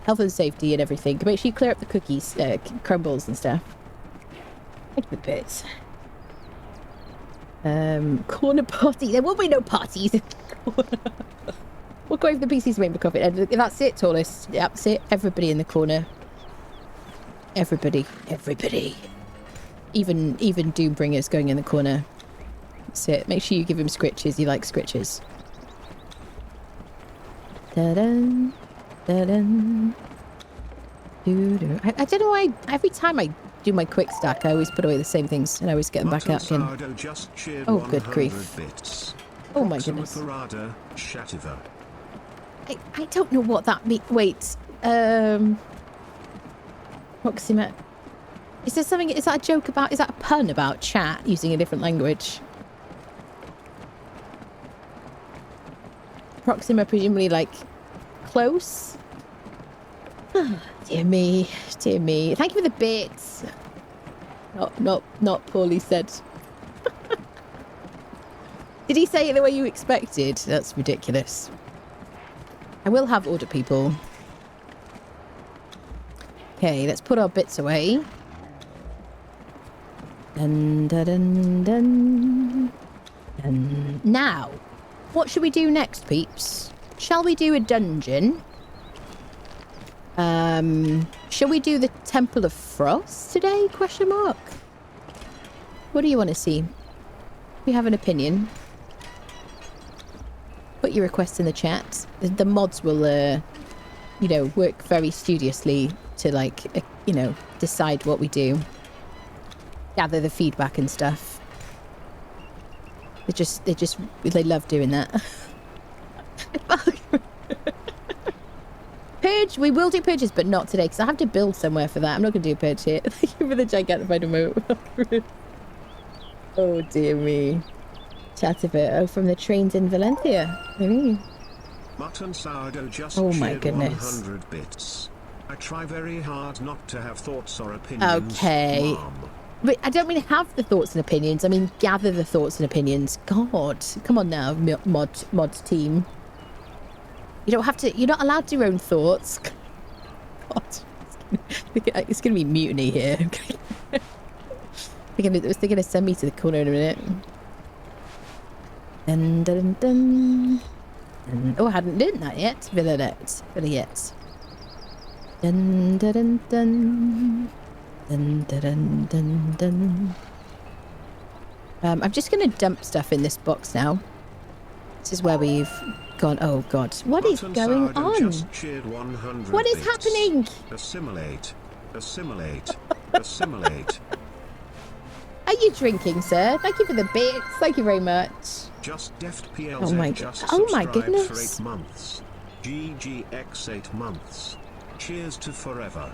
health and safety and everything. Make sure you clear up the cookies, crumbles and stuff. Thank you for the bits. Corner party. There will be no parties. We'll go over the PC's main book of it. That's it, tallest. Yep, that's it. Everybody in the corner. Everybody. Even Doombringer's going in the corner. That's it. Make sure you give him scritches. He likes scritches. Da-dun, da-dun. Doo-doo. I don't know why every time I do my quick stack I always put away the same things and I always get them back out again. Oh, good grief. Bits. Oh my goodness. I don't know what that means. Wait. Proxima. Is there something? Is that a joke about? Is that a pun about chat using a different language? Proxima, presumably like close. Dear me, dear me. Thank you for the bits. Not poorly said. Did he say it the way you expected? That's ridiculous. I will have order people. Okay, let's put our bits away. Dun, dun, dun, dun. Dun. Now, what should we do next, peeps? Shall we do a dungeon? Shall we do the Temple of Frost today? Question mark. What do you want to see? We have an opinion. Put your requests in the chat. The mods will, work very studiously to, decide what we do. Gather the feedback and stuff. They love doing that. Purge, we will do purges, but not today, because I have to build somewhere for that. I'm not going to do a purge here. Thank you for the gigantified emote. Oh, dear me. Chat a bit. Oh, from the trains in Valencia. Really? Mutton sourdough just oh, my goodness. 100 bits. I try very hard not to have thoughts or opinions. Okay. Mom. But I don't mean have the thoughts and opinions. I mean gather the thoughts and opinions. God, come on now, mod team. You don't have to. You're not allowed to your own thoughts. God, it's gonna be mutiny here. They're gonna send me to the corner in a minute. Dun, dun, dun. Dun. Oh, I hadn't done that yet. Yet. Dun, dun, dun, dun. Dun, dun, dun, dun, dun. I'm just going to dump stuff in this box now. This is where we've gone. Oh, God. What is going on? Just cheered 100 What is bits. happening? Assimilate. Assimilate. Assimilate. Are you drinking, sir? Thank you for the bits. Thank you very much. Just deft PLZ Oh my just oh my subscribed goodness. for 8 months. GGX 8 months. Cheers to forever.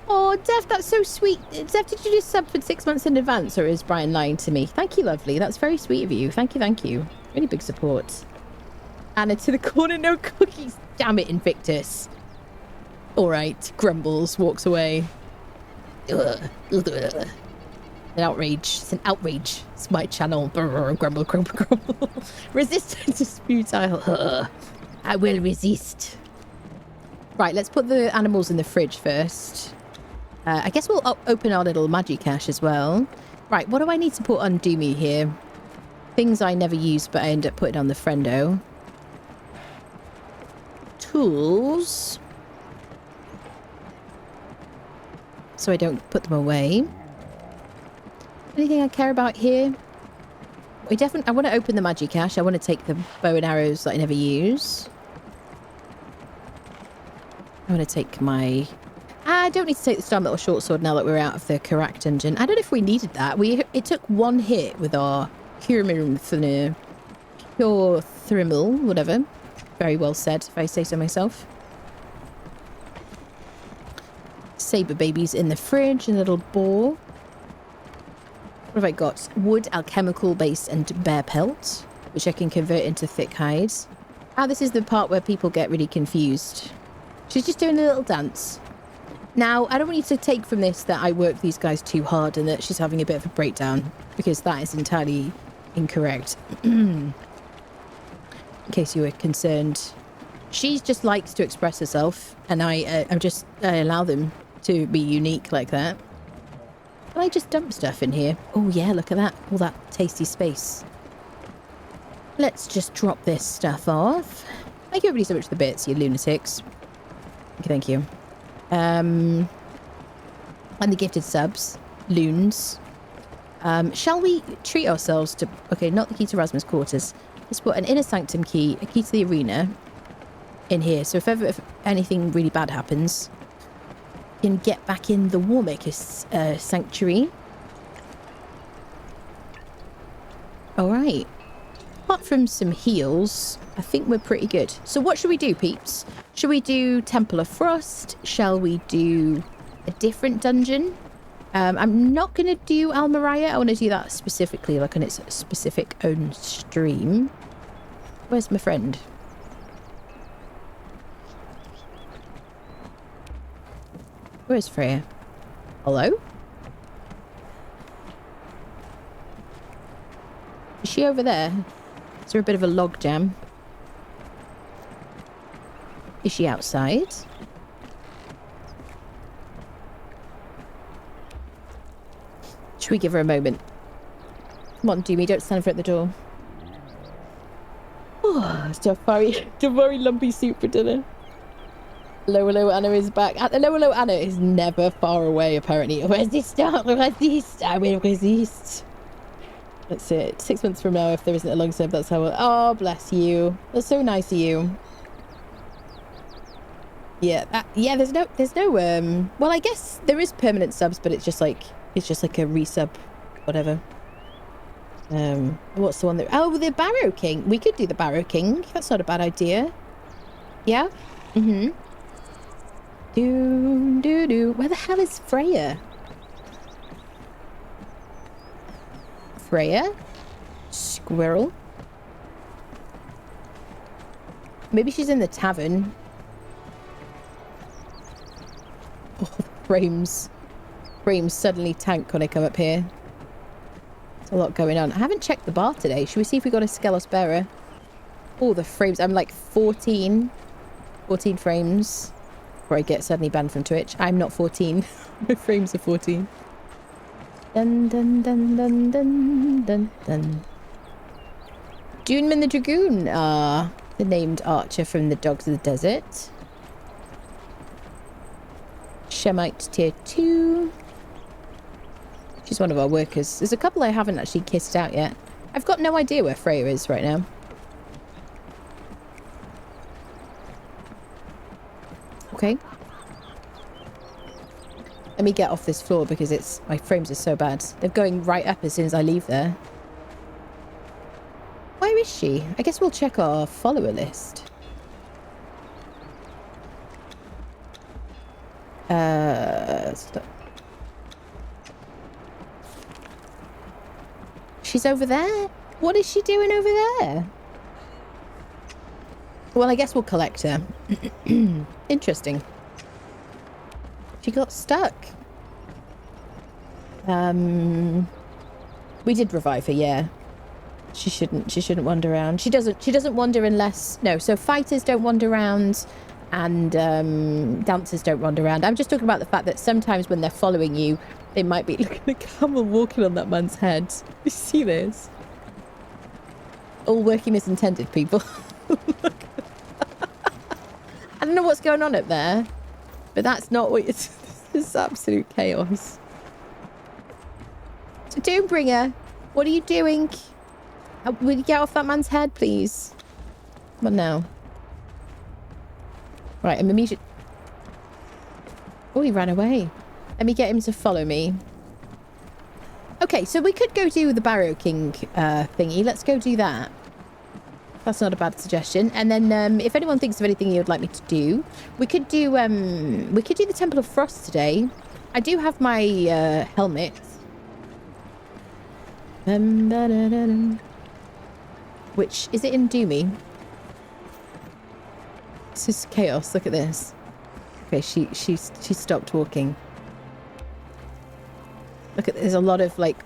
Oh, Dev, that's so sweet. Dev, did you just sub for 6 months in advance, or is Brian lying to me? Thank you, lovely. That's very sweet of you. Thank you, thank you. Really big support. Anna to the corner, no cookies. Damn it, Invictus. All right, grumbles, walks away. Ugh. Ugh. An outrage. It's an outrage. It's my channel. Brr, grumble, grumble, grumble. Resistance is futile. Ugh. I will resist. Right, let's put the animals in the fridge first. I guess we'll open our little magic cache as well. Right, what do I need to put on Doomy here? Things I never use, but I end up putting on the friendo. Tools. So I don't put them away. Anything I care about here? I want to open the magic cache. I want to take the bow and arrows that I never use. I want to take my... I don't need to take the Star Metal Short Sword now that we're out of the Kurak dungeon. I don't know if we needed that. It took one hit with our Pure Thrimmel, whatever. Very well said, if I say so myself. Saber babies in the fridge, a little boar. What have I got? Wood, alchemical base, and bear pelt, which I can convert into thick hides. Ah, this is the part where people get really confused. She's just doing a little dance. Now, I don't want you to take from this that I work these guys too hard and that she's having a bit of a breakdown, because that is entirely incorrect. In case you were concerned. She just likes to express herself, and I allow them to be unique like that. Can I just dump stuff in here? Oh yeah, look at that. All that tasty space. Let's just drop this stuff off. Thank you everybody so much for the bits, you lunatics. Thank you. And the gifted subs. Loons. Shall we treat ourselves to... Okay, not the key to Rasmus' quarters. Let's put an inner sanctum key, a key to the arena in here. So if anything really bad happens, you can get back in the Warmaker sanctuary. All right. Apart from some heals, I think we're pretty good. So what should we do, peeps? Should we do Temple of Frost? Shall we do a different dungeon? I'm not going to do Almariah. I want to do that specifically, like on its specific own stream. Where's my friend? Where's Freya? Hello? Is she over there? Is there a bit of a log jam? Is she outside? Should we give her a moment? Come on, Doomy, don't stand for at the door. Oh, it's Jafari lumpy soup for dinner. Lower Anna is back. The Lower Anna is never far away, apparently. Where's this start? Where's this? I will resist. That's it. 6 months from now, if there isn't a long sub, that's how we'll... Oh, bless you. That's so nice of you. Yeah, yeah, there's no, well, I guess there is permanent subs, but it's just like a resub, whatever. What's the one that, oh, the Barrow King. We could do the Barrow King. That's not a bad idea. Yeah? Mm-hmm. Do. Where the hell is Freya? Freya? Squirrel? Maybe she's in the tavern. Oh, frames suddenly tank when I come up here. There's a lot going on. I haven't checked the bar today. Should we see if we got a Skelos bearer? Oh, the frames. I'm like 14 frames before I get suddenly banned from Twitch. I'm not 14. My frames are 14. Dun dun dun dun dun dun dun. Duneman the Dragoon. The named archer from the Dogs of the Desert. Shemite tier 2. She's one of our workers. There's a couple I haven't actually kissed out yet. I've got no idea where Freya is right now. Okay. Let me get off this floor because my frames are so bad. They're going right up as soon as I leave there. Where is she? I guess we'll check our follower list. Stop. She's over there? What is she doing over there? Well, I guess we'll collect her. Interesting. She got stuck. We did revive her, yeah. She shouldn't wander around. She doesn't wander unless... No, so fighters don't wander around and dancers don't wander around. I'm just talking about the fact that sometimes when they're following you, they might be... Look at the camel walking on that man's head. You see this? All working as intended, people. I don't know what's going on up there, but that's not what it's... This is absolute chaos. So Doombringer, what are you doing? Will you get off that man's head, please? Come on now. Right, I'm immediate... Oh, he ran away. Let me get him to follow me. Okay, so we could go do the Barrow King thingy. Let's go do that. That's not a bad suggestion. And then if anyone thinks of anything you would like me to do, we could do the Temple of Frost today. I do have my helmet. Which is it in Doomy? This is chaos. Look at this. Okay, she stopped walking. Look at, there's a lot of like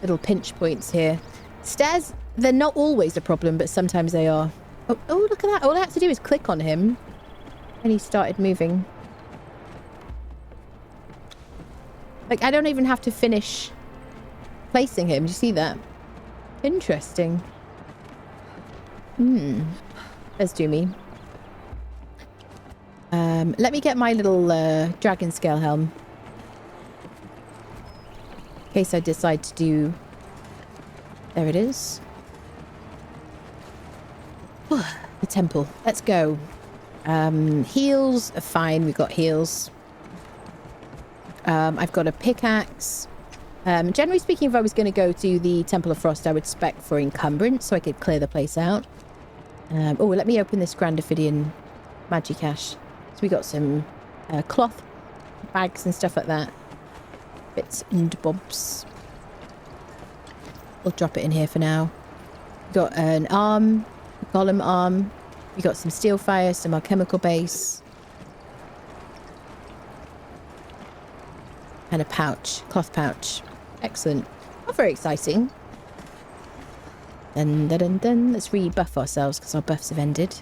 little pinch points here. Stairs, they're not always a problem, but sometimes they are. Oh, look at that. All I had to do is click on him and he started moving. Like, I don't even have to finish placing him. Do you see that? Interesting. Let's do me. Let me get my little dragon scale helm. In case I decide to do... There it is. The temple. Let's go. Heals are fine. We've got heals. I've got a pickaxe. Generally speaking, if I was going to go to the Temple of Frost, I would spec for encumbrance so I could clear the place out. Oh, let me open this Grandophidian Magicash. So we got some cloth bags and stuff like that. Bits and bobs. We'll drop it in here for now. Got an arm, a golem arm. We got some steel fire, some alchemical base. And a pouch, cloth pouch. Excellent. Not very exciting. Dun. Let's rebuff ourselves because our buffs have ended.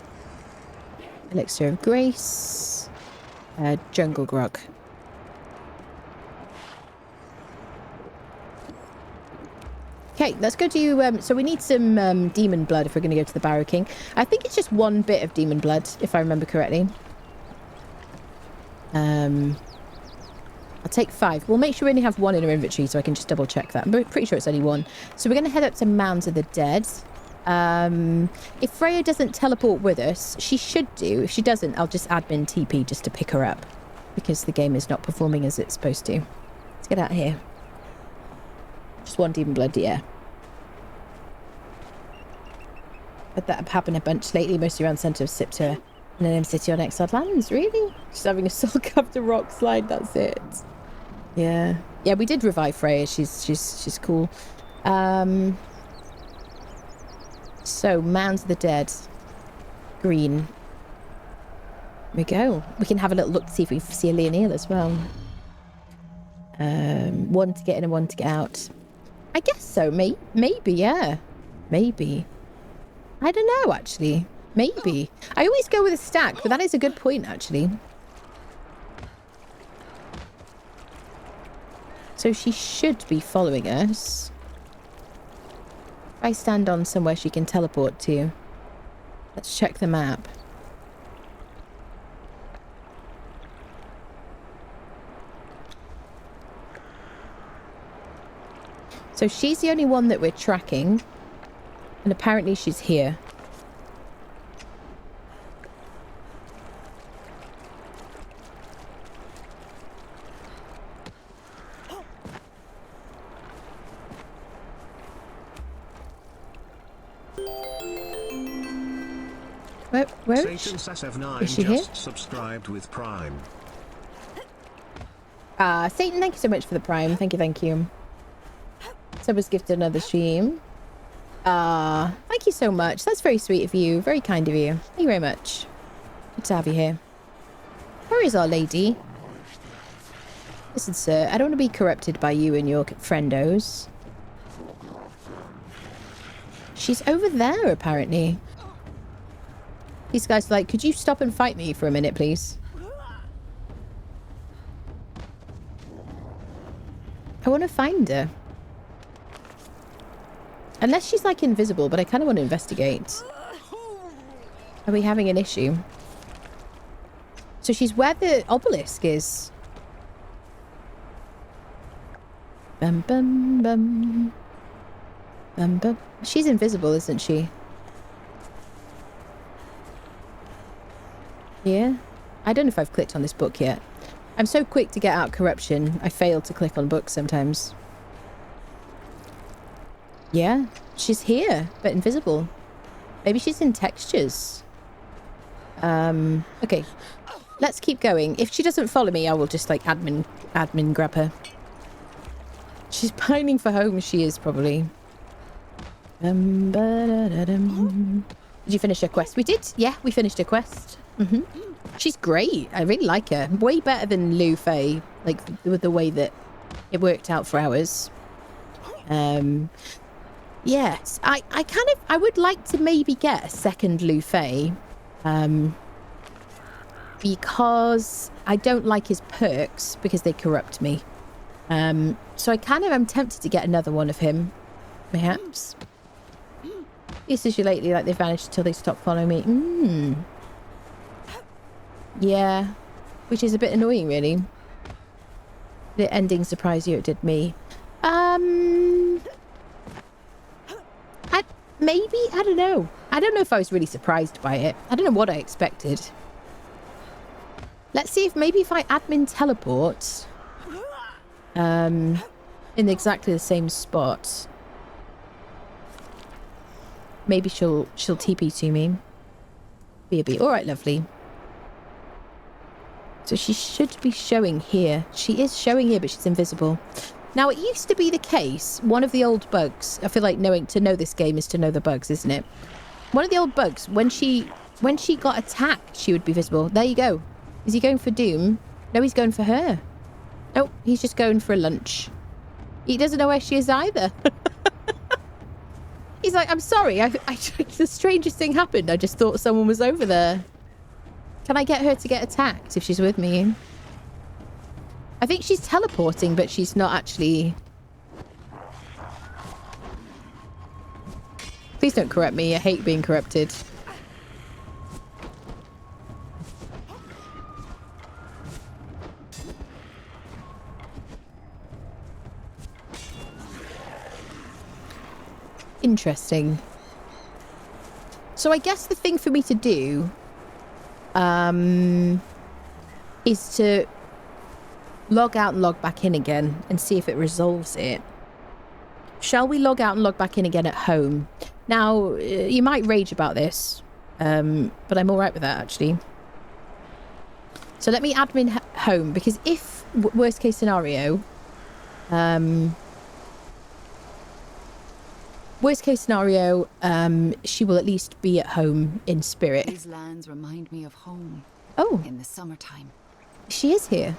Elixir of Grace. Jungle Grog. Okay, let's go do... so we need some demon blood if we're going to go to the Barrow King. I think it's just one bit of demon blood, if I remember correctly. I'll take 5. We'll make sure we only have 1 in our inventory so I can just double check that. I'm pretty sure it's only 1. So we're going to head up to Mounds of the Dead. If Freya doesn't teleport with us, she should do. If she doesn't, I'll just admin TP just to pick her up. Because the game is not performing as it's supposed to. Let's get out of here. Just 1 demon blood, yeah. But that happened a bunch lately, mostly around the centre of Sepermeru. Unnamed City on Exiled Lands, really? Just having a sulk after Rockslide, that's it. Yeah. Yeah, we did revive Freya. She's cool. So, Mounds of the Dead. Green. There we go. We can have a little look to see if we see a Leonil as well. 1 to get in and 1 to get out. I guess so. Maybe, yeah. Maybe. I don't know, actually. Maybe. I always go with a stack, but that is a good point, actually. So she should be following us. If I stand on somewhere she can teleport to. Let's check the map. So she's the only one that we're tracking. And apparently she's here. Where Satan Sas9 is she just here? subscribed with Prime. Satan, thank you so much for the Prime. Thank you, thank you. Someone's gifted another stream. Thank you so much. That's very sweet of you. Very kind of you. Thank you very much. Good to have you here. Where is our lady? Listen, sir, I don't want to be corrupted by you and your friendos. She's over there, apparently. These guys are like, could you stop and fight me for a minute, please? I want to find her. Unless she's like invisible, but I kind of want to investigate. Are we having an issue? So she's where the obelisk is. Bum bum bum. Bum bum. She's invisible, isn't she? Yeah. I don't know if I've clicked on this book yet. I'm so quick to get out corruption, I fail to click on books sometimes. Yeah, she's here, but invisible. Maybe she's in textures. Okay. Let's keep going. If she doesn't follow me, I will just like admin grab her. She's pining for home, she is probably. Did you finish her quest? We did. Yeah, we finished her quest. She's great. I really like her. Way better than Lu Fei, like with the way that it worked out for ours. Yes, I would like to maybe get a second Lu Fei, because I don't like his perks because they corrupt me. So I'm tempted to get another one of him, perhaps. This is you lately, like they've vanished until they stop following me. Yeah, which is a bit annoying, really. The ending surprised you, it did me. Maybe, I don't know. I don't know if I was really surprised by it. I don't know what I expected. Let's see if maybe if I admin teleport in exactly the same spot, maybe she'll TP to me. Be all right, lovely. So she should be showing here. She is showing here, but she's invisible. Now, it used to be the case, one of the old bugs, I feel like to know this game is to know the bugs, isn't it? One of the old bugs, when she got attacked, she would be visible. There you go. Is he going for Doom? No, he's going for her. Oh, he's just going for a lunch. He doesn't know where she is either. He's like, I'm sorry, the strangest thing happened. I just thought someone was over there. Can I get her to get attacked if she's with me? I think she's teleporting, but she's not actually... Please don't corrupt me. I hate being corrupted. Interesting. So I guess the thing for me to do is to log out and log back in again and see if it resolves it. Shall we log out and log back in again at home? Now, you might rage about this, but I'm all right with that, actually. So let me admin home, because if, worst case scenario, she will at least be at home in spirit. These lands remind me of home. Oh. In the summertime. She is here.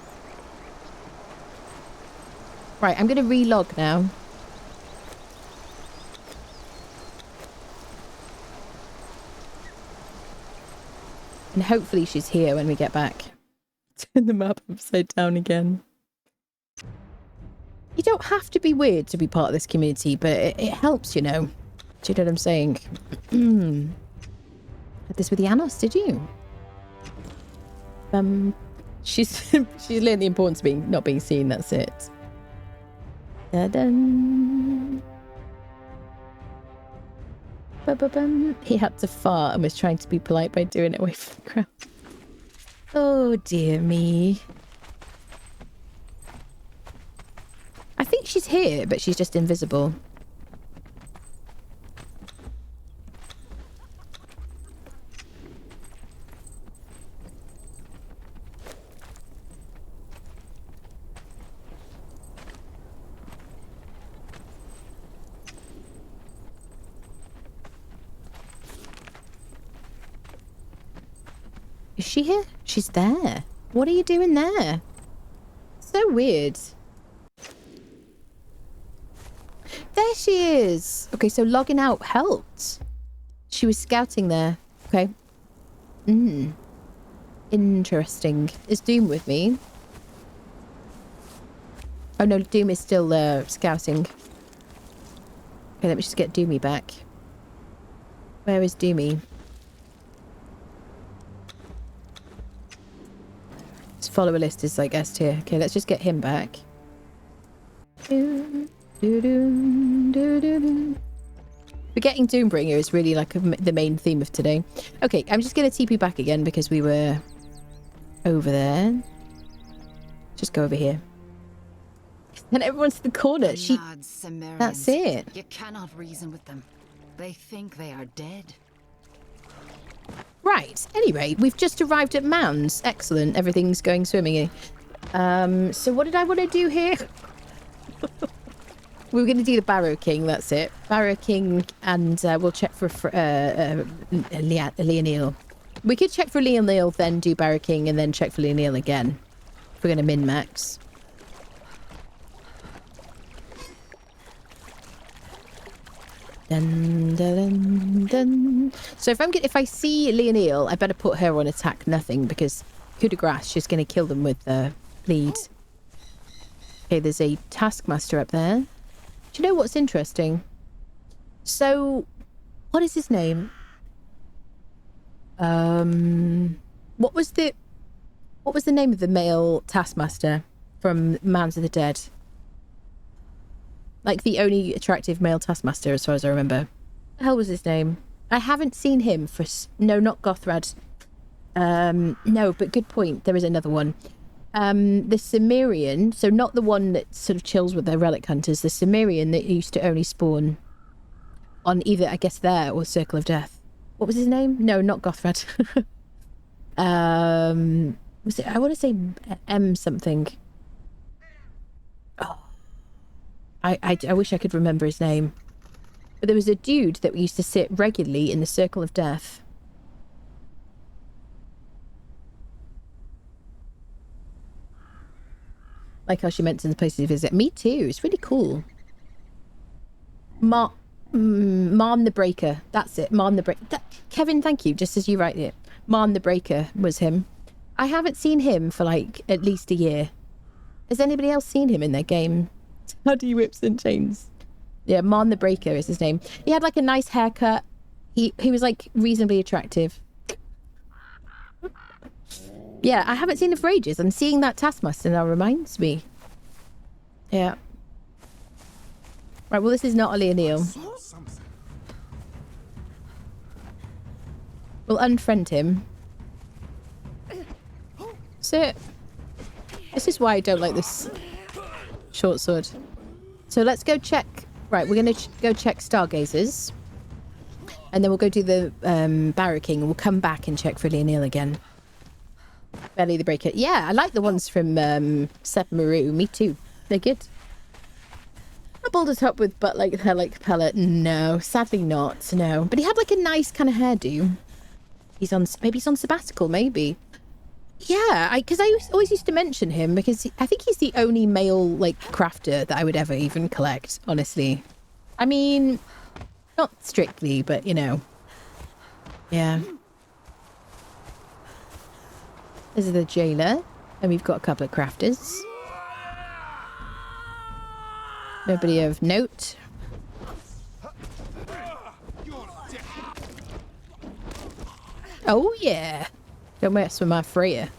Right, I'm going to relog now. And hopefully she's here when we get back. Turn the map upside down again. You don't have to be weird to be part of this community, but it helps, you know. Do you know what I'm saying? Had this with Janos, did you? She's learned the importance of not being seen, that's it. Da-dun. Ba-ba-bum. He had to fart and was trying to be polite by doing it away from the crowd. Oh dear me. I think she's here, but she's just invisible. Is she here? She's there. What are you doing there? So weird. There she is. Okay, so logging out helped. She was scouting there. Okay. Interesting. Is Doom with me? Oh no, Doom is still scouting. Okay, let me just get Doomy back. Where is Doomy? His follower list is like S tier. Okay, let's just get him back. Forgetting Doombringer is really like the main theme of today. Okay, I'm just going to TP back again because we were over there. Just go over here. And everyone's in the corner. Mad Sepermeru. That's it. You cannot reason with them. They think they are dead. Right. Anyway, we've just arrived at Mounds. Excellent. Everything's going swimmingly. So what did I want to do here? We were going to do the Barrow King. That's it. Barrow King, and we'll check for Leonil. We could check for Leonil, then do Barrow King, and then check for Leonil again. If we're going to min-max. Dun, dun, dun. So if I see Leonil, I better put her on attack nothing because coup de grace, she's going to kill them with the lead. Okay, there's a taskmaster up there. Do you know what's interesting? So, what is his name? What was the name of the male taskmaster from Mounds of the Dead? Like the only attractive male taskmaster, as far as I remember. What the hell was his name? I haven't seen him for... No, not Gothrad. No, but good point. There is another one. The Cimmerian, so not the one that sort of chills with their relic hunters, the Cimmerian that used to only spawn on either, I guess, there or Circle of Death. What was his name? No, not Gothrad. Was it? I want to say M something. Oh. I wish I could remember his name. But there was a dude that used to sit regularly in the Circle of Death. Like how she mentions the places to visit. Me too. It's really cool. Marn the Breaker. That's it. Marn the Breaker. Kevin, thank you. Just as you write it. Marn the Breaker was him. I haven't seen him for like at least a year. Has anybody else seen him in their game? How do you whips and chains? Yeah, Marn the Breaker is his name. He had like a nice haircut. He was like reasonably attractive. Yeah, I haven't seen him for ages. I'm seeing that taskmaster now reminds me. Yeah. Right, well, this is not a Leonil. We'll unfriend him. So, this is why I don't like this short sword. So let's go check. Right, we're going to go check Stargazers. And then we'll go do the Barrow King and we'll come back and check for Leonil again. Belly the Breaker. Yeah, I like the ones from Sepermeru. Me too. They're good. A boulder top with butt like hair like pellet. No, sadly not. No. But he had like a nice kind of hairdo. Maybe he's on sabbatical, maybe. Yeah, because I always used to mention him because I think he's the only male like crafter that I would ever even collect, honestly. I mean, not strictly, but you know. Yeah. This is the jailer, and we've got a couple of crafters. Nobody of note. Oh yeah! Don't mess with my Freya.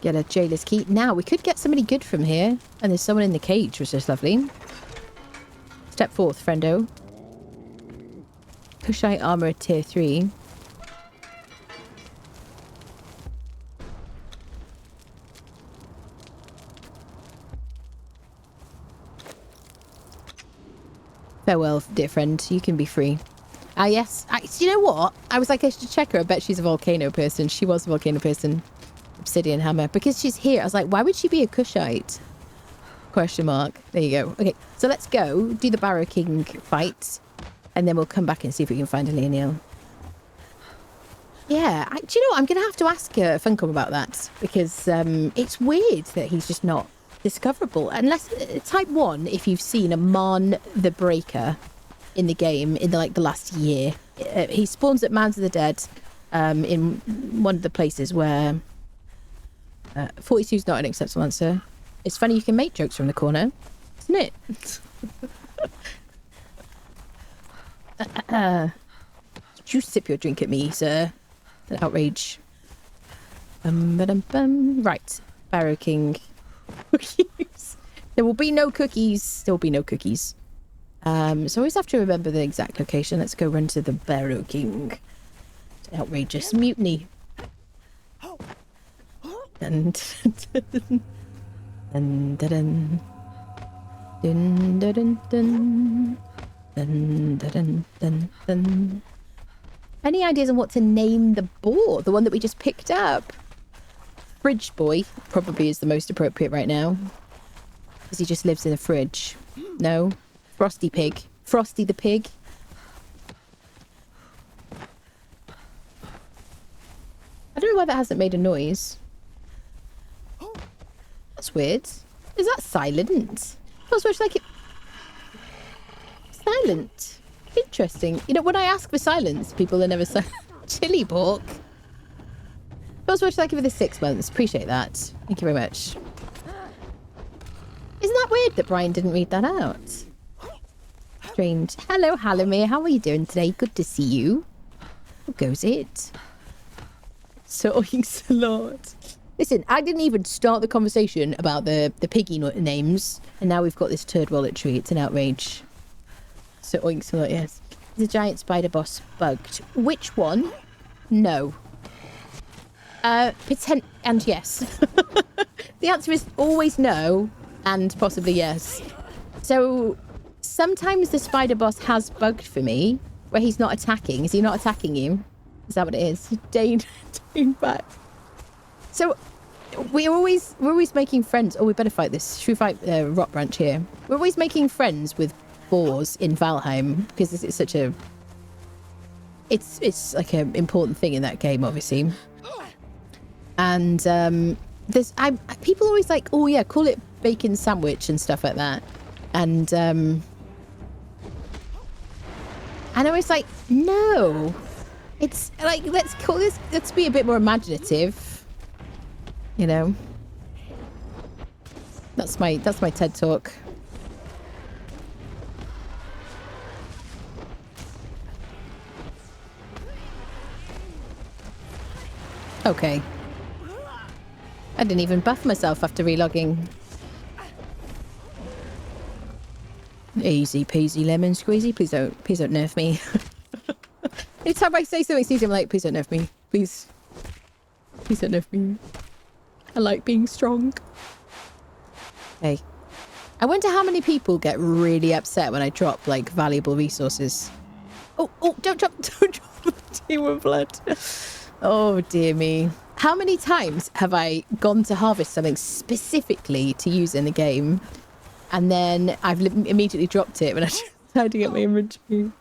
Get a jailer's key. Now, we could get somebody good from here. And there's someone in the cage, which is lovely. Step forth, friendo. Kushite armor tier 3. Farewell, dear friend. You can be free. Ah, yes. You know what? I was like, I should check her. I bet she's a volcano person. She was a volcano person. Obsidian hammer. Because she's here. I was like, why would she be a Kushite? Question mark. There you go. Okay, so let's go do the Barrow King fight. And then we'll come back and see if we can find a Leonil. Yeah. Do you know what? I'm going to have to ask Funcom about that. Because it's weird that he's just not discoverable. Unless, type 1, if you've seen a Marn the Breaker in the game in the last year. He spawns at Mounds of the Dead in one of the places where 42 is not an acceptable answer. It's funny you can make jokes from the corner, isn't it? Did you sip your drink at me, sir? An outrage. Right, Barrow King. Cookies. There will be no cookies. There will be no cookies. So I always have to remember the exact location. Let's go run to the Barrow King. Outrageous mutiny. And dun, dun, dun, dun, dun, dun, dun, dun, dun, dun. Any ideas on what to name the boar? The one that we just picked up? Fridge Boy probably is the most appropriate right now. Because he just lives in a fridge. No? Frosty Pig. Frosty the Pig. I don't know why that hasn't made a noise. That's weird. Is that silent? I was much like it. Silent. Interesting. You know, when I ask for silence, people are never silent. Chili pork. I was much like it for the 6 months. Appreciate that. Thank you very much. Isn't that weird that Brian didn't read that out? Strange. Hello, Hallamir. How are you doing today? Good to see you. How goes it? So oinks a lot. Listen, I didn't even start the conversation about the piggy names, and now we've got this turd wallet tree. It's an outrage. So oinks a lot, yes. Is the giant spider boss bugged? Which one? No. And yes. The answer is always no, and possibly yes. So sometimes the spider boss has bugged for me, where he's not attacking. Is he not attacking you? Is that what it is? Dane back. So we're always making friends. Oh, we better fight this. Should we fight Rotbranch here? We're always making friends with boars in Valheim because it's such a. It's like an important thing in that game, obviously. And there's people always like, oh yeah, call it bacon sandwich and stuff like that. And I was like, no. It's like, let's be a bit more imaginative. You know. That's my TED talk. Okay. I didn't even buff myself after relogging. Easy peasy lemon squeezy. Please don't nerf me. Anytime I say something easy, I'm like, please don't nerf me. Please don't nerf me. I like being strong. Hey. I wonder how many people get really upset when I drop, like, valuable resources. Oh, don't drop the Demon Blood. Oh, dear me. How many times have I gone to harvest something specifically to use in the game, and then I've immediately dropped it when I'm tidying up my inventory?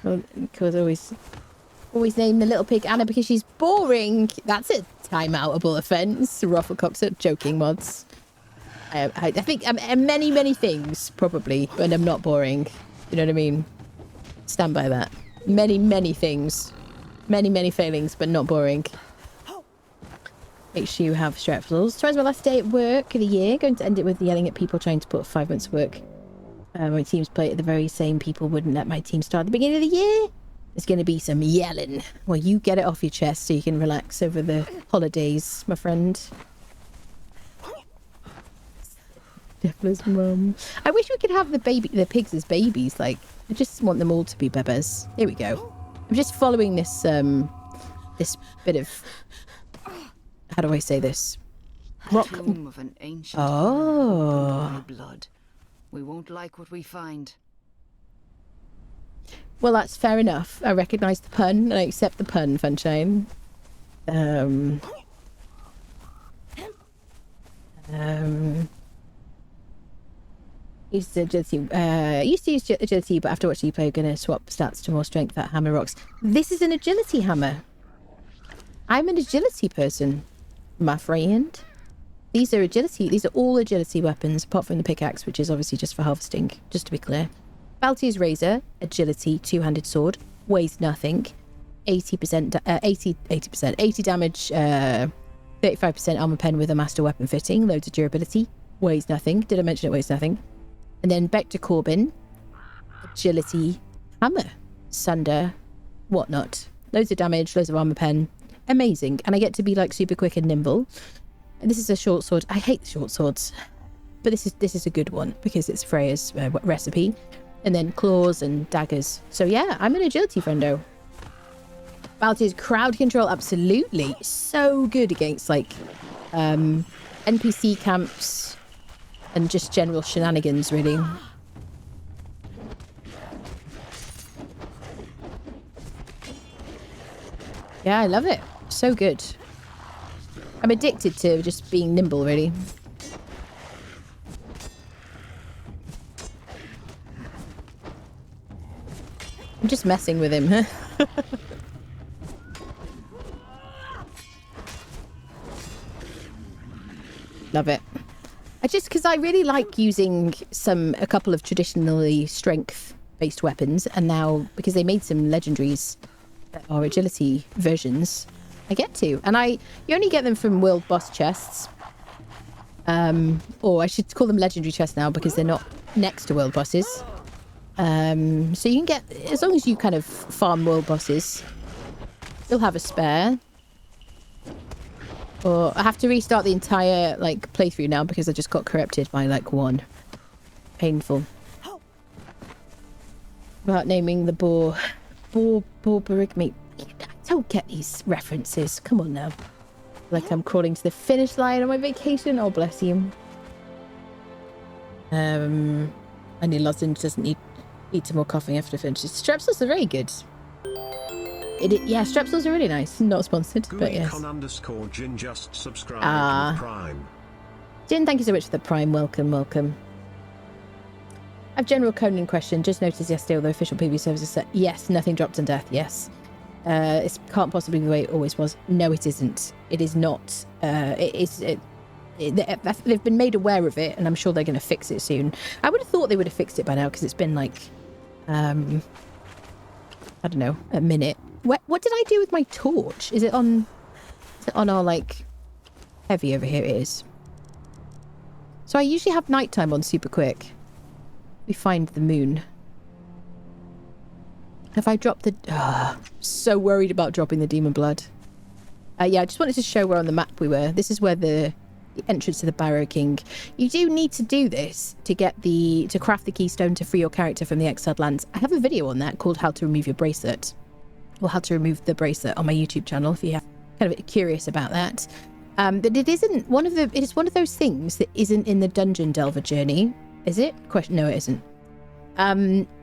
Well, because I always name the little pig Anna because she's boring. That's a time-outable offence. Rufflecocks are joking mods. I think many things, probably, but I'm not boring. You know what I mean? Stand by that. Many things. Many failings, but not boring. Make sure you have strepsils. Tomorrow's my last day at work of the year. Going to end it with yelling at people trying to put 5 months of work. My team's play at the very same people wouldn't let my team start at the beginning of the year. There's going to be some yelling. Well, you get it off your chest so you can relax over the holidays, my friend. Definitely mum. I wish we could have the pigs as babies. Like, I just want them all to be bebas. Here we go. I'm just following this this bit of, how do I say this? Rock. Tomb of an ancient Oh. blood. We won't like what we find. Well, that's fair enough. I recognise the pun and I accept the pun, Funshine. Used to agility. Used to use agility, but after watching you play, going to swap stats to more strength at hammer rocks. This is an agility hammer. I'm an agility person, my friend. These are agility. These are all agility weapons, apart from the pickaxe, which is obviously just for harvesting. Just to be clear. Baltier's razor, agility, two-handed sword, weighs nothing. 80%, 80 damage, 35% armor pen with a master weapon fitting, loads of durability, weighs nothing. Did I mention it weighs nothing? And then Bector Corbin, agility, hammer, sunder, whatnot. Loads of damage, loads of armor pen. Amazing. And I get to be like super quick and nimble. And this is a short sword. I hate short swords, but this is a good one because it's Freya's recipe. And then claws and daggers. So yeah, I'm an agility friendo. Baltier's crowd control, absolutely. So good against like NPC camps and just general shenanigans, really. Yeah, I love it. So good. I'm addicted to just being nimble, really. I'm just messing with him. Love it. Because I really like using a couple of traditionally strength-based weapons, and now, because they made some legendaries that are agility versions, I get to. And you only get them from world boss chests. Or I should call them legendary chests now, because they're not next to world bosses. So you can get, as long as you kind of farm world bosses, you'll have a spare. Or I have to restart the entire like playthrough now because I just got corrupted by like one. Painful. About naming the boar barigme. I don't get these references. Come on now. Like I'm crawling to the finish line on my vacation. Oh, bless you. And your lozenge doesn't need some more coughing after finishes. Strepsils are very good. Yeah, Strepsils are really nice. Not sponsored, but yes. _Jin just subscribed with Prime. Jin, thank you so much for the Prime. Welcome, welcome. I have general Conan question. Just noticed yesterday all the official PvP services set. Yes, nothing dropped on death. Yes. It can't possibly be the way it always was. No, it isn't. It is not. They've been made aware of it, and I'm sure they're going to fix it soon. I would have thought they would have fixed it by now because it's been like, I don't know, a minute. What did I do with my torch? Is it on our like heavy over here? It is. So I usually have nighttime on super quick. We find the moon. Have I dropped the... so worried about dropping the demon blood. Yeah, I just wanted to show where on the map we were. This is where the entrance to the Barrow King. You do need to do this to get to craft the keystone to free your character from the Exiled Lands. I have a video on that called How to Remove Your Bracelet. Or How to Remove the Bracelet on my YouTube channel if you're kind of curious about that. But it isn't one of those things that isn't in the Dungeon Delver journey. Is it? Question. No, it isn't.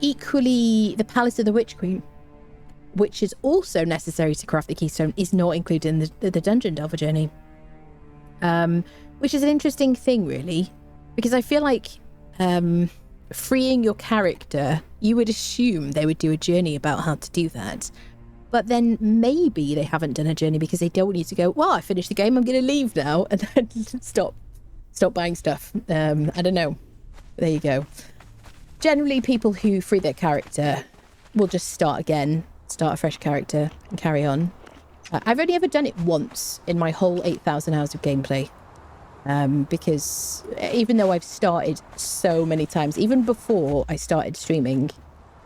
Equally, the Palace of the Witch Queen, which is also necessary to craft the keystone, is not included in the Dungeon Delver journey. Which is an interesting thing, really, because I feel like freeing your character, you would assume they would do a journey about how to do that. But then maybe they haven't done a journey because they don't want you to go, well, I finished the game, I'm going to leave now, and then stop buying stuff. I don't know. There you go. Generally, people who free their character will just start a fresh character, and carry on. I've only ever done it once in my whole 8,000 hours of gameplay. Because even though I've started so many times, even before I started streaming,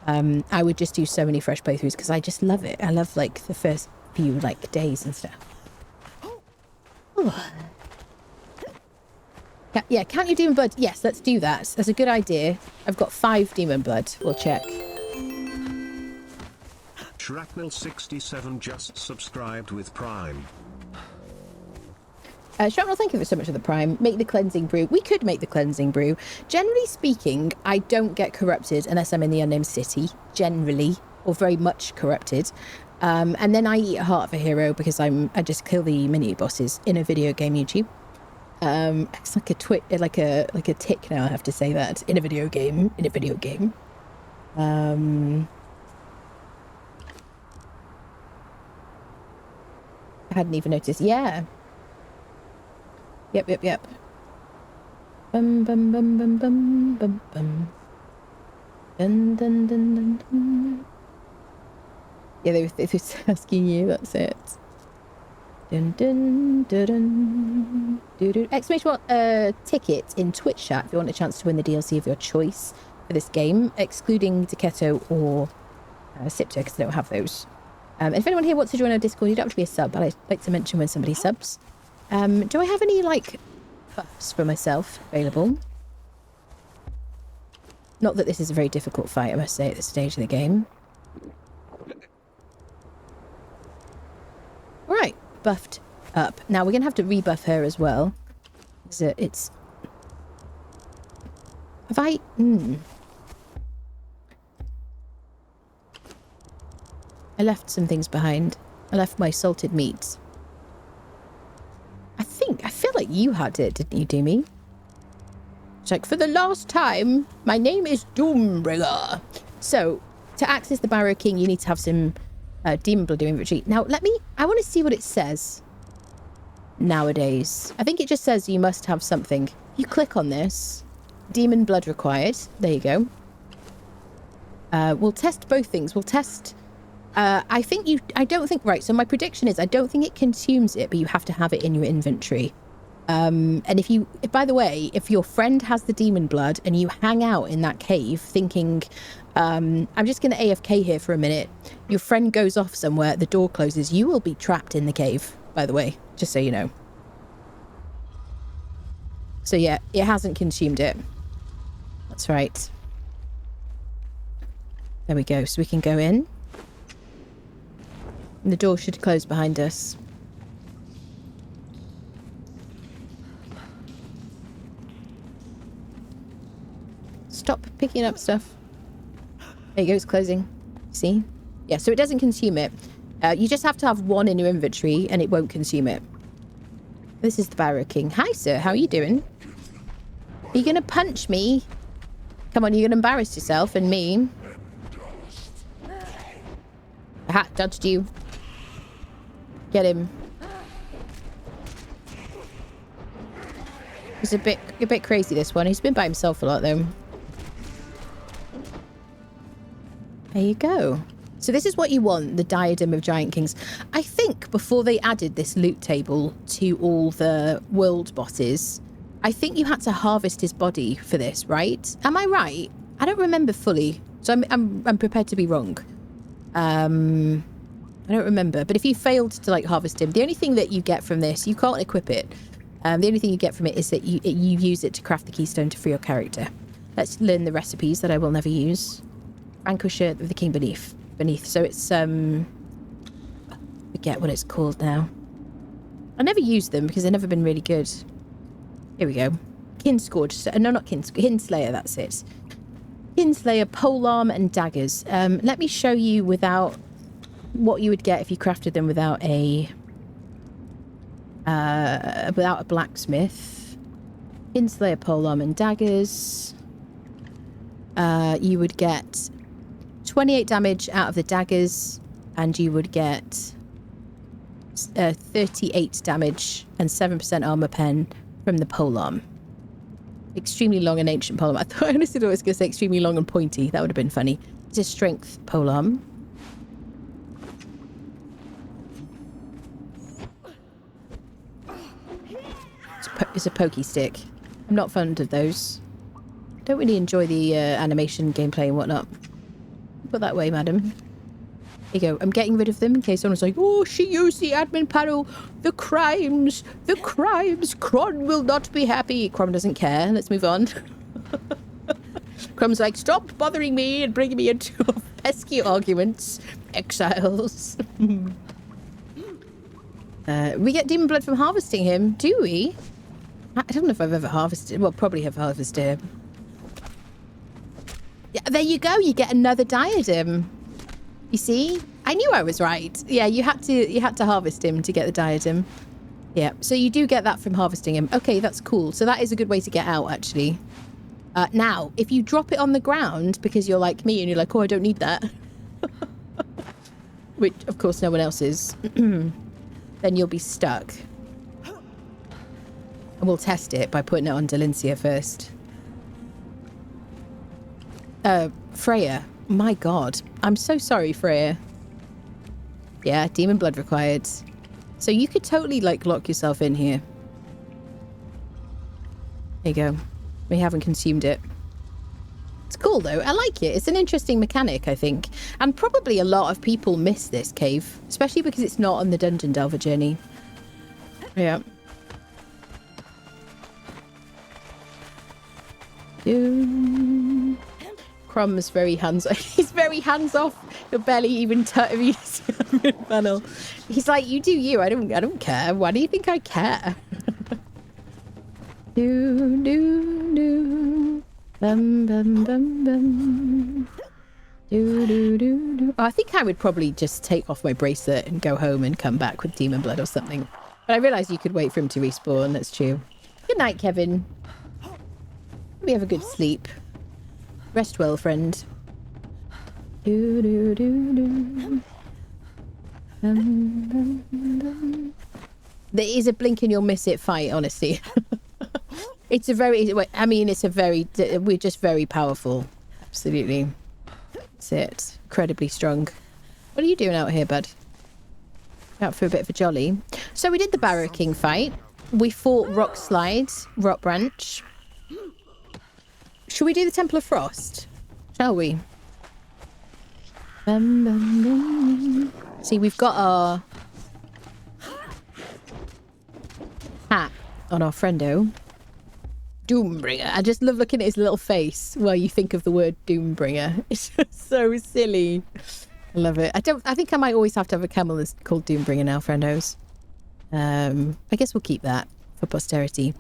I would just do so many fresh playthroughs because I just love it. I love like the first few like days and stuff. Yeah, count your demon blood. Yes, let's do that. That's a good idea. I've got 5 demon blood. We'll check. Shrapnel67 just subscribed with Prime. Shrapnel, thank you so much for the Prime. Make the cleansing brew. We could make the cleansing brew. Generally speaking, I don't get corrupted unless I'm in the Unnamed City. Generally, or very much corrupted. And then I eat a heart of a hero because I just kill the mini bosses in a video game YouTube. It's like a tick now. I have to say that in a video game. I hadn't even noticed. Yeah. Yep. Bum bum bum bum bum bum bum. Dun dun dun dun dun. Yeah, they were asking you. That's it. Dun dun dun dun dun dun. Exclamation mark ticket in Twitch chat if you want a chance to win the DLC of your choice for this game, excluding Decetto or Sipto because I don't have those. And if anyone here wants to join our Discord, you don't have to be a sub, but I like to mention when somebody subs. Do I have any like buffs for myself available? Not that this is a very difficult fight, I must say, at this stage of the game. Right, buffed up. Now we're gonna have to rebuff her as well. So it's. Have I? I left some things behind. I left my salted meats. I feel like you had it, didn't you, Doomy? It's like, for the last time, my name is Doombringer. So, to access the Barrow King, you need to have some demon blood in inventory. Now, I want to see what it says nowadays. I think it just says you must have something. You click on this. Demon blood required. There you go. We'll test both things. We'll test... right, so my prediction is I don't think it consumes it, but you have to have it in your inventory. And by the way, if your friend has the demon blood and you hang out in that cave thinking, I'm just going to AFK here for a minute, your friend goes off somewhere, the door closes, you will be trapped in the cave, by the way, just so you know. So yeah, it hasn't consumed it. That's right. There we go, so we can go in. And the door should close behind us. Stop picking up stuff. There you go, it's closing. See? Yeah, so it doesn't consume it. You just have to have one in your inventory and it won't consume it. This is the Barrow King. Hi, sir. How are you doing? Are you going to punch me? Come on, you're going to embarrass yourself and me. Aha, dodged you. Get him. He's a bit crazy, this one. He's been by himself a lot, though. There you go. So this is what you want, the Diadem of Giant Kings. I think before they added this loot table to all the world bosses, I think you had to harvest his body for this, right? Am I right? I don't remember fully, so I'm prepared to be wrong. I don't remember, but if you failed to like harvest him, the only thing that you get from this, you can't equip it. The only thing you get from it is that you use it to craft the keystone to free your character. Let's learn the recipes that I will never use. Vanquisher of the King beneath. So it's forget what it's called now. I never used them because they've never been really good. Here we go. Kinscourge. No, not Kinslayer. That's it. Kinslayer, polearm, and daggers. Let me show you without what you would get if you crafted them without a blacksmith. Kinslayer, polearm, and daggers. You would get 28 damage out of the daggers, and you would get 38 damage and 7% armor pen from the polearm. Extremely long and ancient polearm. I honestly thought I was going to say extremely long and pointy. That would have been funny. It's a strength polearm. It's a pokey stick. I'm not fond of those. Don't really enjoy the animation, gameplay and whatnot. Put that way, madam. you go. I'm getting rid of them in case someone's like, oh, she used the admin panel. The crimes. Cron will not be happy. Cron doesn't care. Let's move on. Crom's like, stop bothering me and bringing me into pesky arguments. Exiles. We get demon blood from harvesting him, do we? I don't know if I've ever harvested. Well, probably have harvested him. Yeah, there you go. You get another diadem. You see? I knew I was right. Yeah, you had to harvest him to get the diadem. Yeah, so you do get that from harvesting him. Okay, that's cool. So that is a good way to get out, actually. Now, if you drop it on the ground because you're like me and you're like, oh, I don't need that. Which, of course, no one else is. Then you'll be stuck. And we'll test it by putting it on Delincia first. Freya. My God. I'm so sorry, Freya. Yeah, demon blood required. So you could totally, like, lock yourself in here. There you go. We haven't consumed it. It's cool, though. I like it. It's an interesting mechanic, I think. And probably a lot of people miss this cave. Especially because it's not on the Dungeon Delver journey. Yeah. Crum's very hands-off. He's very hands-off. You're barely even touching the panel. He's like, you do you. I don't care. Why do you think I care? Bum, bum, bum, bum. Oh, I think I would probably just take off my bracelet and go home and come back with demon blood or something. But I realised you could wait for him to respawn. That's true. Good night, Kevin. Let me have a good sleep. Rest well, friend. There is a blink and you'll miss it fight, honestly. It's a very, I mean, it's a very, we're just very powerful. Absolutely. That's it. Incredibly strong. What are you doing out here, bud? Out for a bit of a jolly. So we did the Barrow King fight. We fought Rockslide, Rotbranch. Should we do the Temple of Frost? Shall we? See, we've got our hat on our friendo. Doombringer. I just love looking at his little face while you think of the word Doombringer. It's just so silly. I love it. I think I might always have to have a camel that's called Doombringer now, friendos. I guess we'll keep that for posterity.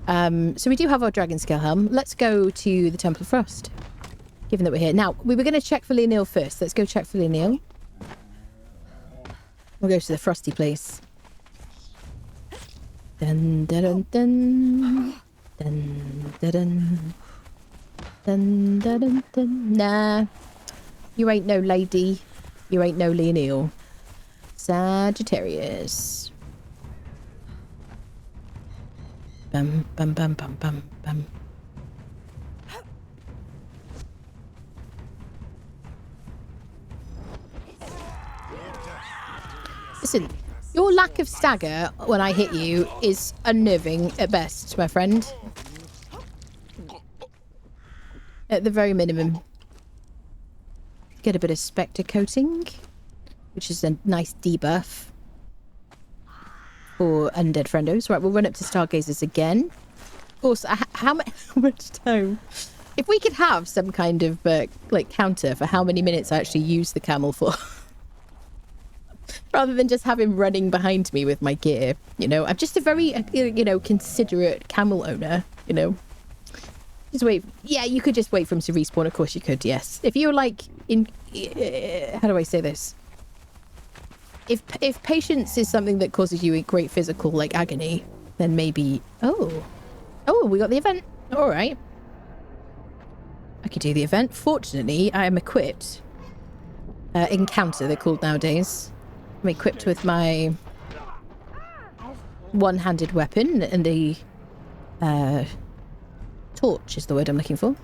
So we do have our dragon scale helm. Let's go to the Temple of Frost, given that we're here. Now, we were going to check for Leonil first. Let's go check for Leonil. We'll go to the Frosty place. Dun, dun, dun, dun. Dun, dun, dun. Dun, dun, dun, dun. Nah. You ain't no lady. You ain't no Leonil. Sagittarius. Bum, bum, bum, bum, bum, bum. Listen, your lack of stagger when I hit you is unnerving at best, my friend. At the very minimum. Get a bit of Spectre coating, which is a nice debuff for undead friendos. Right, we'll run up to Stargazers again. Of course, how much time? If we could have some kind of like counter for how many minutes I actually use the camel for. Rather than just have him running behind me with my gear, you know. I'm just a very, you know, considerate camel owner, you know. Just wait. Yeah, you could just wait for him to respawn. Of course you could, yes. If you're like, how do I say this? If patience is something that causes you a great physical, like, agony, then maybe... Oh, we got the event. All right. I could do the event. Fortunately, I am equipped. Encounter, they're called nowadays. I'm equipped with my one-handed weapon and a torch is the word I'm looking for.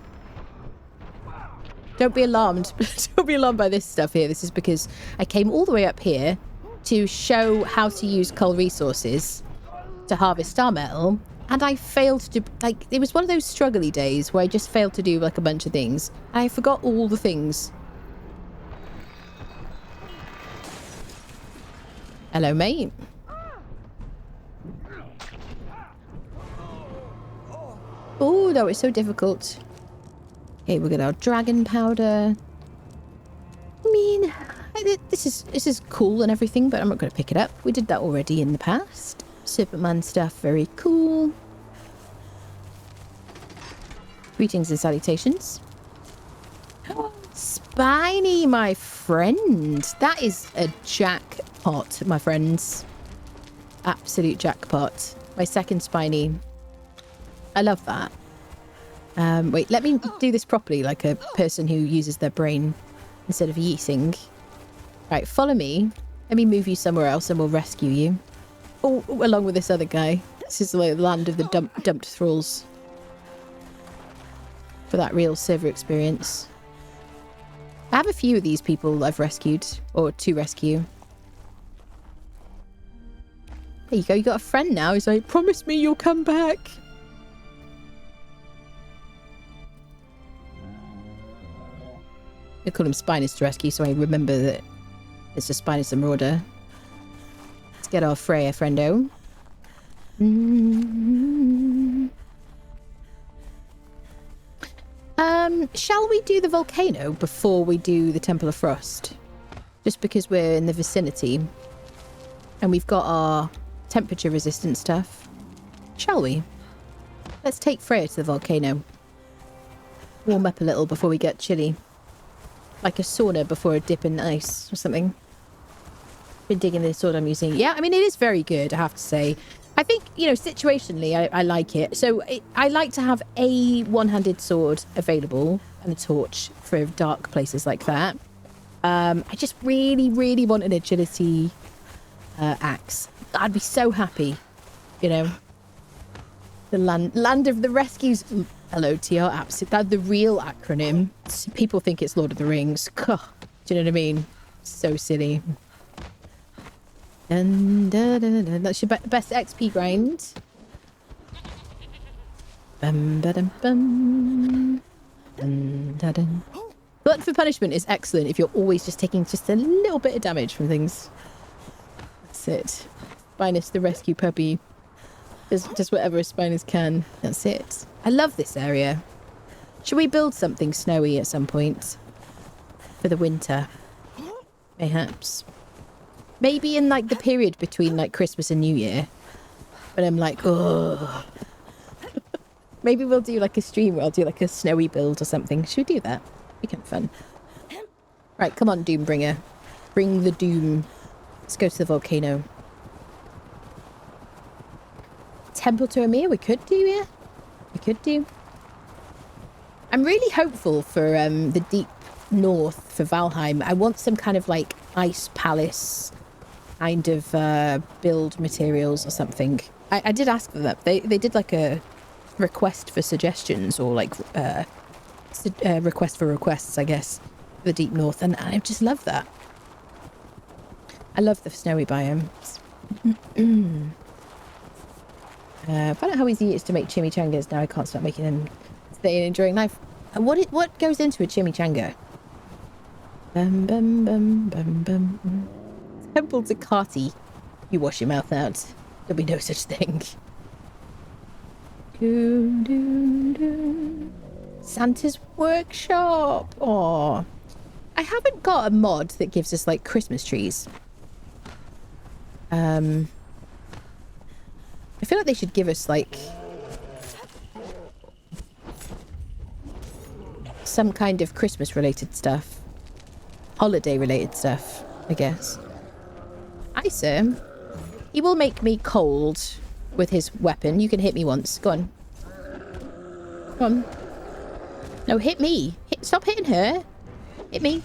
Don't be alarmed. Don't be alarmed by this stuff here. This is because I came all the way up here to show how to use cull resources to harvest star metal, and I failed to, like, it was one of those struggly days where I just failed to do like a bunch of things. I forgot all the things. Hello, mate. Oh, that was so difficult. Okay, we'll get our dragon powder. I mean, this is cool and everything, but I'm not going to pick it up. We did that already in the past. Superman stuff, very cool. Greetings and salutations. Spiny, my friend. That is a jackpot, my friends. Absolute jackpot. My second spiny. I love that. Wait, let me do this properly, like a person who uses their brain instead of yeeting. Right, follow me. Let me move you somewhere else and we'll rescue you. Oh, along with this other guy. This is like the land of the dumped thralls. For that real server experience. I have a few of these people I've rescued, or to rescue. There you go, you got a friend now. He's like, promise me you'll come back. I call him Spinus to rescue, so I remember that it's a Spinus and Marauder. Let's get our Freya friendo. Shall we do the volcano before we do the Temple of Frost? Just because we're in the vicinity. And we've got our temperature resistant stuff. Shall we? Let's take Freya to the volcano. Warm up a little before we get chilly. Like a sauna before a dip in ice or something. Been digging this sword I'm using. Yeah, I mean, it is very good, I have to say. I think, you know, situationally, I like it. So I like to have a one-handed sword available and a torch for dark places like that. I just really, really want an agility axe. I'd be so happy, you know. The land of the rescues. Hello, TR. Absolutely. That's the real acronym. People think it's Lord of the Rings. Do you know what I mean? So silly. Dun, dun, dun, dun. That's your best XP grind. Bum, ba-dum, bum. Dun, dun, dun. Glutton for punishment is excellent if you're always just taking just a little bit of damage from things. That's it. Spinus the rescue puppy. Just whatever a Spinus can. That's it. I love this area. Should we build something snowy at some point? For the winter? Perhaps. Maybe in like the period between like Christmas and New Year. But I'm like, oh. Maybe we'll do like a stream where I'll do like a snowy build or something. Should we do that? Be kind of fun. Right, come on, Doombringer. Bring the doom. Let's go to the volcano. Temple to Amir, we could do, yeah. We could do. I'm really hopeful for the deep north for Valheim. I want some kind of like ice palace kind of build materials or something. I did ask for that. They did like a request for suggestions or like request for requests, I guess, for the deep north. And I just love that. I love the snowy biomes. Find out how easy it is to make chimichangas. Now I can't stop making them today and enjoying life. What goes into a chimichanga? Bum bum bum bum bum. Temple to Kati. You wash your mouth out. There'll be no such thing. Doo, doo, doo. Santa's workshop. Oh, I haven't got a mod that gives us like Christmas trees. I feel like they should give us like some kind of Christmas related stuff. Holiday related stuff, I guess. Isa, he will make me cold with his weapon. You can hit me once. Go on. Go on. No, hit me. Stop hitting her. Hit me.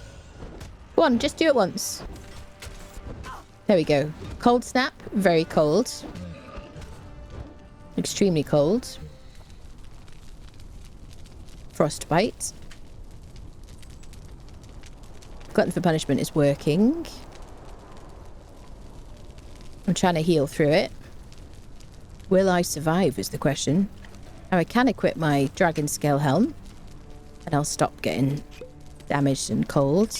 Go on, just do it once. There we go. Cold snap. Very cold. Extremely cold. Frostbite. Glutton for punishment is working. I'm trying to heal through it. Will I survive is the question. Now I can equip my dragon scale helm. And I'll stop getting damaged and cold.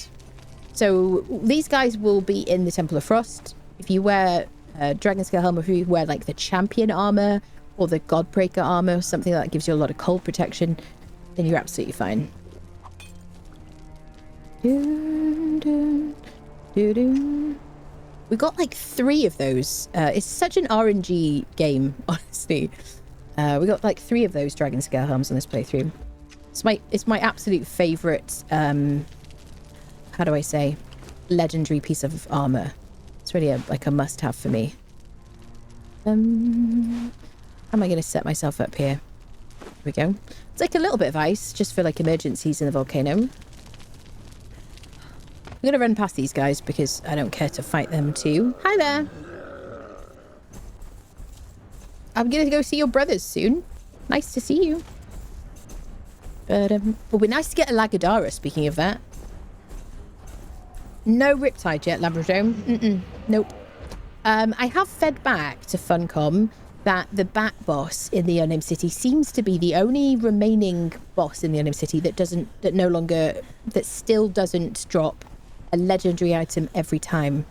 So these guys will be in the Temple of Frost. If you wear dragon scale helmet, if you wear like the champion armor or the godbreaker armor, something that gives you a lot of cold protection, then you're absolutely fine. We got like 3 of those. It's such an RNG game, honestly. We got like 3 of those dragon scale helms on this playthrough. It's my absolute favorite, how do I say, legendary piece of armor. It's really like a must-have for me. How am I going to set myself up here? Here we go. It's like a little bit of ice, just for like emergencies in the volcano. I'm going to run past these guys because I don't care to fight them too. Hi there. I'm going to go see your brothers soon. Nice to see you. But it'll be nice to get a Lagadara, speaking of that. No Riptide yet, Labradome. Nope. I have fed back to Funcom that the Bat boss in the Unnamed City seems to be the only remaining boss in the Unnamed City that still doesn't drop a legendary item every time.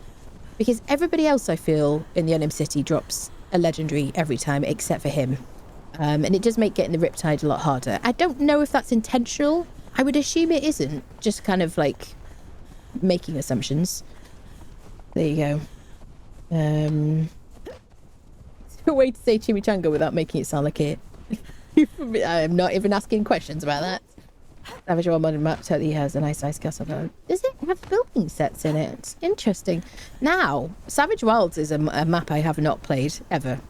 Because everybody else, I feel, in the Unnamed City drops a legendary every time, except for him. And it does make getting the Riptide a lot harder. I don't know if that's intentional. I would assume it isn't. Just kind of like making assumptions. There you go. A way to say chimichanga without making it sound like it. I'm not even asking questions about that. Savage World modern map totally has a nice ice castle. Does it have building sets in it? Interesting. Now, Savage Worlds is a map I have not played ever.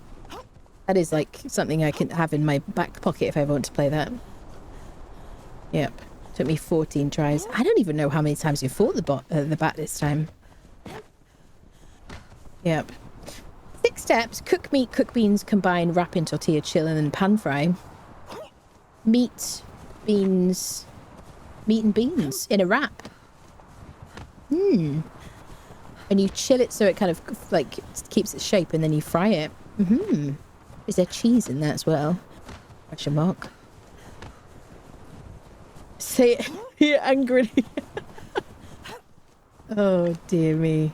That is like something I can have in my back pocket if I ever want to play that. Yep. Took me 14 tries. I don't even know how many times you fought the bat this time. Yep. 6 steps: cook meat, cook beans, combine, wrap in tortilla, chill, and then pan fry. Meat, beans, meat and beans in a wrap. And you chill it so it kind of like keeps its shape, and then you fry it. Is there cheese in that as well? Question mark. Say it angrily. Oh dear me.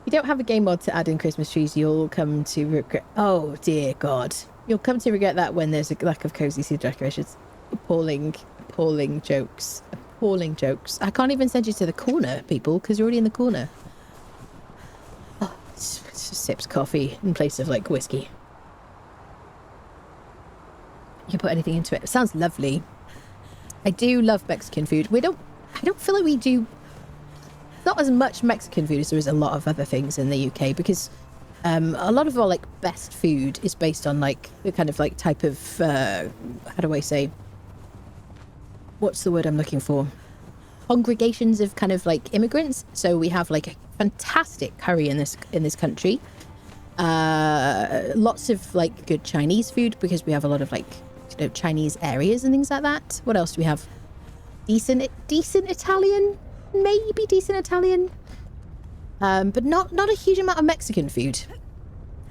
You don't have a game mod to add in Christmas trees, you'll come to regret... Oh, dear God. You'll come to regret that when there's a lack of cozy seed decorations. Appalling jokes. Appalling jokes. I can't even send you to the corner, people, because you're already in the corner. Oh, it's just sips coffee in place of, like, whiskey. You can put anything into it. It sounds lovely. I do love Mexican food. I don't feel like we do... Not as much Mexican food as there is a lot of other things in the UK, because a lot of our like best food is based on like the kind of like type of how do I say, what's the word I'm looking for, congregations of kind of like immigrants. So we have like a fantastic curry in this country, lots of like good Chinese food because we have a lot of like, you know, Chinese areas and things like that. What else do we have? Decent Italian. Maybe decent Italian, but not a huge amount of Mexican food,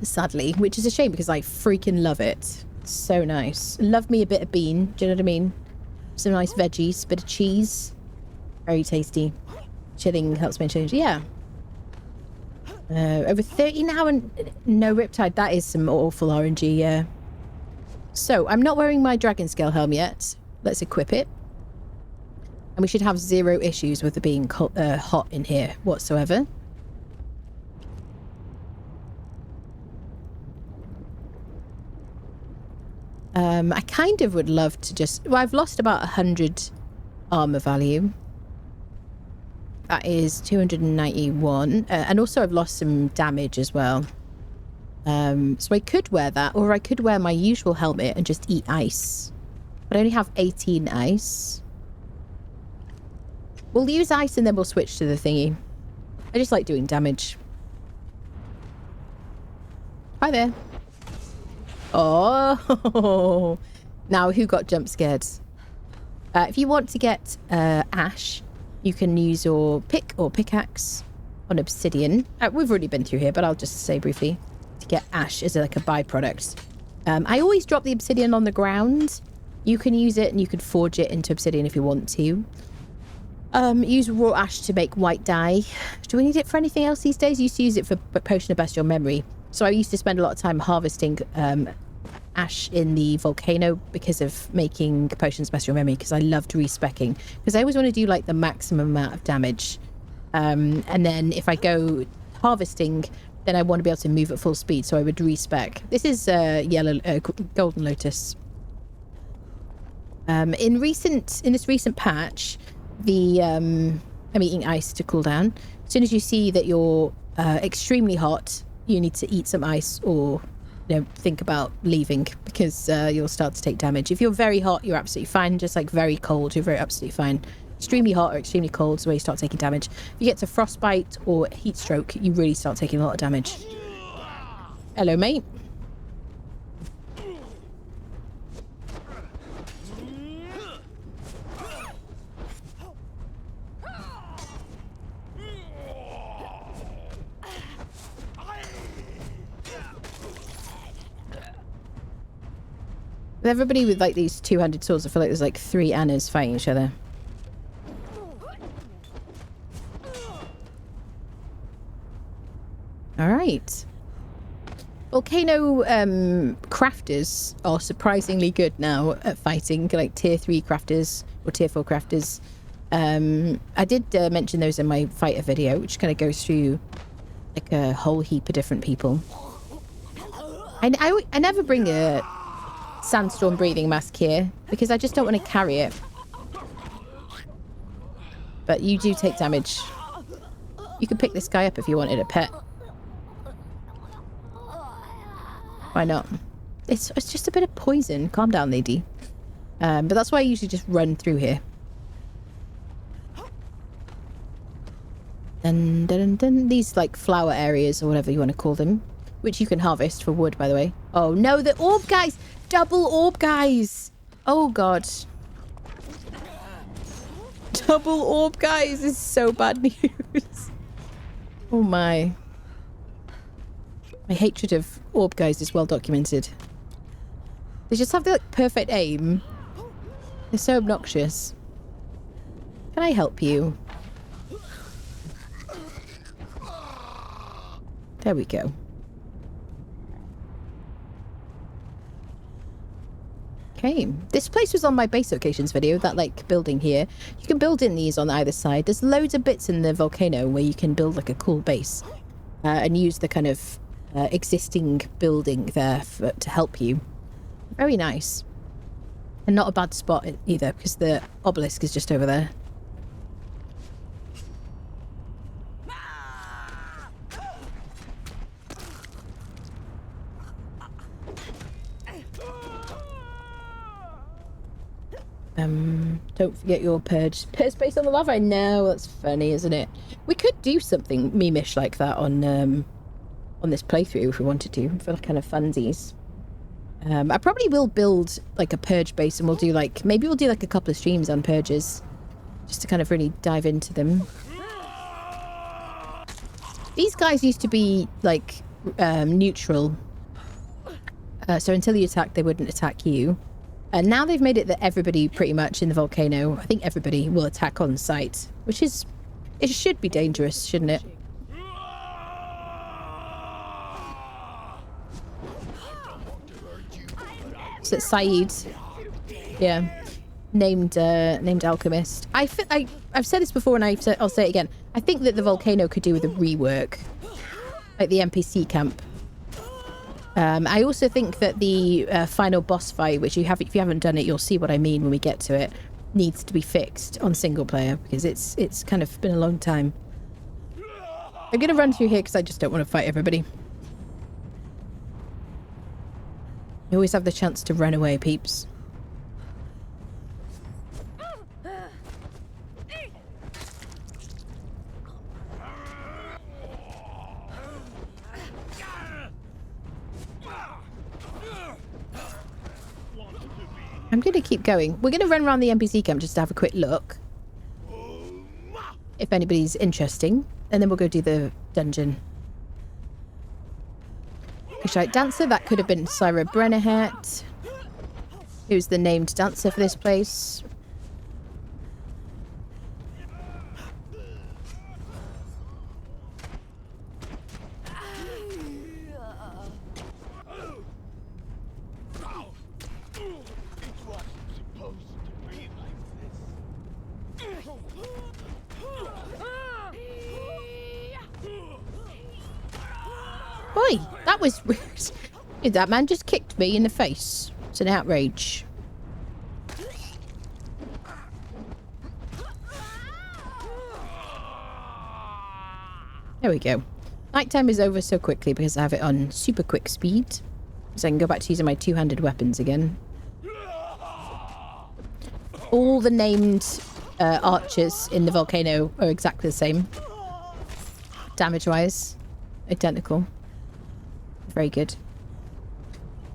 sadly, which is a shame because I freaking love it. So nice. Love me a bit of bean, do you know what I mean? Some nice veggies, bit of cheese, very tasty. Chilling helps me change. Yeah. Over 30 now and no Riptide. That is some awful RNG, yeah. So I'm not wearing my dragon scale helm yet. Let's equip it. And we should have 0 issues with it being hot in here whatsoever. I kind of would love to just... Well, I've lost about 100 armor value. That is 291. And also I've lost some damage as well. So I could wear that, or I could wear my usual helmet and just eat ice. But I only have 18 ice. We'll use ice and then we'll switch to the thingy. I just like doing damage. Hi there. Oh. Now, who got jump scared? If you want to get ash, you can use your pick or pickaxe on obsidian. We've already been through here, but I'll just say briefly. To get ash as like a byproduct. I always drop the obsidian on the ground. You can use it and you can forge it into obsidian if you want to. Use raw ash to make white dye. Do we need it for anything else these days? I used to use it for potion of bestial memory. So I used to spend a lot of time harvesting ash in the volcano because of making potions of bestial memory, because I loved respecking. Because I always want to do like the maximum amount of damage. And then if I go harvesting, then I want to be able to move at full speed, so I would respec. This is Golden Lotus. In this recent patch, I'm eating ice to cool down. As soon as you see that you're extremely hot, you need to eat some ice or think about leaving, because you'll start to take damage. If you're very hot, you're absolutely fine. Just like very cold, you're absolutely fine. Extremely hot or extremely cold is where you start taking damage. If you get to frostbite or heat stroke, you really start taking a lot of damage. Hello, mate. With everybody with like these two-handed swords, I feel like there's like 3 Annas fighting each other. Alright. Volcano crafters are surprisingly good now at fighting, like tier 3 crafters or tier 4 crafters. I did mention those in my fighter video, which kind of goes through like a whole heap of different people. I never bring a sandstorm breathing mask here because I just don't want to carry it. But you do take damage. You could pick this guy up if you wanted a pet. Why not? It's just a bit of poison. Calm down, lady. But that's why I usually just run through here. Dun, dun, dun, dun. These like flower areas or whatever you want to call them, which you can harvest for wood, by the way. Oh no, the orb guys! Double orb guys! Oh god. Double orb guys is so bad news. Oh my. My hatred of orb guys is well documented. They just have the like, perfect aim. They're so obnoxious. Can I help you? There we go. Okay, this place was on my base locations video, that like building here. You can build in these on either side. There's loads of bits in the volcano where you can build like a cool base and use the kind of existing building there to help you. Very nice. And not a bad spot either, because the obelisk is just over there. Don't forget your purge space on the lava. I know, that's funny, isn't it? We could do something meme-ish like that on this playthrough if we wanted to, for kind of funsies. I probably will build like a purge base, and we'll do like, maybe we'll do like a couple of streams on purges, just to kind of really dive into them. These guys used to be like neutral, so until you attack, they wouldn't attack you. And now they've made it that everybody pretty much in the volcano, I think everybody will attack on sight, which is, it should be dangerous, shouldn't it? So it's Saeed, yeah, named alchemist. I've said this before, and I'll say it again. I think that the volcano could do with a rework, like the NPC camp. I also think that the final boss fight, which if you haven't done it, you'll see what I mean when we get to it, needs to be fixed on single player, because it's kind of been a long time. I'm gonna run through here because I just don't want to fight everybody. You always have the chance to run away, peeps. I'm going to keep going. We're going to run around the NPC camp just to have a quick look, if anybody's interesting, and then we'll go do the dungeon. Fishlight Dancer, that could have been Syra Brennerhat, who's the named dancer for this place. That was rude. That man just kicked me in the face. It's an outrage. There we go. Nighttime is over so quickly because I have it on super quick speed. So I can go back to using my two-handed weapons again. All the named archers in the volcano are exactly the same. Damage-wise. Identical. Very good.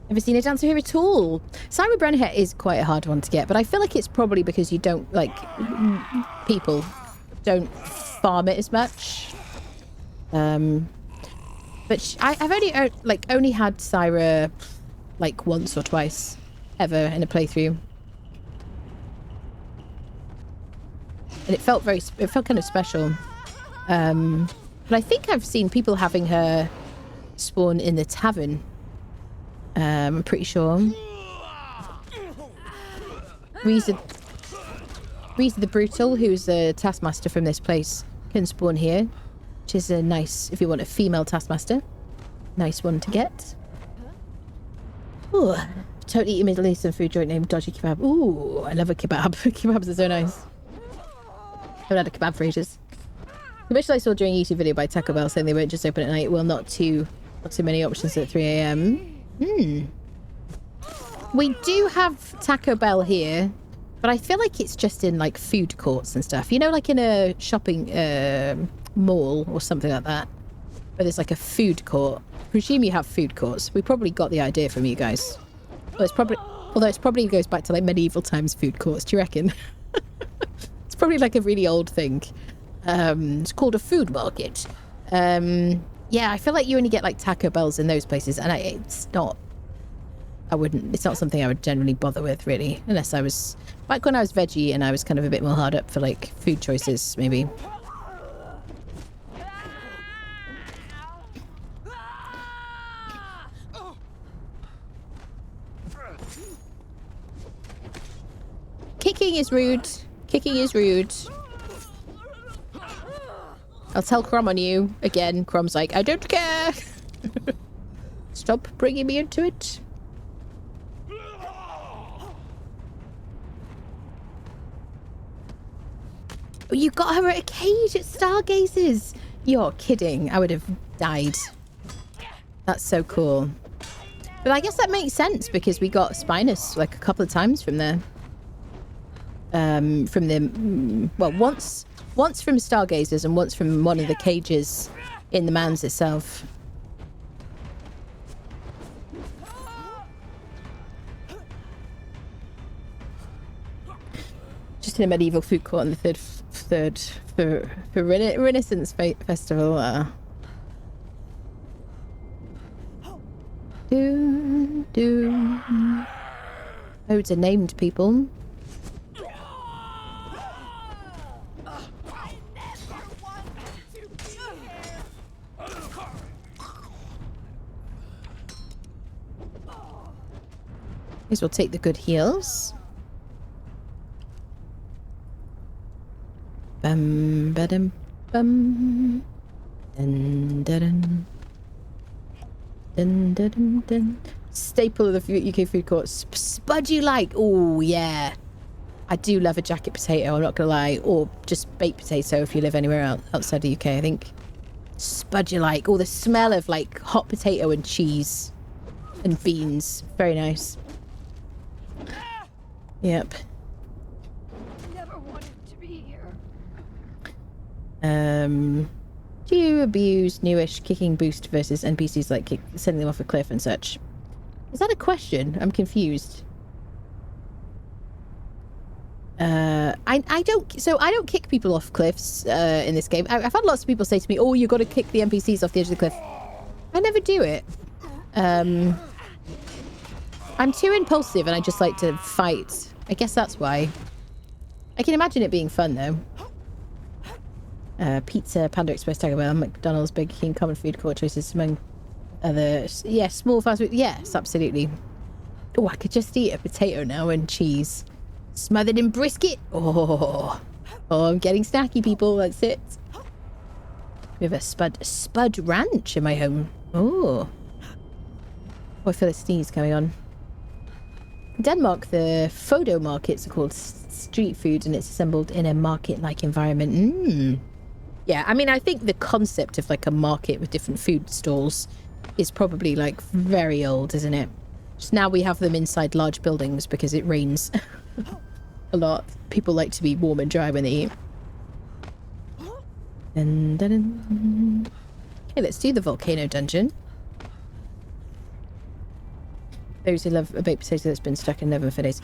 Never seen a dancer here at all. Syra Brenner is quite a hard one to get, but I feel like it's probably because you don't, like, people don't farm it as much. But I've only had Syra like once or twice ever in a playthrough, and it felt kind of special. But I think I've seen people having her spawn in the tavern. I'm pretty sure. Reza the Brutal, who's the taskmaster from this place, can spawn here. Which is a nice, if you want a female taskmaster, nice one to get. Ooh, totally eat a Middle Eastern food joint named Dodgy Kebab. Ooh, I love a kebab. Kebabs are so nice. I haven't had a kebab for ages. The visual I saw during a YouTube video by Taco Bell saying they won't just open at night. Well, not too many options at 3 a.m. We do have Taco Bell here, but I feel like it's just in like food courts and stuff. You know, like in a shopping mall or something like that, where there's like a food court. Presume you have food courts. We probably got the idea from you guys. Although it probably goes back to like medieval times food courts. Do you reckon? It's probably like a really old thing. It's called a food market. Yeah, I feel like you only get like Taco Bells in those places, and it's not something I would generally bother with, really, unless I was back when I was veggie and I was kind of a bit more hard up for like food choices, maybe. Kicking is rude. Kicking is rude. I'll tell Crom on you. Again, Crom's like, I don't care. Stop bringing me into it. Oh, you got her at a cage at Stargazers. You're kidding. I would have died. That's so cool. But I guess that makes sense because we got Spinus like a couple of times from there. Once from Stargazers and once from one of the cages in the Mounds itself. Just in a medieval food court on the third for Renaissance Festival. Loads of named people. Guess we'll take the good heals. Bum ba-dum bum. Dun dun dun dun dun. Staple of the UK food courts. Spud you like? Oh yeah, I do love a jacket potato. I'm not gonna lie, or just baked potato if you live anywhere outside the UK. I think spud you like. Oh, the smell of like hot potato and cheese and beans. Very nice. Yep. Never wanted to be here. Do you abuse newish kicking boost versus NPCs like sending them off a cliff and such? Is that a question? I'm confused. I don't kick people off cliffs in this game. I've had lots of people say to me, "Oh, you got to kick the NPCs off the edge of the cliff." I never do it. I'm too impulsive and I just like to fight. I guess that's why. I can imagine it being fun though. Pizza, Panda Express, Taco Bell, McDonald's, Burger King, common food court choices among other... Yeah, small fast food. Yes, absolutely. Oh, I could just eat a potato now and cheese. Smothered in brisket. Oh, I'm getting snacky, people. That's it. We have a Spud Ranch in my home. Oh. Oh, I feel a sneeze coming on. In Denmark, the photo markets are called street food, and it's assembled in a market-like environment. Yeah, I mean, I think the concept of like a market with different food stalls is probably like very old, isn't it? Just now we have them inside large buildings because it rains a lot. People like to be warm and dry when they eat. Dun, dun, dun. Okay, let's do the Volcano Dungeon. Those who love a baked potato that's been stuck in the oven for days.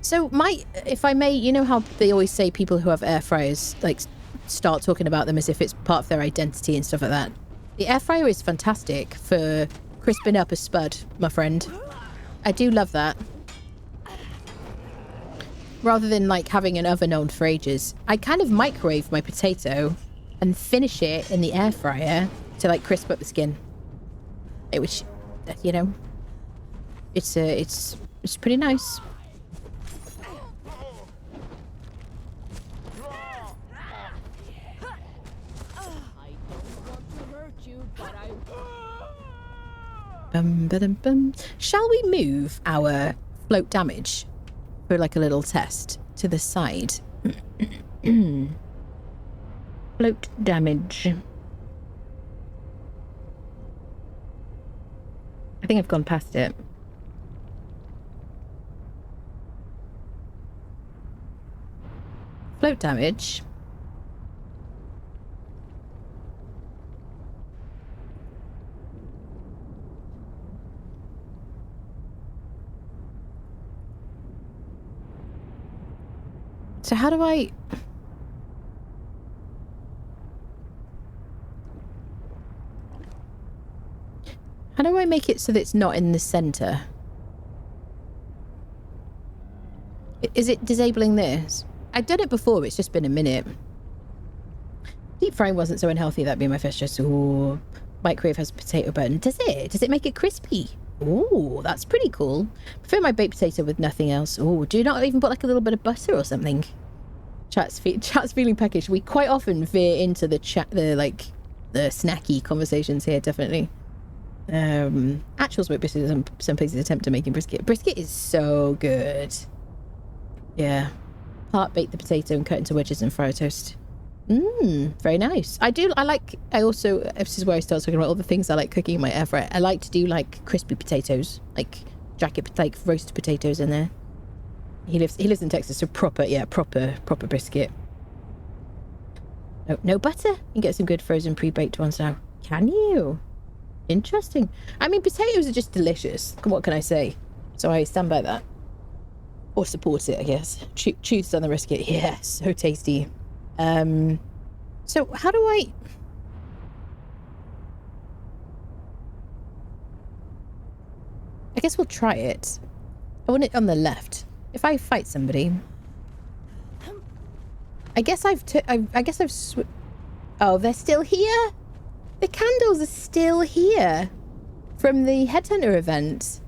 So if I may, you know how they always say people who have air fryers like start talking about them as if it's part of their identity and stuff like that. The air fryer is fantastic for crisping up a spud, my friend. I do love that. Rather than like having an oven on for ages, I kind of microwave my potato and finish it in the air fryer to like crisp up the skin. Which, you know, it's pretty nice. Shall we move our float damage for like a little test to the side? Float damage. I think I've gone past it. Float damage. So how do I... How do I make it so that it's not in the center? Is it disabling this? I've done it before, but it's just been a minute. Deep frying wasn't so unhealthy, that'd be my first choice. Ooh, microwave has a potato button. Does it? Does it make it crispy? Ooh, that's pretty cool. Prefer my baked potato with nothing else. Ooh, do you not even put like a little bit of butter or something? Chat's feeling peckish. We quite often veer into the snacky conversations here, definitely. Actual smoked brisket, some places attempt to making brisket. Brisket is so good. Yeah. Part bake the potato and cut into wedges and fry a toast. Very nice. I also, this is where I start talking about all the things I like cooking in my air fryer. I like to do like crispy potatoes, like roast potatoes in there. He lives in Texas, so proper brisket. No butter? You can get some good frozen pre-baked ones now. Can you? Interesting. I mean, potatoes are just delicious. What can I say? So I stand by that. Or support it, I guess. Choose on the brisket. Yeah, so tasty. So how do I... I guess we'll try it. I want it on the left. If I fight somebody... I guess I've oh, they're still here? The candles are still here from the Headhunter event.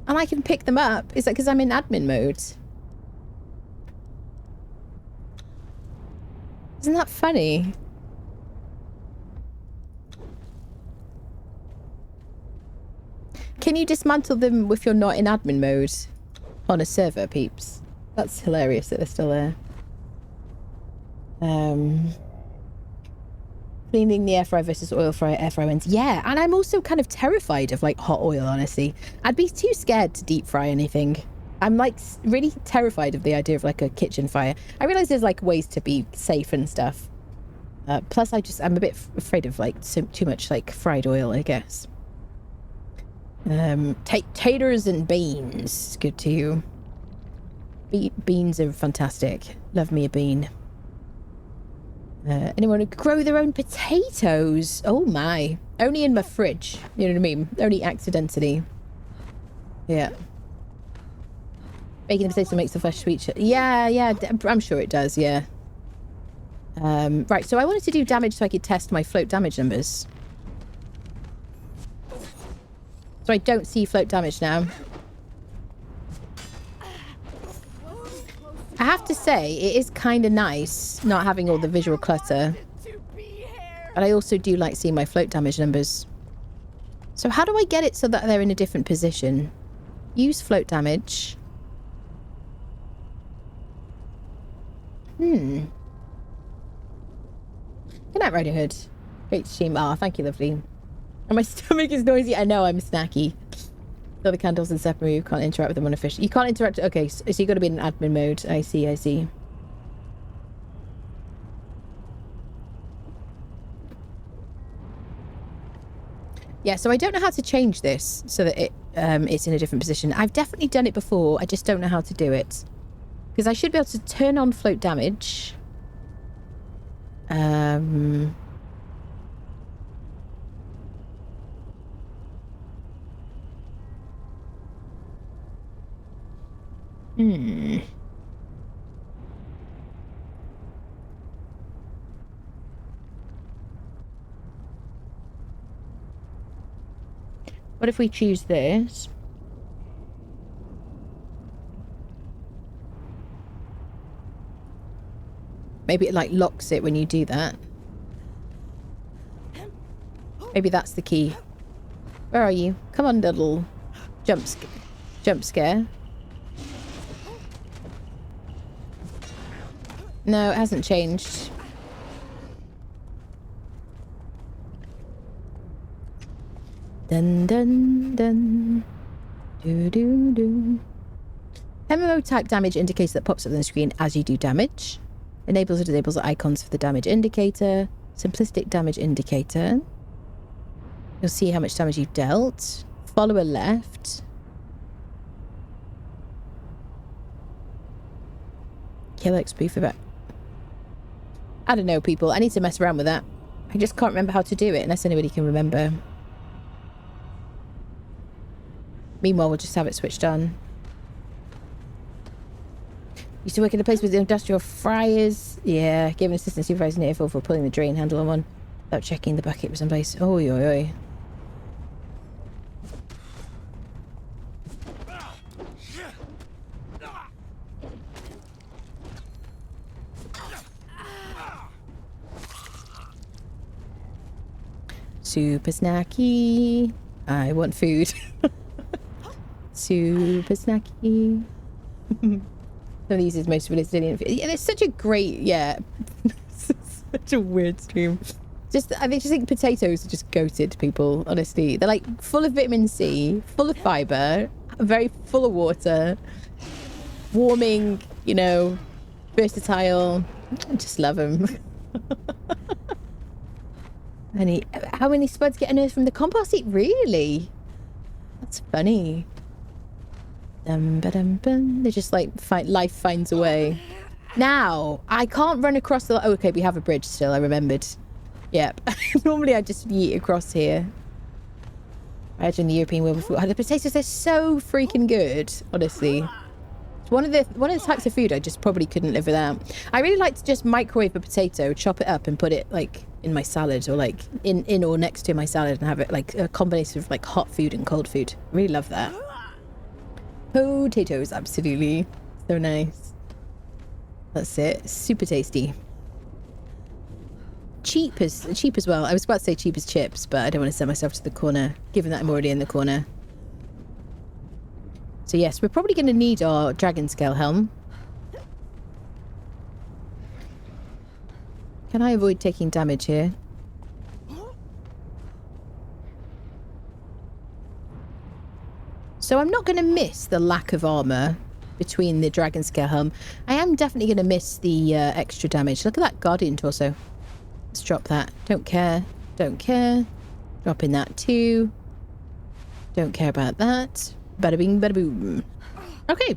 And I can pick them up. Is that because I'm in admin mode? Isn't that funny? Can you dismantle them if you're not in admin mode on a server, peeps? That's hilarious that they're still there. Cleaning the air fryer versus oil fryer, air fryer wins. Yeah, and I'm also kind of terrified of like hot oil, honestly. I'd be too scared to deep fry anything. I'm like really terrified of the idea of like a kitchen fire. I realize there's like ways to be safe and stuff. Plus I'm a bit afraid of like too much like fried oil, I guess. Taters and beans. Good to you. Beans are fantastic. Love me a bean. Anyone who grow their own potatoes? Oh my. Only in my fridge. You know what I mean? Only accidentally. Yeah. Baking the potato makes the flesh sweet. Yeah, I'm sure it does, yeah. Right, so I wanted to do damage so I could test my float damage numbers. So I don't see float damage now. I have to say, it is kind of nice not having all the visual clutter. But I also do like seeing my float damage numbers. So how do I get it so that they're in a different position? Use float damage. Good night, Riding Hood. Great stream. Ah, thank you, lovely. And my stomach is noisy. I know, I'm snacky. The other candles in Sepermeru, can't interact with them unofficially. You can't interact. Okay, so you got to be in admin mode. I see, I see. Yeah, so I don't know how to change this so that it's in a different position. I've definitely done it before. I just don't know how to do it. Because I should be able to turn on float damage. What if we choose this? Maybe it like locks it when you do that. Maybe that's the key. Where are you? Come on, little jump scare. No, it hasn't changed. Dun dun dun. Do do do. MMO type damage indicator that pops up on the screen as you do damage. Enables or disables the icons for the damage indicator. Simplistic damage indicator. You'll see how much damage you've dealt. Follower left. Kill XP for that. I don't know, people. I need to mess around with that. I just can't remember how to do it unless anybody can remember. Meanwhile, we'll just have it switched on. Used to work in a place with industrial fryers. Yeah, gave an assistant supervisor an earful for pulling the drain handle on one without checking the bucket was in place. Oi, oi, oi. Super snacky. I want food. Super snacky. Some of these is most resilient. Yeah, there's such a great, yeah. Such a weird stream. I just think potatoes are just goated, people, honestly. They're like full of vitamin C, full of fibre, very full of water, warming, you know, versatile. I just love them. How many spuds get unearthed from the compost heap? Really? That's funny. They just like life finds a way. Now I can't run across the. Oh, okay, we have a bridge still. I remembered. Yep. Normally I just yeet across here. I had in the European world before. The potatoes, they're so freaking good. Honestly, it's one of the types of food I just probably couldn't live without. I really like to just microwave a potato, chop it up, and put it like in my salad, or like in or next to my salad, and have it like a combination of like hot food and cold food. Really love that. Potatoes, absolutely. So nice. That's it. Super tasty. Cheap as well. I was about to say cheap as chips, but I don't want to send myself to the corner, given that I'm already in the corner. So yes, we're probably going to need our dragon scale helm. Can I avoid taking damage here? So I'm not going to miss the lack of armor between the dragon scale helm. I am definitely going to miss the extra damage. Look at that guardian torso. Let's drop that. Don't care. Don't care. Dropping that too. Don't care about that. Bada bing, bada boom. Okay.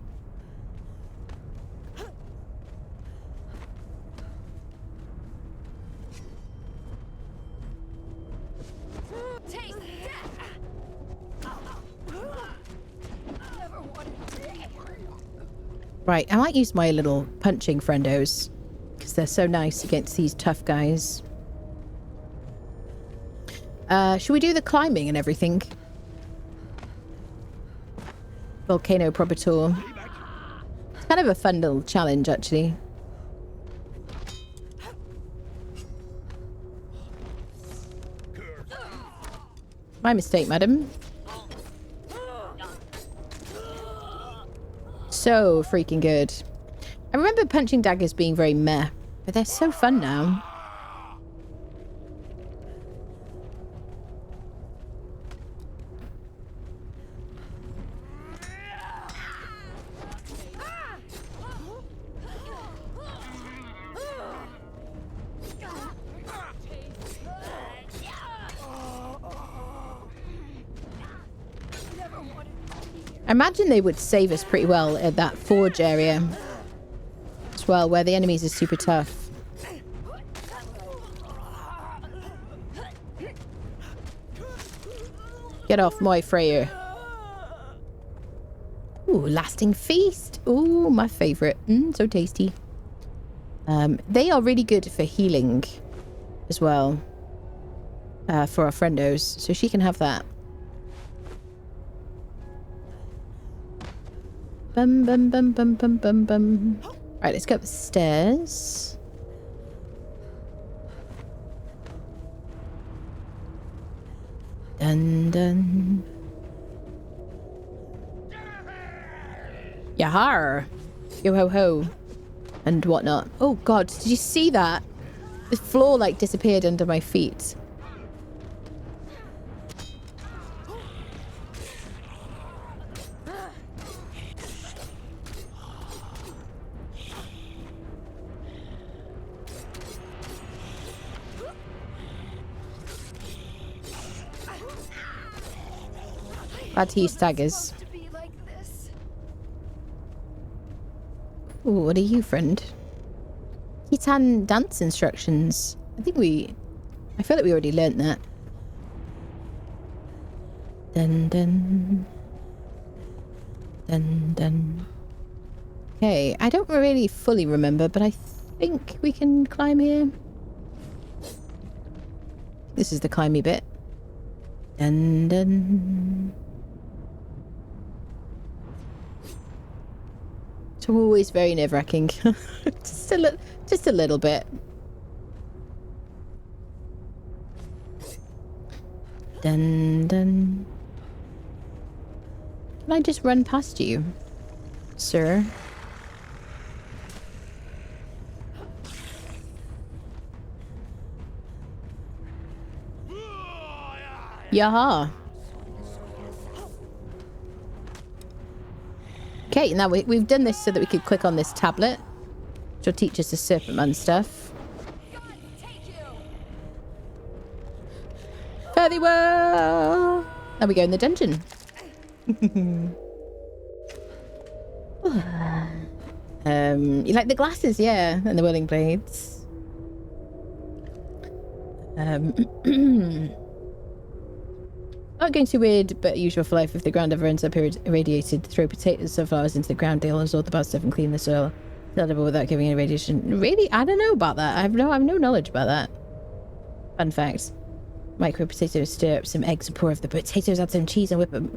Right, I might use my little punching friendos because they're so nice against these tough guys. Should we do the climbing and everything? Volcano proper tour. It's kind of a fun little challenge, actually. My mistake, madam. So freaking good. I remember punching daggers being very meh, but they're so fun now. I imagine they would save us pretty well at that forge area as well, where the enemies are super tough. Get off my Freya. Ooh, lasting feast. Ooh, my favorite. So tasty. They are really good for healing as well, for our friendos, so she can have that. Bum, bum, bum, bum, bum, bum, bum. Right, let's go up the stairs. Dun, dun. Yahar! Yo ho ho. And whatnot. Oh god, did you see that? The floor like disappeared under my feet. Glad to use daggers. Ooh, what are you, friend? Khitan dance instructions. I feel like we already learnt that. Dun dun. Dun dun. Okay, I don't really fully remember, but I think we can climb here. This is the climby bit. Dun dun. It's always very nerve-wracking. just a little bit. Dun dun. Can I just run past you, sir? Yaha. Okay, now we've done this so that we could click on this tablet, which will teach us the Serpentman stuff. Fairly well. Now we go in the dungeon. You like the glasses, yeah, and the whirling blades. Not going too weird, but usual for life. If the ground ever ends up irradiated, throw potatoes, sunflowers into the ground, deal all the bad stuff and clean the soil. Without giving any radiation. Really? I don't know about that. I have no knowledge about that. Fun fact. Micro potatoes, stir up some eggs and pour over the potatoes, add some cheese and whip them.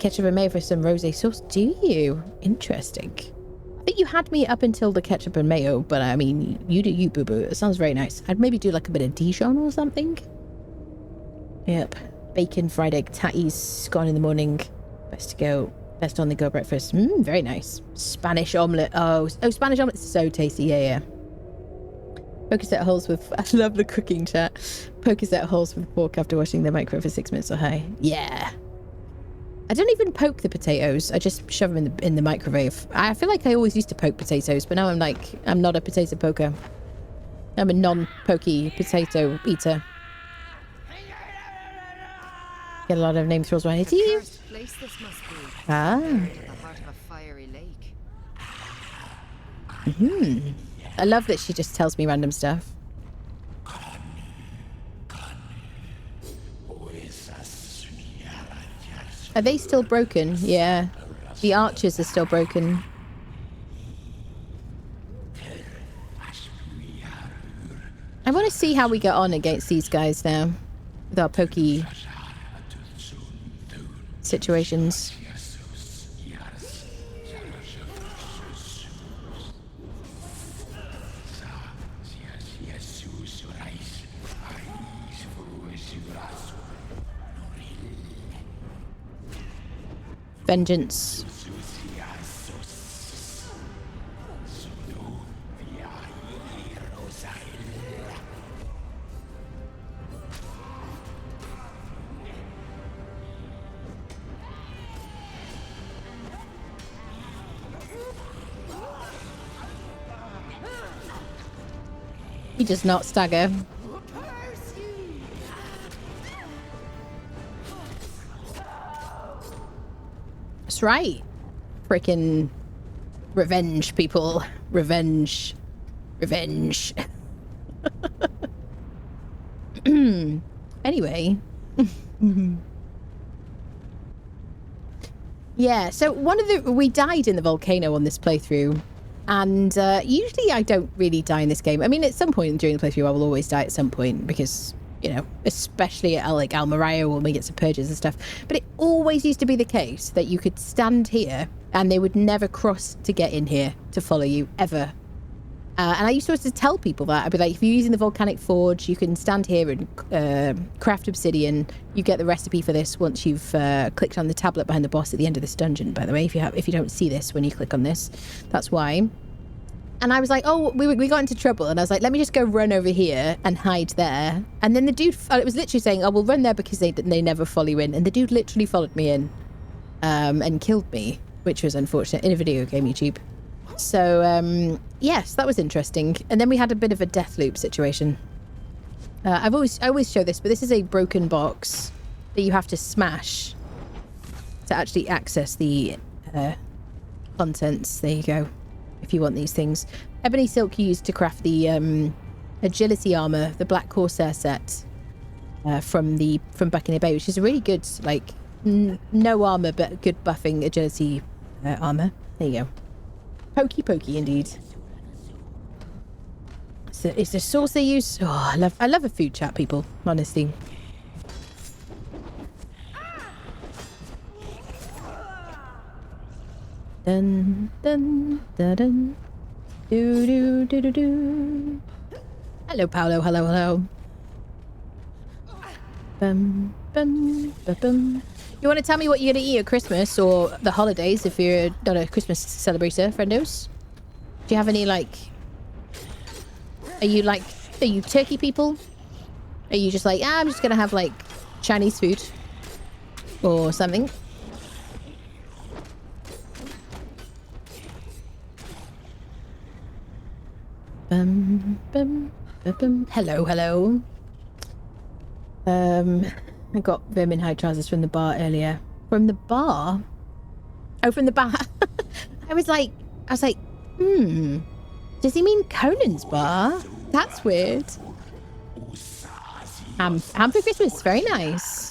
Ketchup and mayo for some rosé sauce. Do you? Interesting. I think you had me up until the ketchup and mayo, but I mean, you do you, boo-boo. It sounds very nice. I'd maybe do like a bit of Dijon or something. Yep. Bacon, fried egg, tatties, gone in the morning. Best on the go breakfast. Very nice. Spanish omelette. Oh, Spanish omelet's so tasty. Yeah. Poker set holes with... I love the cooking chat. Poker set holes with pork after washing the microwave for 6 minutes or high. Yeah. I don't even poke the potatoes. I just shove them in the microwave. I feel like I always used to poke potatoes, but now I'm not a potato poker. I'm a non-pokey potato eater. Get a lot of name thrills right here. First place this must be. Ah. The heart of a fiery lake. I love that she just tells me random stuff. Are they still broken? Yeah. The archers are still broken. I want to see how we get on against these guys now. With our pokey situations. vengeance. He does not stagger. That's right. Freaking revenge, people. Revenge. Revenge. Anyway. Yeah, so we died in the volcano on this playthrough. And usually I don't really die in this game. I mean, at some point during the playthrough, I will always die at some point because, you know, especially at like Almario when we get some purges and stuff. But it always used to be the case that you could stand here and they would never cross to get in here to follow you, ever. And I used to always tell people that. I'd be like, if you're using the volcanic forge, you can stand here and craft obsidian. You get the recipe for this once you've clicked on the tablet behind the boss at the end of this dungeon, by the way, if you don't see this when you click on this. That's why. And I was like, oh, we got into trouble. And I was like, let me just go run over here and hide there. And then the dude, it was literally saying, oh, we'll run there because they never follow you in. And the dude literally followed me in and killed me, which was unfortunate in a video game, YouTube. So, yes, that was interesting. And then we had a bit of a death loop situation. I always show this, but this is a broken box that you have to smash to actually access the contents. There you go. If you want these things. Ebony silk used to craft the agility armor, the Black Corsair set from back in the day, which is a really good, like, no armor, but good buffing agility armor. There you go. Pokey indeed. So it's the sauce they use. Oh, I love a food chat, people, honestly. Dun dun dun dun. Do do do do do. Hello, Paolo. Hello. Bum bum bum bum. You want to tell me what you're going to eat at Christmas or the holidays if you're not a Christmas celebrator, friendos? Do you have any, like... Are you turkey people? Are you just like, I'm just going to have, like, Chinese food? Or something? Bum, bum, bum, bum. Hello. I got vermin high trousers from the bar earlier. From the bar? Oh, from the bar. I was like, does he mean Conan's bar? That's weird. Ham for Christmas, very nice.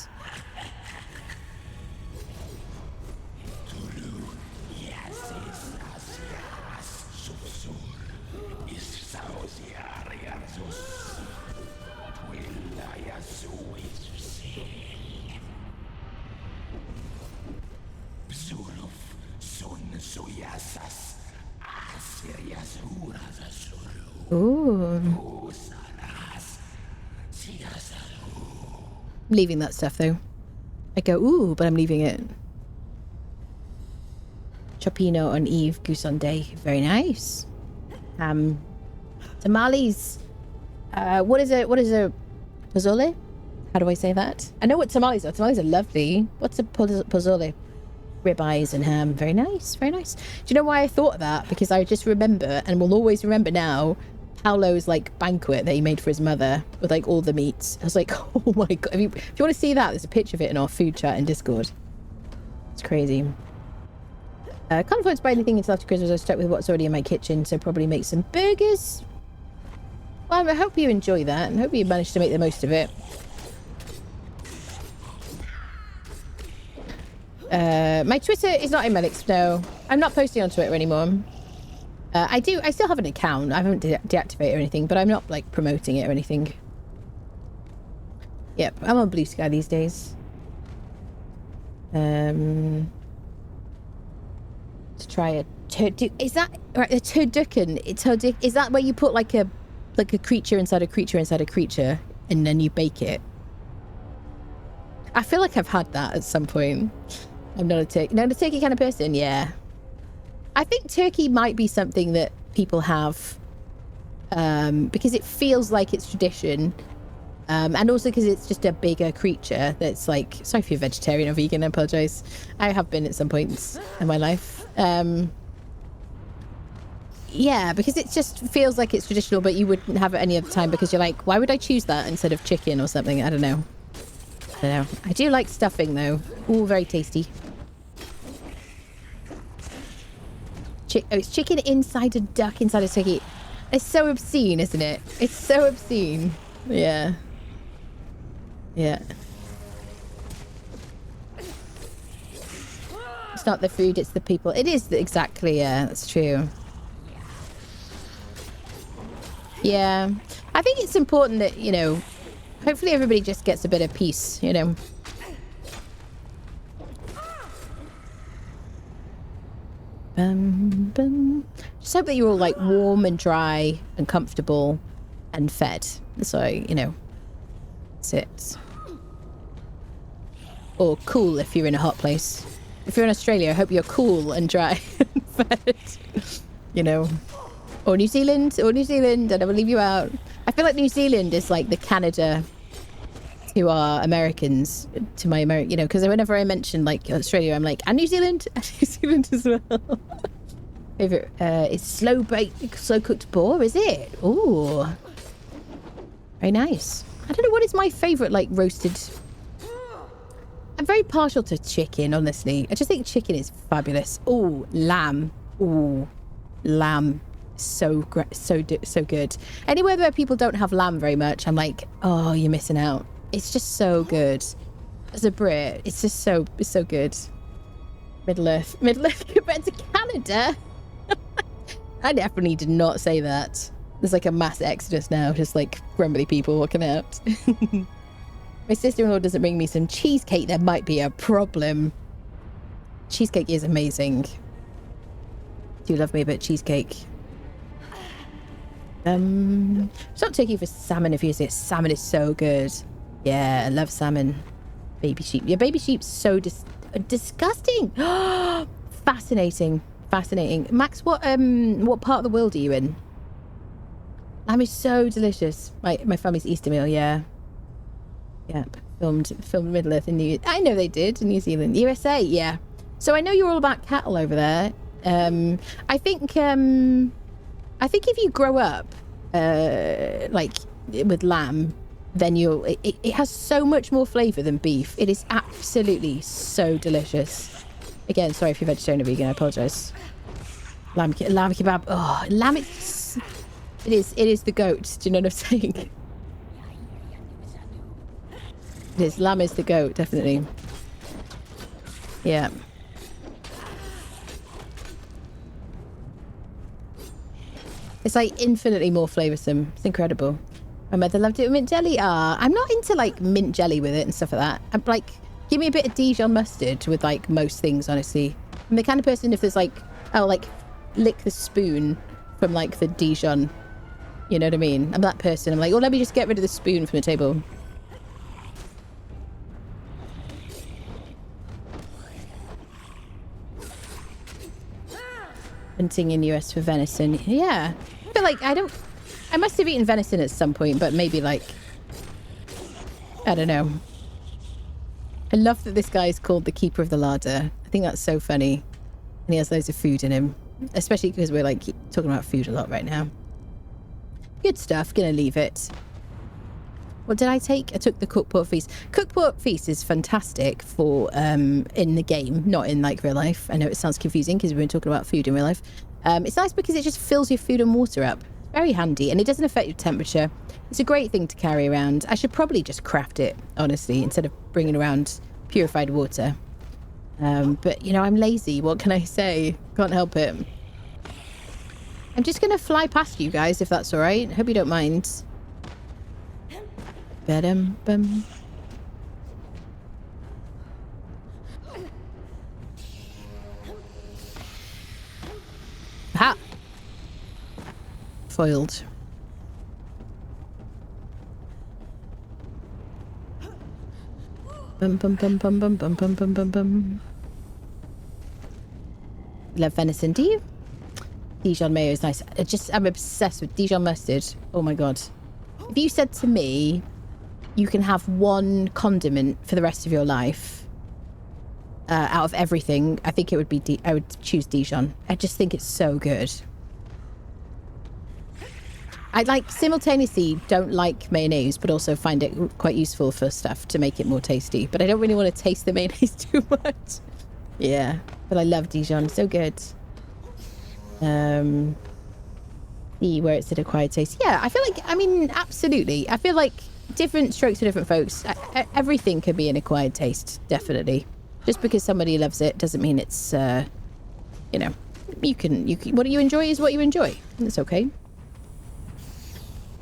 Ooh. I'm leaving that stuff though. I go, ooh, but I'm leaving it. Chopino on Eve, goose on day. Very nice. Tamales. What is a pozole? How do I say that? I know what tamales are. Tamales are lovely. What's a pozole? Ribeyes and ham. Very nice. Do you know why I thought of that? Because I just remember, and will always remember now, Paolo's like banquet that he made for his mother with like all the meats. I was like, oh my god. If you want to see that, there's a picture of it in our food chat in Discord. It's crazy. Can't afford to buy anything until after Christmas. I was stuck with what's already in my kitchen, so probably make some burgers. Well, I hope you enjoy that and hope you manage to make the most of it. My Twitter is not in Melix, no. I'm not posting on Twitter anymore. I still have an account. I haven't deactivated or anything, but I'm not like promoting it or anything. Yep, I'm on Blue Sky these days. To try a turducken. Is that right? A turducken. Is that where you put like a creature inside a creature inside a creature and then you bake it? I feel like I've had that at some point. I'm not a turkey. Not a turkey kind of person, yeah. I think turkey might be something that people have because it feels like it's tradition. And also because it's just a bigger creature that's like... Sorry if you're vegetarian or vegan, I apologise. I have been at some points in my life. Yeah, because it just feels like it's traditional, but you wouldn't have it any other time because you're like, why would I choose that instead of chicken or something? I don't know. I do like stuffing, though. Ooh, very tasty. It's chicken inside a duck inside a turkey. It's so obscene, isn't it? It's so obscene. Yeah. Yeah. It's not the food, it's the people. It is exactly, yeah, that's true. Yeah. I think it's important that, you know, hopefully everybody just gets a bit of peace, you know. Just hope that you're all like warm and dry and comfortable and fed. So, you know, that's it. Or cool if you're in a hot place. If you're in Australia, I hope you're cool and dry and fed. You know. Or New Zealand, I never leave you out. I feel like New Zealand is like the Canada to our Americans, to my American, you know, because whenever I mention like Australia, I'm like, and New Zealand, and New Zealand as well. Favorite is slow cooked boar, is it? Ooh, very nice. I don't know what is my favorite like roasted. I'm very partial to chicken, honestly. I just think chicken is fabulous. Ooh, lamb. Ooh, lamb. So great, so good. Anywhere where people don't have lamb very much, I'm like, oh, you're missing out. It's just so good. As a Brit, it's just so good. Middle Earth compared to Canada. I definitely did not say that. There's like a mass exodus now, just like grumbly people walking out. My sister-in-law doesn't bring me some cheesecake. There might be a problem. Cheesecake is amazing. Do love me a bit of cheesecake. It's not turkey for salmon if you say it. Salmon is so good. Yeah, I love salmon. Baby sheep. Yeah, baby sheep's so disgusting. Fascinating. Max, what part of the world are you in? Lamb is so delicious. My family's Easter meal, yeah. Yep. Filmed Middle Earth in I know they did in New Zealand. USA, yeah. So I know you're all about cattle over there. I think if you grow up like with lamb, then it has so much more flavour than beef. It is absolutely so delicious. Again, sorry if you're vegetarian or vegan, I apologise. Lamb kebab. Oh, lamb, it is the goat. Do you know what I'm saying? It is. Lamb is the goat, definitely. Yeah. It's like infinitely more flavoursome. It's incredible. My mother loved it with mint jelly. I'm not into like mint jelly with it and stuff like that. I'm like, give me a bit of Dijon mustard with like most things, honestly. I'm the kind of person, if there's like, I'll like lick the spoon from like the Dijon. You know what I mean? I'm that person. I'm like, oh, let me just get rid of the spoon from the table. Hunting in US for venison. Yeah. I feel like I must have eaten venison at some point, but maybe like, I don't know. I love that this guy is called the Keeper of the Larder. I think that's so funny. And he has loads of food in him, especially because we're like talking about food a lot right now. Good stuff. Gonna leave it. What did I take? I took the cooked pork feast. Cooked pork feast is fantastic for in the game, not in like real life. I know it sounds confusing because we've been talking about food in real life. It's nice because it just fills your food and water up. Very handy, and it doesn't affect your temperature. It's a great thing to carry around. I should probably just craft it, honestly, instead of bringing around purified water. But you know, I'm lazy. What can I say? Can't help it. I'm just gonna fly past you guys, if that's all right. Hope you don't mind. Ba-dum-bum. Ha! Foiled. Bum bum bum bum bum bum bum bum bum bum. Love venison. Do you? Dijon mayo is nice. I'm obsessed with Dijon mustard. Oh my god. If you said to me, you can have one condiment for the rest of your life, out of everything, I think it would be, I would choose Dijon. I just think it's so good. I like simultaneously don't like mayonnaise, but also find it quite useful for stuff to make it more tasty. But I don't really want to taste the mayonnaise too much. Yeah, but I love Dijon. So good. See where it's an acquired taste. Yeah, I feel like, I mean, absolutely. I feel like different strokes for different folks. Everything can be an acquired taste, definitely. Just because somebody loves it doesn't mean it's, you know, you can, what you enjoy is what you enjoy. It's okay.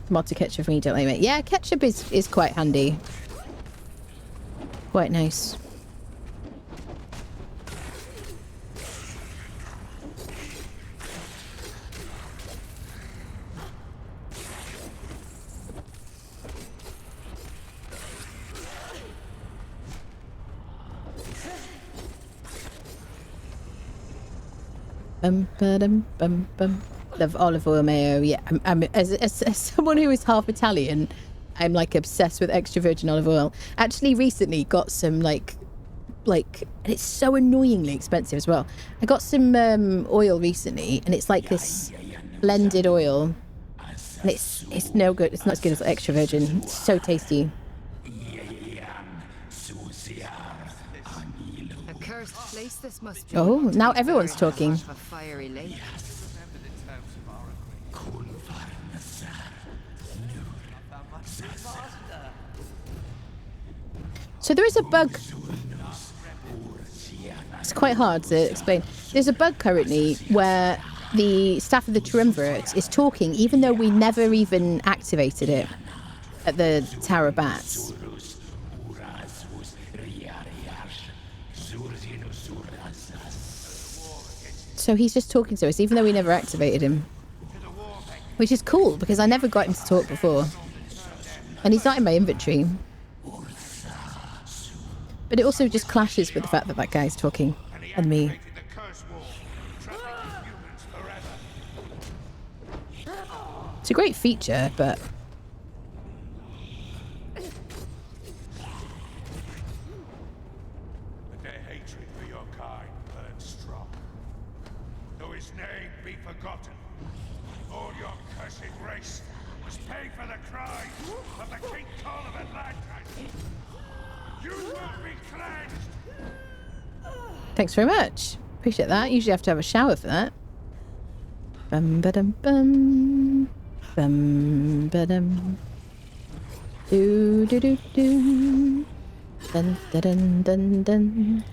Tomato ketchup for me, don't like it. Yeah, ketchup is quite handy. Quite nice. Love olive oil mayo. Yeah, I'm as someone who is half Italian, I'm like obsessed with extra virgin olive oil. Actually, recently got some like, and it's so annoyingly expensive as well. I got some oil recently, and it's like this blended oil, and it's no good. It's not as good as extra virgin. It's so tasty. This must be oh, now everyone's talking. a fiery lake. So there is a bug. It's quite hard to explain. There's a bug currently where the staff of the Triumvirate is talking, even though we never even activated it at the Tower of Bats. So he's just talking to us, even though we never activated him. Which is cool, because I never got him to talk before. And he's not in my inventory. But it also just clashes with the fact that that guy's talking. And me. It's a great feature, but... Thanks very much. Appreciate that. Usually have to have a shower for that. Bum ba-dum bum. Bum ba-dum. Do do do do. Dun dun dun dun.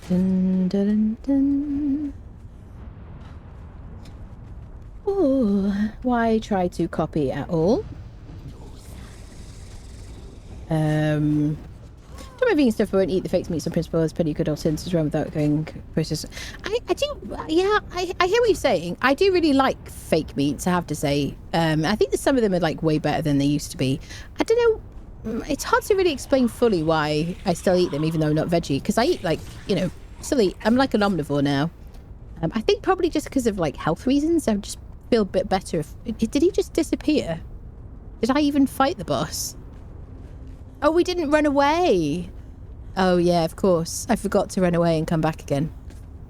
Dun dun dun. Ooh. Why try to copy at all? Don't mind vegan stuff, but won't eat the fake meats on principle. There's plenty of good alternatives around without going process. I do, yeah, I hear what you're saying. I do really like fake meats, I have to say. I think that some of them are like way better than they used to be. I don't know, it's hard to really explain fully why I still eat them, even though I'm not veggie, because I eat like, you know, still eat, I'm like an omnivore now. I think probably just because of like health reasons, I just feel a bit better. Did he just disappear? Did I even fight the boss? Oh, we didn't run away. Oh, yeah, of course. I forgot to run away and come back again.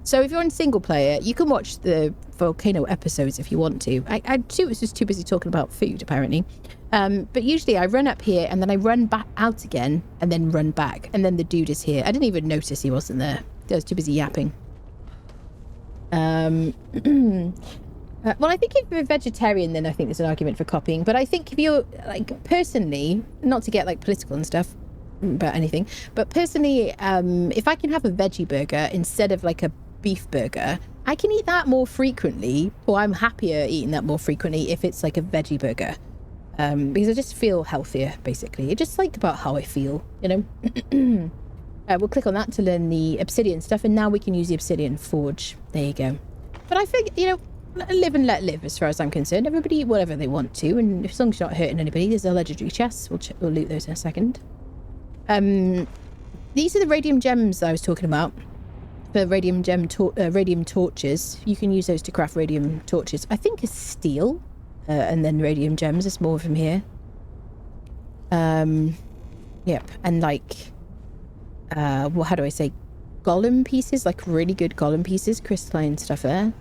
So if you're on single player, you can watch the Volcano episodes if you want to. I was just too busy talking about food, apparently. But usually I run up here and then I run back out again and then run back. And then the dude is here. I didn't even notice he wasn't there. I was too busy yapping. Well, I think if you're a vegetarian, then I think there's an argument for copying. But I think if you're, like, personally, not to get, like, political and stuff about anything, but personally, if I can have a veggie burger instead of, like, a beef burger, I can eat that more frequently, or I'm happier eating that more frequently if it's, like, a veggie burger. Because I just feel healthier, basically. It's just, like, about how I feel, you know? We'll click on that to learn the obsidian stuff, and now we can use the obsidian forge. There you go. But I think, you know, live and let live as far as I'm concerned. Everybody eat whatever they want to, and as long as you're not hurting anybody. There's the legendary chests. We'll loot those in a second. These are the radium gems that I was talking about. for radium torches. You can use those to craft radium torches. I think it's steel, and then radium gems. There's more from here. Yep, and like, well, how do I say, golem pieces, like really good golem pieces, crystalline stuff there.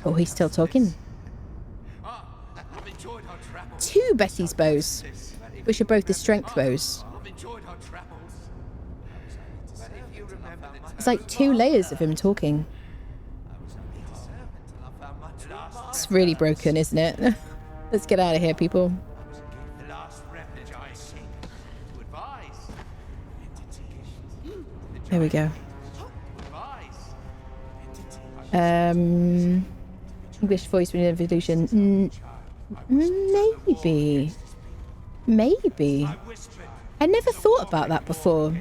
Oh, he's still talking. 2 Betty's bows, which are both the strength bows. It's like 2 layers of him talking. It's really broken, isn't it? Let's get out of here, people. There we go. English voice with evolution. Maybe. Maybe. I never thought about that before.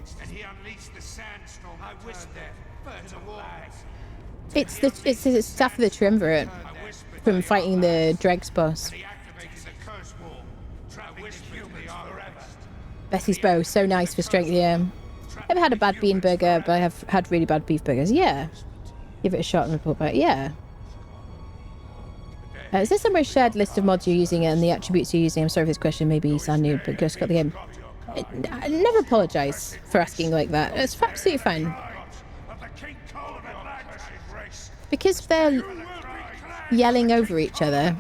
It's the staff of the Triumvirate from fighting the Dregs boss. Betty's bow, so nice for strength, yeah. I've had a bad bean burger, but I have had really bad beef burgers. Yeah. Give it a shot and report back. Yeah. Is there somewhere a shared list of mods you're using and the attributes you're using? I'm sorry for this question. Maybe you sound new, but just got the game. I never apologise for asking like that. It's absolutely fine. Because they're yelling over each other.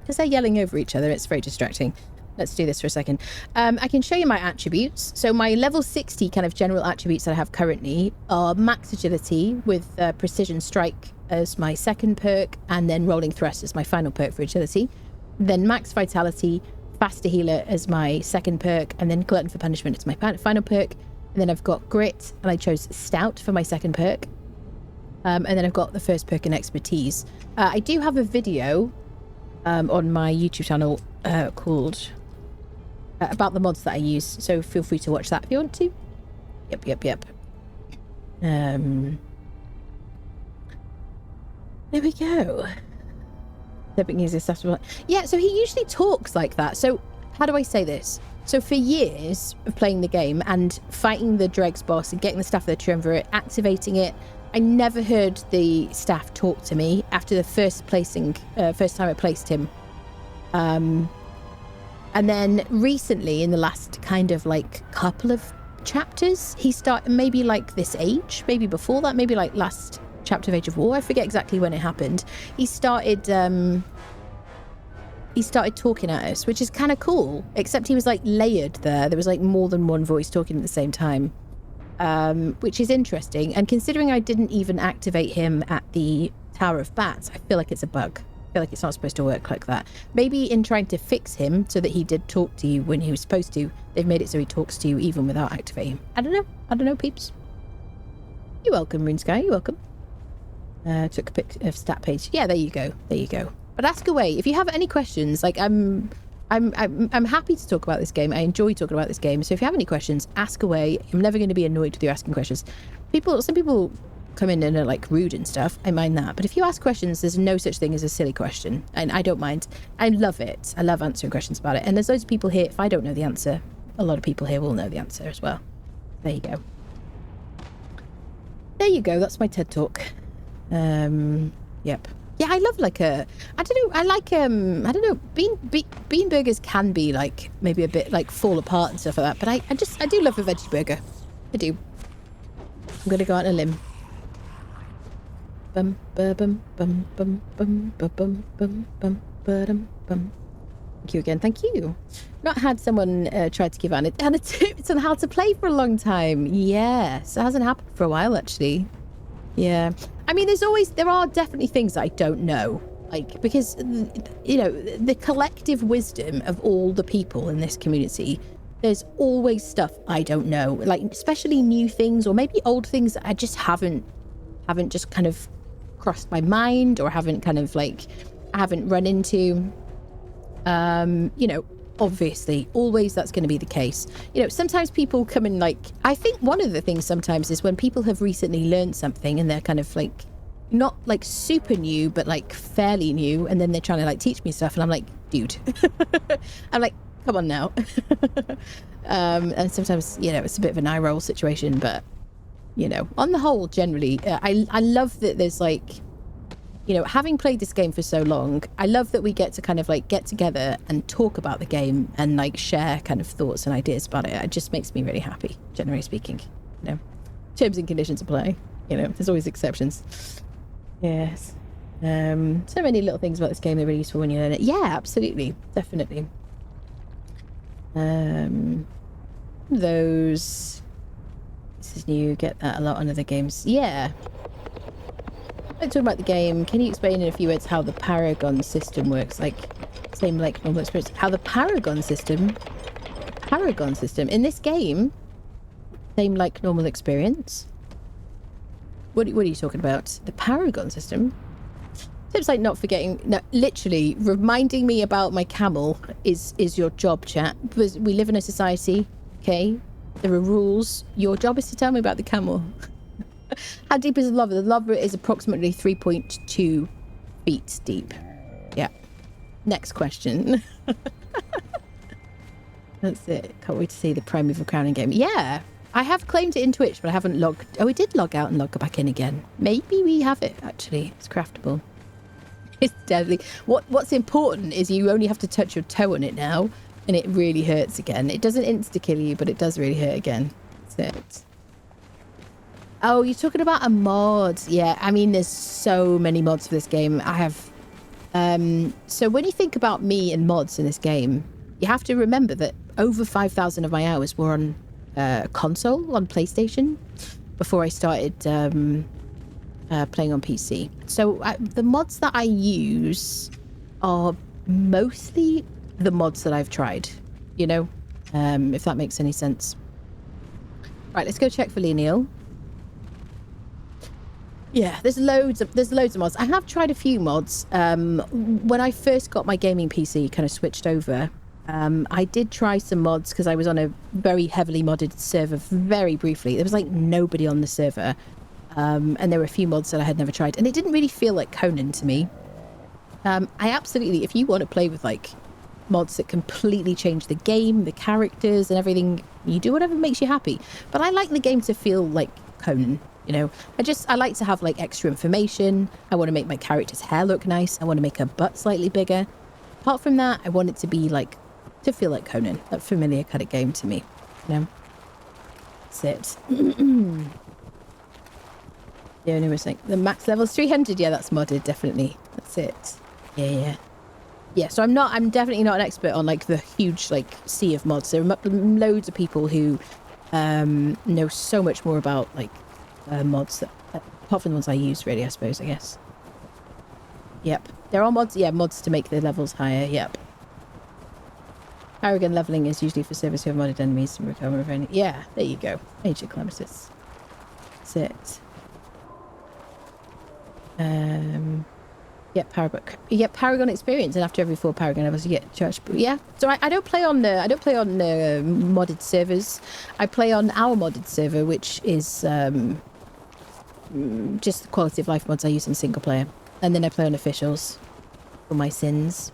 Because they're yelling over each other, it's very distracting. Let's do this for a second. I can show you my attributes. So my level 60 kind of general attributes that I have currently are max agility with precision strike as my second perk, and then rolling thrust as my final perk for agility. Then max vitality, faster healer as my second perk, and then glutton for punishment as my final perk. And then I've got grit, and I chose stout for my second perk. And then I've got the first perk in expertise. I do have a video on my YouTube channel called about the mods that I use, so feel free to watch that if you want to. Yep. There we go. Yeah, so he usually talks like that. So how do I say this? So for years of playing the game and fighting the Dregs boss and getting the staff of the Triumvirate, activating it, I never heard the staff talk to me after the first time I placed him. And then recently, in the last kind of like couple of chapters, he started, maybe like this age, maybe before that, maybe like last chapter of Age of War, I forget exactly when it happened. He started talking at us, which is kind of cool, except he was like layered there. There was like more than one voice talking at the same time, which is interesting. And considering I didn't even activate him at the Tower of Bats, I feel like it's a bug. I feel like it's not supposed to work like that. Maybe in trying to fix him so that he did talk to you when he was supposed to, they've made it so he talks to you even without activating him. I don't know, peeps. You're welcome, RuneSky, you're welcome. Took a pic of stat page. Yeah, there you go. But ask away if you have any questions. Like I'm happy to talk about this game. I enjoy talking about this game. So if you have any questions, ask away. I'm never going to be annoyed with you asking questions. Some people come in and are like rude and stuff. I mind that. But if you ask questions, there's no such thing as a silly question, and I don't mind. I love it. I love answering questions about it. And there's loads of people here. If I don't know the answer, a lot of people here will know the answer as well. There you go. There you go. That's my TED talk. Yep. Yeah, I love like I don't know, bean burgers can be like maybe a bit like fall apart and stuff like that, but I do love a veggie burger. I do. I'm gonna go out on a limb. Bum bum bum bum bum bum bum bum bum bum bum. Thank you again. Thank you. Not had someone try to give Anna tips on how to play for a long time. Yes, it hasn't happened for a while actually. Yeah. I mean, there are definitely things I don't know, like, because, you know, the collective wisdom of all the people in this community, there's always stuff I don't know, like, especially new things or maybe old things that I just haven't just kind of crossed my mind or haven't kind of like, I haven't run into, you know, obviously, always that's going to be the case. You know, sometimes people come in like, I think one of the things sometimes is when people have recently learned something and they're kind of like, not like super new, but like fairly new. And then they're trying to like teach me stuff. And I'm like, dude, I'm like, come on now. And sometimes, you know, it's a bit of an eye roll situation, but you know, on the whole, generally, I love that there's like, you know, having played this game for so long, I love that we get to kind of like get together and talk about the game and like share kind of thoughts and ideas about it. It just makes me really happy, generally speaking. You know, terms and conditions apply. You know, there's always exceptions. Yes. So many little things about this game that are really useful when you learn it. Yeah, absolutely, definitely. Those. This is new. Get that a lot on other games. Yeah. Let's talk about the game. Can you explain in a few words how the Paragon system works? Like, same like normal experience. How the Paragon system in this game, same like normal experience. What are you talking about? The Paragon system? Tips like not forgetting, no, literally reminding me about my camel is your job, chat. Because we live in a society, okay? There are rules. Your job is to tell me about the camel. How deep is the lava? The lava is approximately 3.2 feet deep. Yeah. Next question. That's it. Can't wait to see the Primeval Crowning game. Yeah. I have claimed it in Twitch, but I haven't logged. Oh, we did log out and log back in again. Maybe we have it, actually. It's craftable. It's deadly. What's important is you only have to touch your toe on it now, and it really hurts again. It doesn't insta-kill you, but it does really hurt again. That's it. Oh, you're talking about a mod. Yeah, I mean, there's so many mods for this game. I have... so when you think about me and mods in this game, you have to remember that over 5,000 of my hours were on console, on PlayStation, before I started playing on PC. So the mods that I use are mostly the mods that I've tried, you know, if that makes any sense. Right, let's go check for Lineal. Yeah, there's loads of mods. I have tried a few mods. When I first got my gaming PC kind of switched over, I did try some mods because I was on a very heavily modded server very briefly. There was like nobody on the server. And there were a few mods that I had never tried. And it didn't really feel like Conan to me. I absolutely, if you want to play with like mods that completely change the game, the characters and everything, you do whatever makes you happy. But I like the game to feel like Conan. You know, I like to have like extra information. I want to make my character's hair look nice. I want to make her butt slightly bigger. Apart from that, I want it to be like, to feel like Conan, that familiar kind of game to me. You know, that's it. The only was like the max level is 300. Yeah, that's modded, definitely. That's it. Yeah. So I'm definitely not an expert on like the huge like sea of mods. There are loads of people who know so much more about like mods that, apart from the ones I use, really, I suppose, I guess. Yep. There are mods, yeah, mods to make the levels higher, yep. Paragon leveling is usually for servers who have modded enemies to recover of any... Yeah, there you go. Age of Calamitous. That's it. You get Paragon experience, and after every 4 Paragon levels, you get charged. Yeah, so I don't play on modded servers. I play on our modded server, which is just the quality of life mods I use in single player, and then I play on officials for my sins.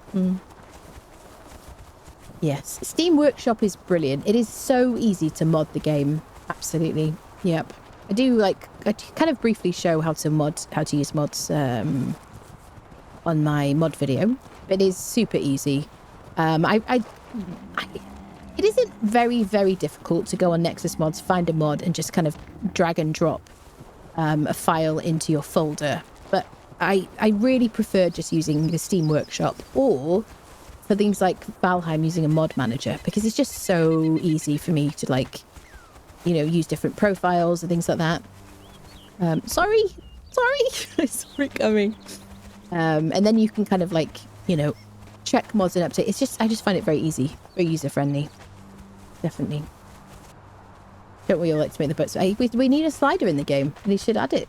Yes, Steam Workshop is brilliant. It is so easy to mod the game. Absolutely, yep. I kind of briefly show how to use mods on my mod video. It is super easy. It isn't very, very difficult to go on Nexus Mods, find a mod, and just kind of drag and drop a file into your folder. But I really prefer just using the Steam Workshop, or for things like Valheim, using a mod manager, because it's just so easy for me to like, you know, use different profiles and things like that. Sorry, I saw it coming. And then you can kind of like, you know, check mods and update. I just find it very easy, very user friendly. Definitely. Don't we all like to make the butts? We need a slider in the game, and they should add it.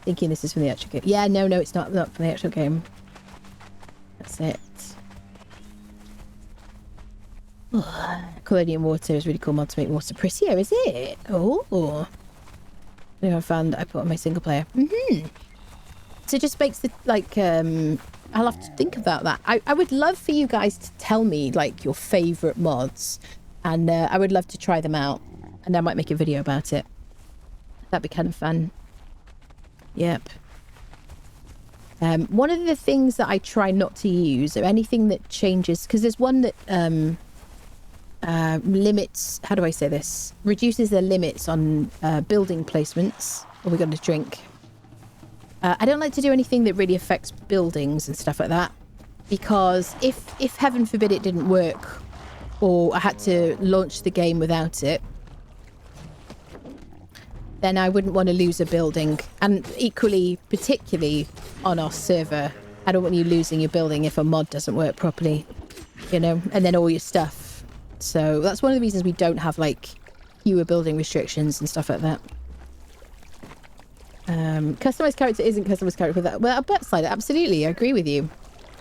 Thinking this is from the actual game. Yeah, no, it's not from the actual game. That's it. Colonial water is really cool mod to make water prettier, is it? Oh. I found I put on my single player. So it just makes the like I'll have to think about that. I would love for you guys to tell me like your favorite mods, and I would love to try them out. And I might make a video about it. That'd be kind of fun. Yep. One of the things that I try not to use, or anything that changes, because there's one that limits, how do I say this? Reduces the limits on building placements. Oh, we got a drink. I don't like to do anything that really affects buildings and stuff like that, because if heaven forbid it didn't work, or I had to launch the game without it, then I wouldn't want to lose a building. And equally, particularly on our server, I don't want you losing your building if a mod doesn't work properly, you know, and then all your stuff. So that's one of the reasons we don't have like fewer building restrictions and stuff like that. Customized character isn't customized character with that. Well, a backslider, absolutely, I agree with you.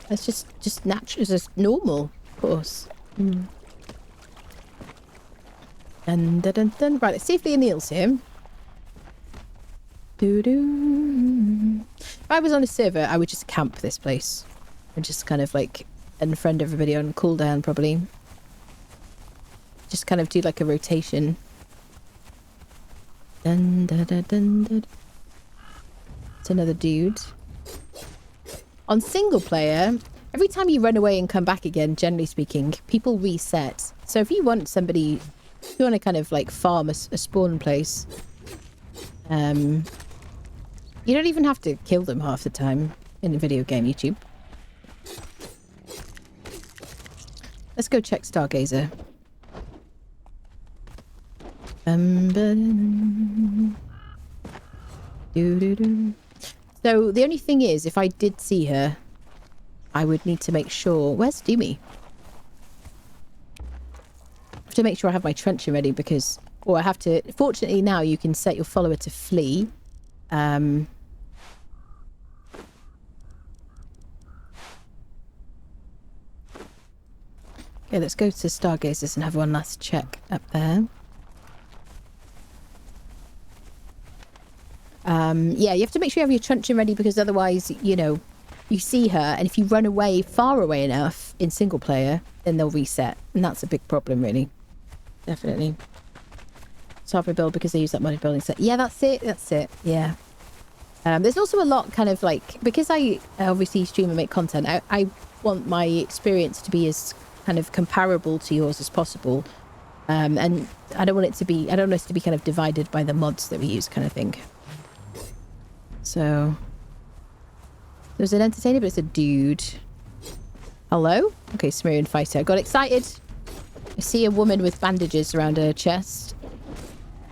That's just natural, it's just normal, of course. Mm. Dun, dun, dun, dun. Right, let's see if Leonil's here. If I was on a server, I would just camp this place and just kind of like unfriend everybody on cooldown, probably. Just kind of do like a rotation. Dun, dun, dun, dun, dun. It's another dude. On single player, every time you run away and come back again, generally speaking, people reset. So if you want somebody, if you want to kind of like farm a spawn place, you don't even have to kill them half the time in a video game, YouTube. Let's go check Stargazer. So the only thing is, if I did see her, I would need to make sure... Where's Doomy? I have to make sure I have my truncheon ready because... Or I have to... Fortunately now you can set your follower to flee. Okay, let's go to Stargazers and have one last check up there. Yeah, you have to make sure you have your truncheon ready because otherwise, you know, you see her and if you run away far away enough in single player, then they'll reset. And that's a big problem, really. Definitely. Software build because they use that modded building set. Yeah, that's it. That's it. Yeah. There's also a lot kind of like, because I obviously stream and make content, I want my experience to be as kind of comparable to yours as possible. And I don't want it to be, I don't want us to be kind of divided by the mods that we use kind of thing. So, there's an entertainer, but it's a dude. Hello? Okay, Sumerian fighter. Got excited. I see a woman with bandages around her chest.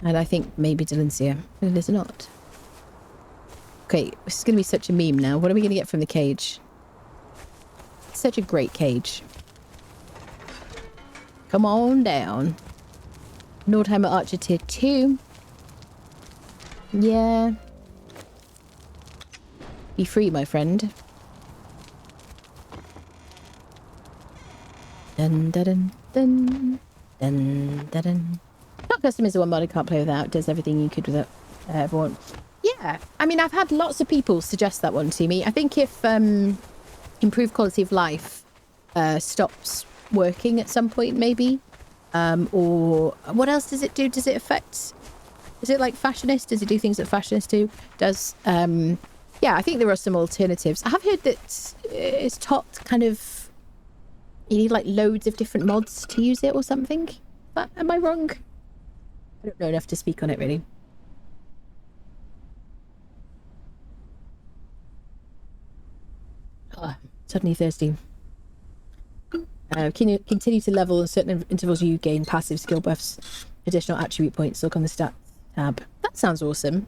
And I think maybe Delencia. But it is not. Okay, this is going to be such a meme now. What are we going to get from the cage? Such a great cage. Come on down. Nordheimer Archer tier 2. Yeah. Be free, my friend. Dun dun dun dun dun dun dun. Not custom is the one mod I can't play without. Does everything you could without everyone. Yeah, I mean, I've had lots of people suggest that one to me. I think if improved quality of life stops working at some point, maybe. Or what else does it do? Does it affect? Is it like Fashionist? Does it do things that Fashionist do? Does yeah, I think there are some alternatives. I have heard that it's taught kind of you need like loads of different mods to use it or something. But am I wrong? I don't know enough to speak on it really. Oh, suddenly thirsty. Can you continue to level in certain intervals you gain passive skill buffs, additional attribute points, look on the stats tab. That sounds awesome.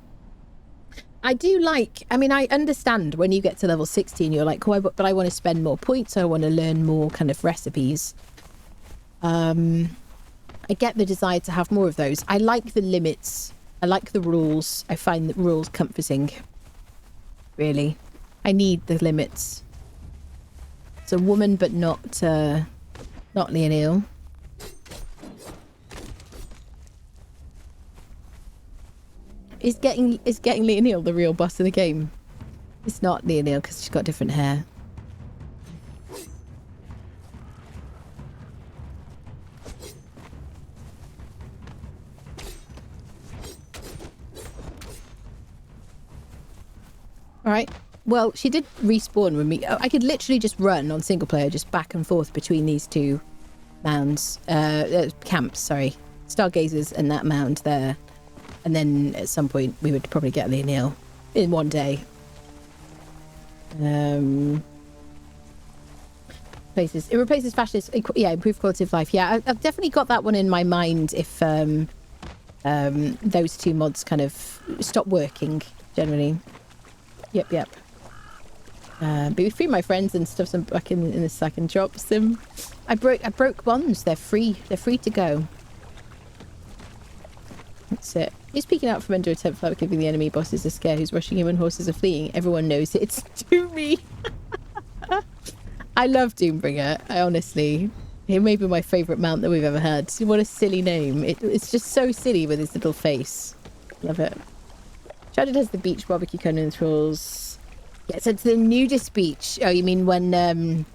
I do like, I mean, I understand when you get to level 16, you're like, oh, but I want to spend more points, I want to learn more kind of recipes. I get the desire to have more of those. I like the limits. I like the rules. I find the rules comforting. Really. I need the limits. It's a woman, but not Leonil. Is getting Leonil the real boss of the game? It's not Leonil because she's got different hair. All right. Well, she did respawn when we... I could literally just run on single player, just back and forth between these two mounds. Camps, sorry. Stargazers and that mound there. And then at some point, we would probably get Leonil in one day. Places. It replaces fascist... Yeah, improved quality of life. Yeah, I've definitely got that one in my mind if those two mods kind of stop working, generally. Yep. But we free my friends and stuff some back in the sack and drops them. I broke bonds. They're free. They're free to go. That's it. He's peeking out from under a tent flap, giving the enemy bosses a scare who's rushing him when horses are fleeing. Everyone knows it's Doomy. I love Doombringer. I honestly... He may be my favourite mount that we've ever had. What a silly name. It's just so silly with his little face. Love it. Shrouded has the beach barbecue Conan trolls. Yeah, so it's the nudist beach. Oh, you mean when,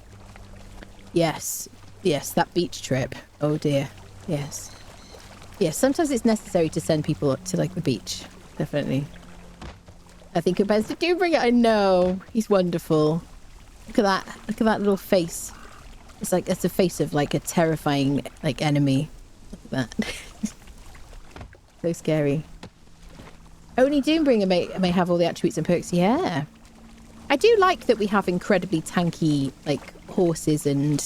Yes, that beach trip. Oh dear. Yes. Yes, sometimes it's necessary to send people to, like, the beach. Definitely. I think about to Doombringer. I know. He's wonderful. Look at that. Look at that little face. It's like, it's a face of, like, a terrifying, like, enemy. Look at that. So scary. Only Doombringer may have all the attributes and perks. Yeah. I do like that we have incredibly tanky, like, horses and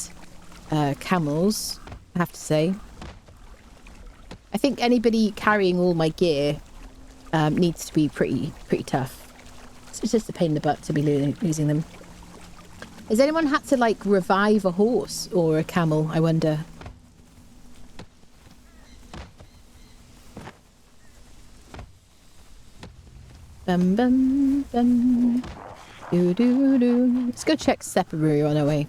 camels, I have to say. I think anybody carrying all my gear needs to be pretty tough. It's just a pain in the butt to be losing them. Has anyone had to, like, revive a horse or a camel, I wonder? Bum bum bum. Do do do. Let's go check Sepermeru on our way.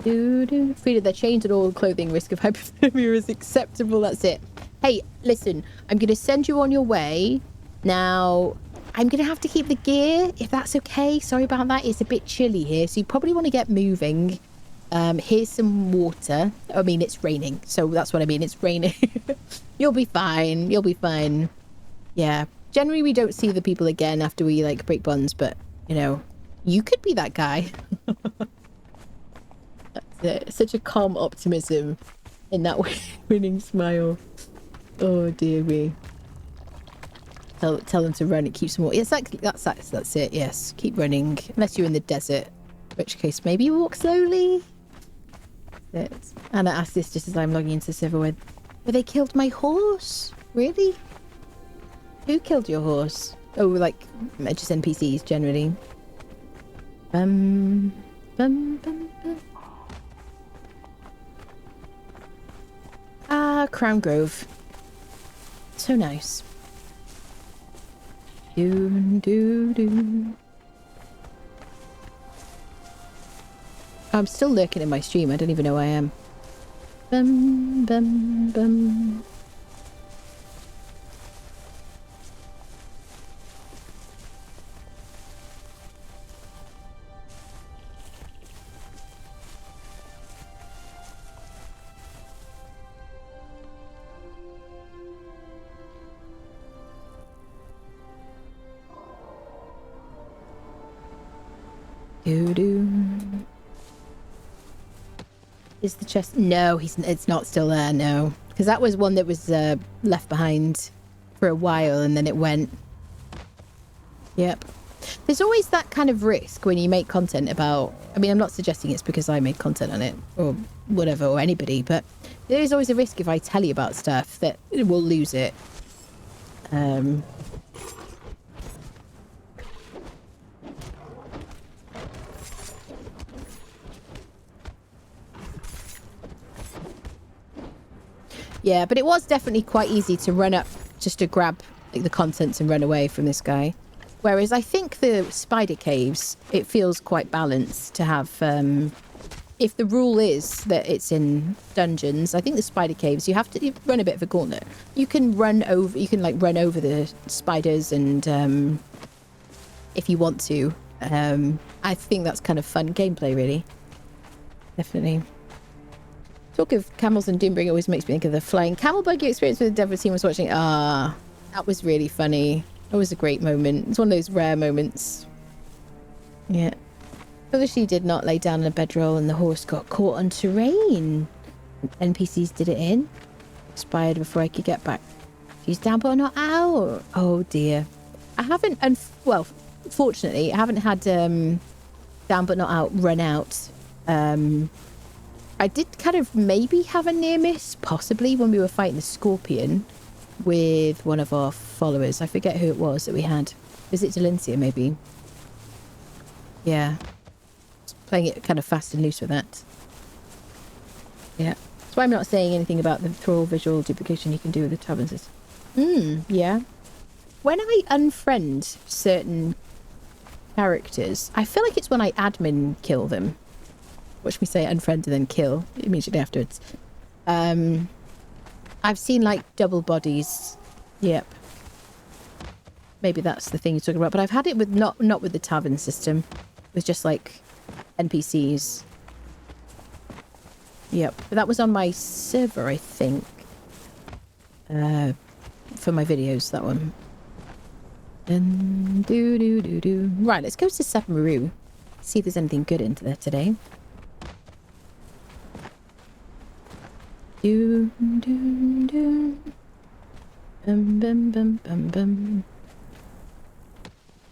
Do do. Free to their chains and all clothing. Risk of hypothermia is acceptable. That's it. Hey, listen. I'm going to send you on your way. Now, I'm going to have to keep the gear, if that's okay. Sorry about that. It's a bit chilly here, so you probably want to get moving. Here's some water. I mean, it's raining, so that's what I mean. It's raining. You'll be fine. You'll be fine. Yeah. Generally, we don't see the people again after we, like, break bonds, but, you know, you could be that guy. That's it. Such a calm optimism in that winning smile. Oh, dear me. Tell them to run. It keeps them... Yes, that's it. Yes, keep running. Unless you're in the desert. In which case, maybe walk slowly. Anna asked this just as I'm logging into the server where they killed my horse. Really? Who killed your horse? Oh, like, just NPCs, generally. Bum, bum, bum. Ah, Crown Grove. So nice. Do, do, do. I'm still lurking in my stream. I don't even know where I am. Bum, bum, bum. Do-do. Is the chest... No, it's not still there, no. Because that was one that was left behind for a while and then it went. Yep. There's always that kind of risk when you make content about... I mean, I'm not suggesting it's because I made content on it or whatever, or anybody, but there is always a risk if I tell you about stuff that we'll lose it. Yeah, but it was definitely quite easy to run up just to grab, like, the contents and run away from this guy. Whereas I think the spider caves, it feels quite balanced to have... if the rule is that it's in dungeons, I think the spider caves, you have to run a bit of a gauntlet. You can run over... You can, like, run over the spiders and... if you want to. I think that's kind of fun gameplay, really. Definitely. Talk of camels and Doombringer always makes me think of the flying camel buggy experience with the Devil team was watching. Ah, that was really funny. Always a great moment. It's one of those rare moments. Yeah. Obviously did not lay down in a bedroll and the horse got caught on terrain. NPCs did it in. Expired before I could get back. She's down but not out. Oh dear. I haven't, and well, fortunately, I haven't had down but not out run out. I did kind of maybe have a near miss, possibly when we were fighting the scorpion with one of our followers. I forget who it was that we had. Was it Delencia maybe? Yeah. Playing it kind of fast and loose with that. Yeah. That's why I'm not saying anything about the thrall visual duplication you can do with the taverns. Yeah. When I unfriend certain characters, I feel like it's when I admin kill them. Watch me say unfriend and then kill immediately afterwards. I've seen like double bodies. Yep. Maybe that's the thing you're talking about. But I've had it with not with the tavern system. With just like NPCs. Yep. But that was on my server, I think. For my videos, that one. Right, let's go to Sepermeru. See if there's anything good into there today.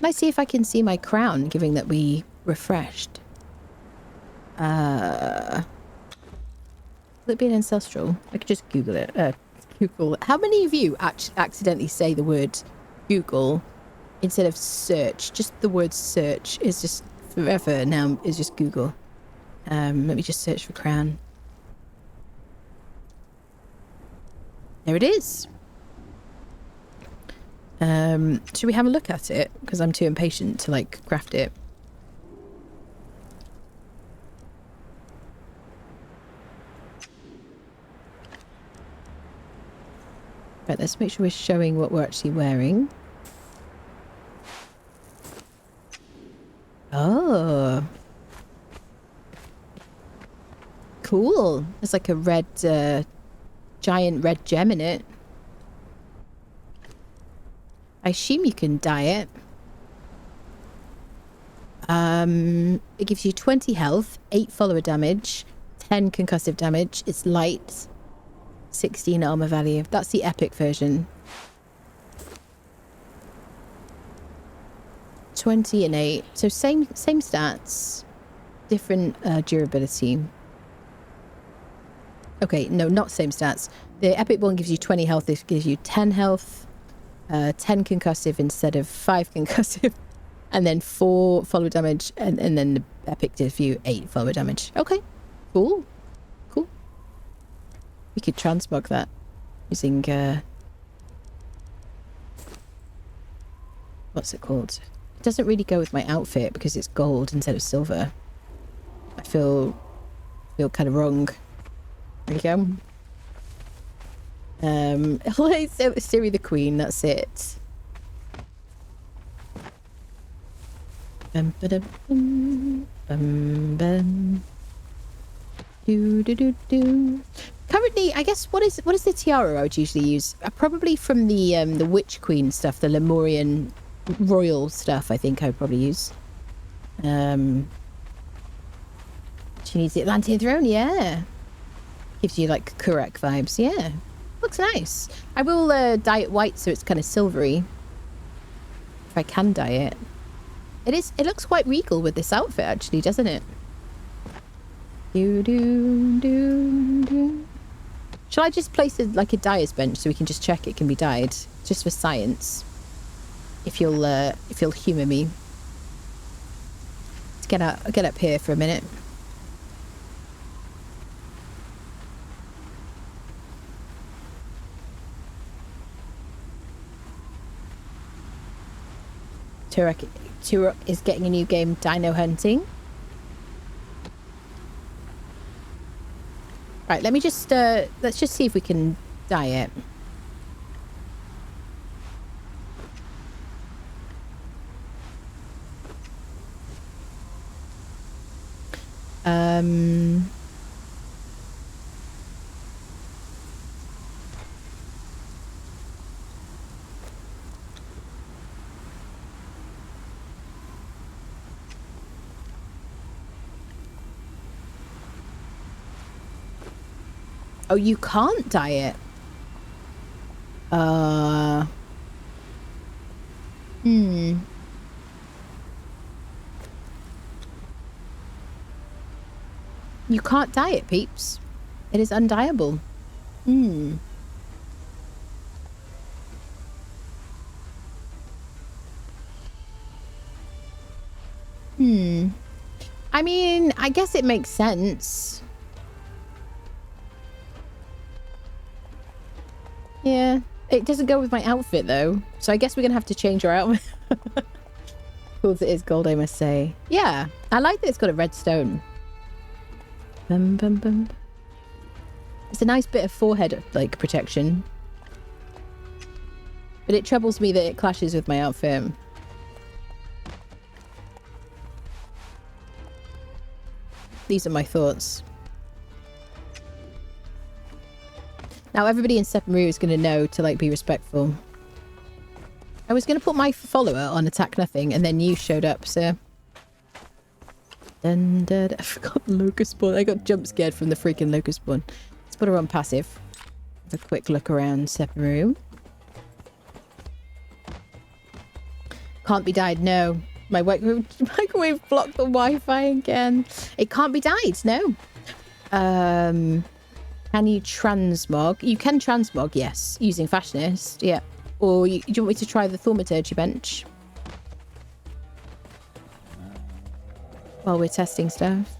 Let's see if I can see my crown, given that we refreshed. Will it be an ancestral? I could just Google it. Google. How many of you accidentally say the word Google instead of search? Just the word search is just forever now is just Google. Let me just search for crown. There it is. Should we have a look at it? Because I'm too impatient to like craft it. Right, let's make sure we're showing what we're actually wearing. Oh. Cool. There's like a red, giant red gem in it. I assume you can dye it. It gives you 20 health, 8 follower damage, 10 concussive damage. It's light, 16 armor value. That's the epic version. 20 and 8. So same stats, different durability. Okay, no, not same stats. The epic one gives you 20 health. This gives you 10 health, 10 concussive instead of 5 concussive, and then 4 follower damage, and then the epic gives you 8 follower damage. Okay, cool. Cool. We could transmog that using, what's it called? It doesn't really go with my outfit because it's gold instead of silver. I feel kind of wrong. There you go. Siri the Queen, that's it. Currently, I guess what is the tiara I would usually use? Probably from the Witch Queen stuff, the Lemurian royal stuff. I think I would probably use. She needs the Atlantean throne, yeah. Gives you like Kurak vibes, yeah. Looks nice. I will dye it white so it's kind of silvery. If I can dye it. It looks quite regal with this outfit actually, doesn't it? Shall I just place it like a dyer's bench so we can just check it can be dyed? Just for science. If you'll humour me. Let's get up here for a minute. Kurak is getting a new game, Dino Hunting. Right, let me just let's just see if we can dye it. Oh, you can't dye it. You can't dye it, peeps. It is undyeable. I mean, I guess it makes sense. Yeah. It doesn't go with my outfit, though. So I guess we're going to have to change our outfit. Cool as it is gold, I must say. Yeah. I like that it's got a red stone. Bum, bum, bum. It's a nice bit of forehead, like, protection. But it troubles me that it clashes with my outfit. These are my thoughts. Now everybody in Sepermeru is going to know to like be respectful. I was going to put my follower on attack nothing and then you showed up, so... Dun, dun, I forgot the locust spawn. I got jump scared from the freaking locust spawn. Let's put her on passive. Have a quick look around Sepermeru. Can't be dyed, no. My microwave blocked the Wi-Fi again. It can't be dyed, no. Can you transmog? You can transmog, yes, using Fashionist, yeah. Or do you want me to try the Thaumaturgy bench? While we're testing stuff.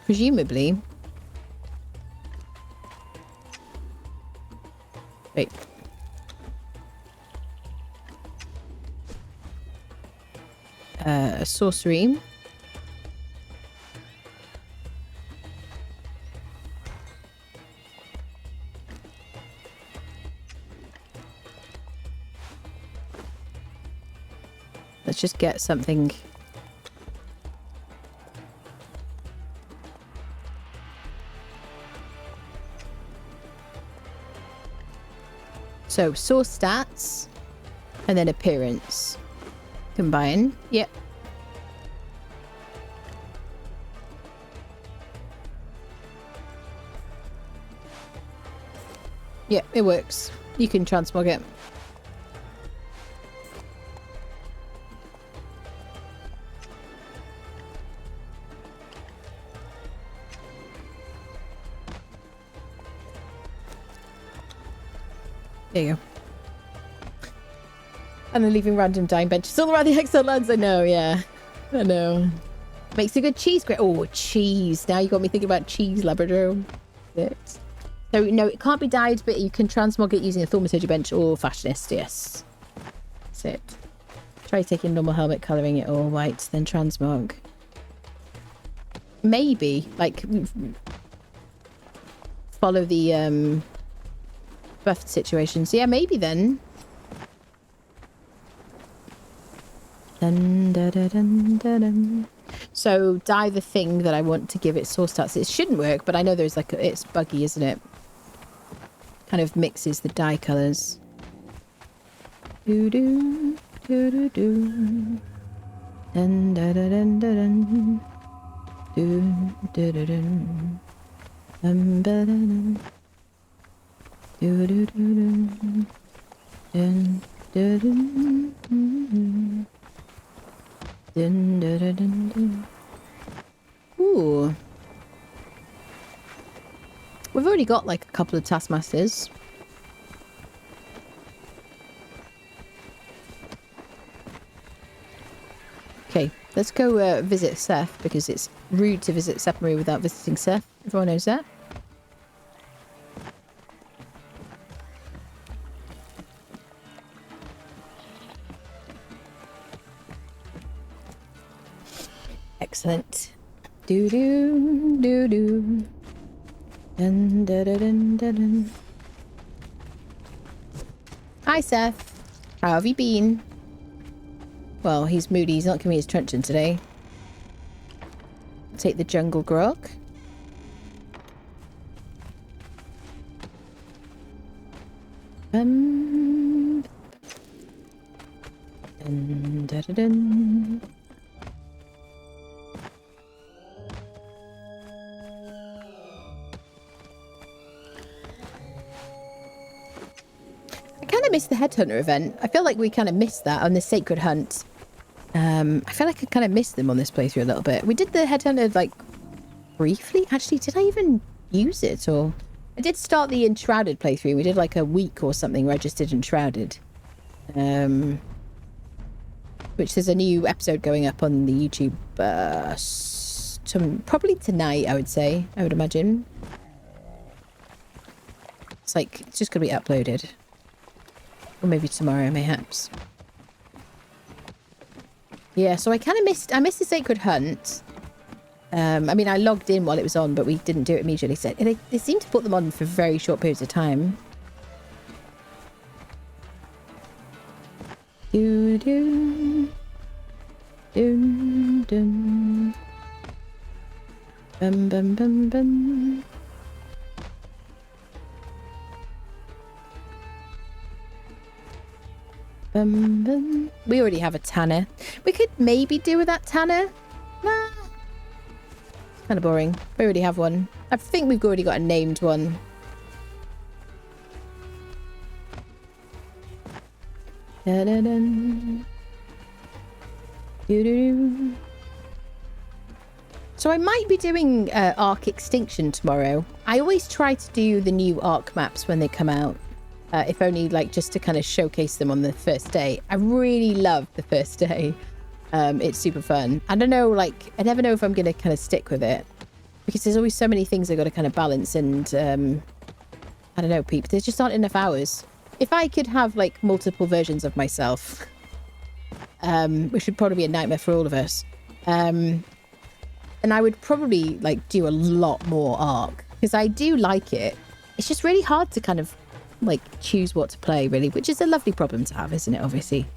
Presumably. Wait. Sorcery. Let's just get something. So, source stats and then appearance. Combine. Yep. Yep, it works. You can transmog it. There you go. And then leaving random dying benches all around the Exiled Lands. I know, yeah. I know. Makes a good cheese grate. Oh, cheese. Now you got me thinking about cheese, Labrador. Yes. So, no, it can't be dyed, but you can transmog it using a Thaumaturgy bench or Fashionist, yes. That's it. Try taking normal helmet, colouring it all white, then transmog. Maybe, like, follow the buffed situations. Yeah, maybe then. Dun, dun, dun, dun, dun, dun. So dye the thing that I want to give it source stats. It shouldn't work, but I know there's like it's buggy, isn't it? Kind of mixes the dye colours. Do do do do do. Dun dun dun dun dun. Do do do do. Dun dun do do do do. Dun dun dun. Dun, dun, dun, dun, dun. Ooh. We've already got like a couple of taskmasters. Okay, let's go visit Seth because it's rude to visit Sepermeru without visiting Seth. Everyone knows that. Excellent. Do do do do. Dun, dun, dun, dun, dun, dun. Hi, Seth. How have you been? Well, he's moody. He's not giving me his truncheon today. Take the jungle grog. Dun, dun, dun, dun. missed the Headhunter event. I feel like we kind of missed that on the Sacred Hunt. I feel like I kind of missed them on this playthrough a little bit. We did the Headhunter, like, briefly. Actually, did I even use it? Or I did start the Enshrouded playthrough. We did, like, a week or something where I just did Enshrouded. Which there's a new episode going up on the YouTube probably tonight, I would say. I would imagine. It's like, it's just going to be uploaded. Or maybe tomorrow, mayhaps. Yeah, so I kind of missed the Sacred Hunt. I mean, I logged in while it was on, but we didn't do it immediately. So they seem to put them on for very short periods of time. Do do dum dum bum bum bum bum. Bum, bum. We already have a Tanner. We could maybe do with that Tanner. Nah. It's kind of boring. We already have one. I think we've already got a named one. Da-da-dun. Doo-doo-doo. So I might be doing Arc Extinction tomorrow. I always try to do the new Arc maps when they come out. If only like just to kind of showcase them on the first day. I really love the first day. It's super fun. I don't know, like, I never know if I'm going to kind of stick with it. Because there's always so many things I've got to kind of balance and, I don't know, people. There just aren't enough hours. If I could have, like, multiple versions of myself, which would probably be a nightmare for all of us, and I would probably, like, do a lot more Arc. Because I do like it. It's just really hard to kind of, like, choose what to play, really, which is a lovely problem to have, isn't it, obviously?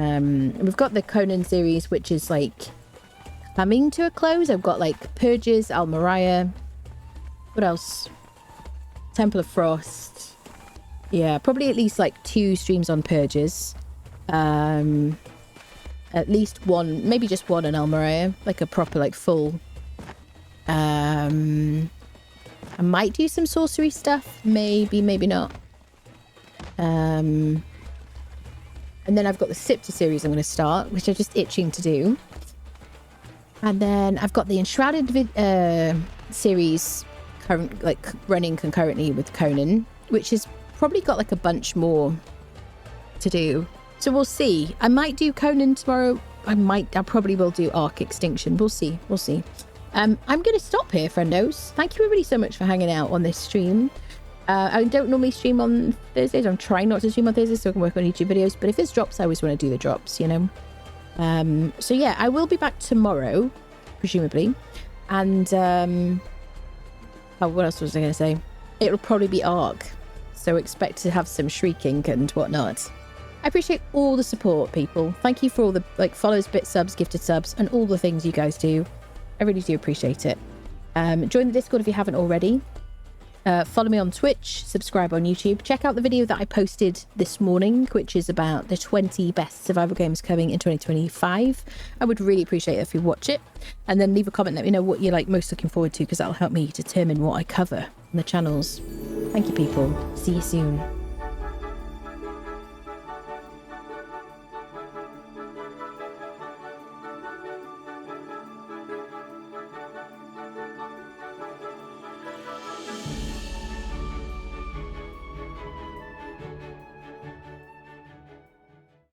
We've got the Conan series, which is, like, coming to a close. I've got, like, Purges, Almariah. What else? Temple of Frost. Yeah, probably at least, like, 2 streams on Purges. At least one, maybe just one on Almariah. Like, a proper, like, full. I might do some sorcery stuff. Maybe, maybe not. And then I've got the Scepter series I'm going to start, which I'm just itching to do. And then I've got the Enshrouded series running concurrently with Conan, which has probably got like a bunch more to do. So we'll see. I might do Conan tomorrow. I probably will do Arc Extinction. We'll see. We'll see. I'm going to stop here, friendos. Thank you everybody so much for hanging out on this stream. I don't normally stream on Thursdays. I'm trying not to stream on Thursdays so I can work on YouTube videos. But if there's drops, I always want to do the drops, you know. So yeah, I will be back tomorrow, presumably. And what else was I going to say? It'll probably be Arc. So expect to have some shrieking and whatnot. I appreciate all the support, people. Thank you for all the follows, bit subs, gifted subs, and all the things you guys do. I really do appreciate it. Join the Discord if you haven't already. Follow me on Twitch, subscribe on YouTube. Check out the video that I posted this morning, which is about the 20 best survival games coming in 2025. I would really appreciate it if you watch it. And then leave a comment, let me know what you're most looking forward to, because that'll help me determine what I cover on the channels. Thank you, people. See you soon.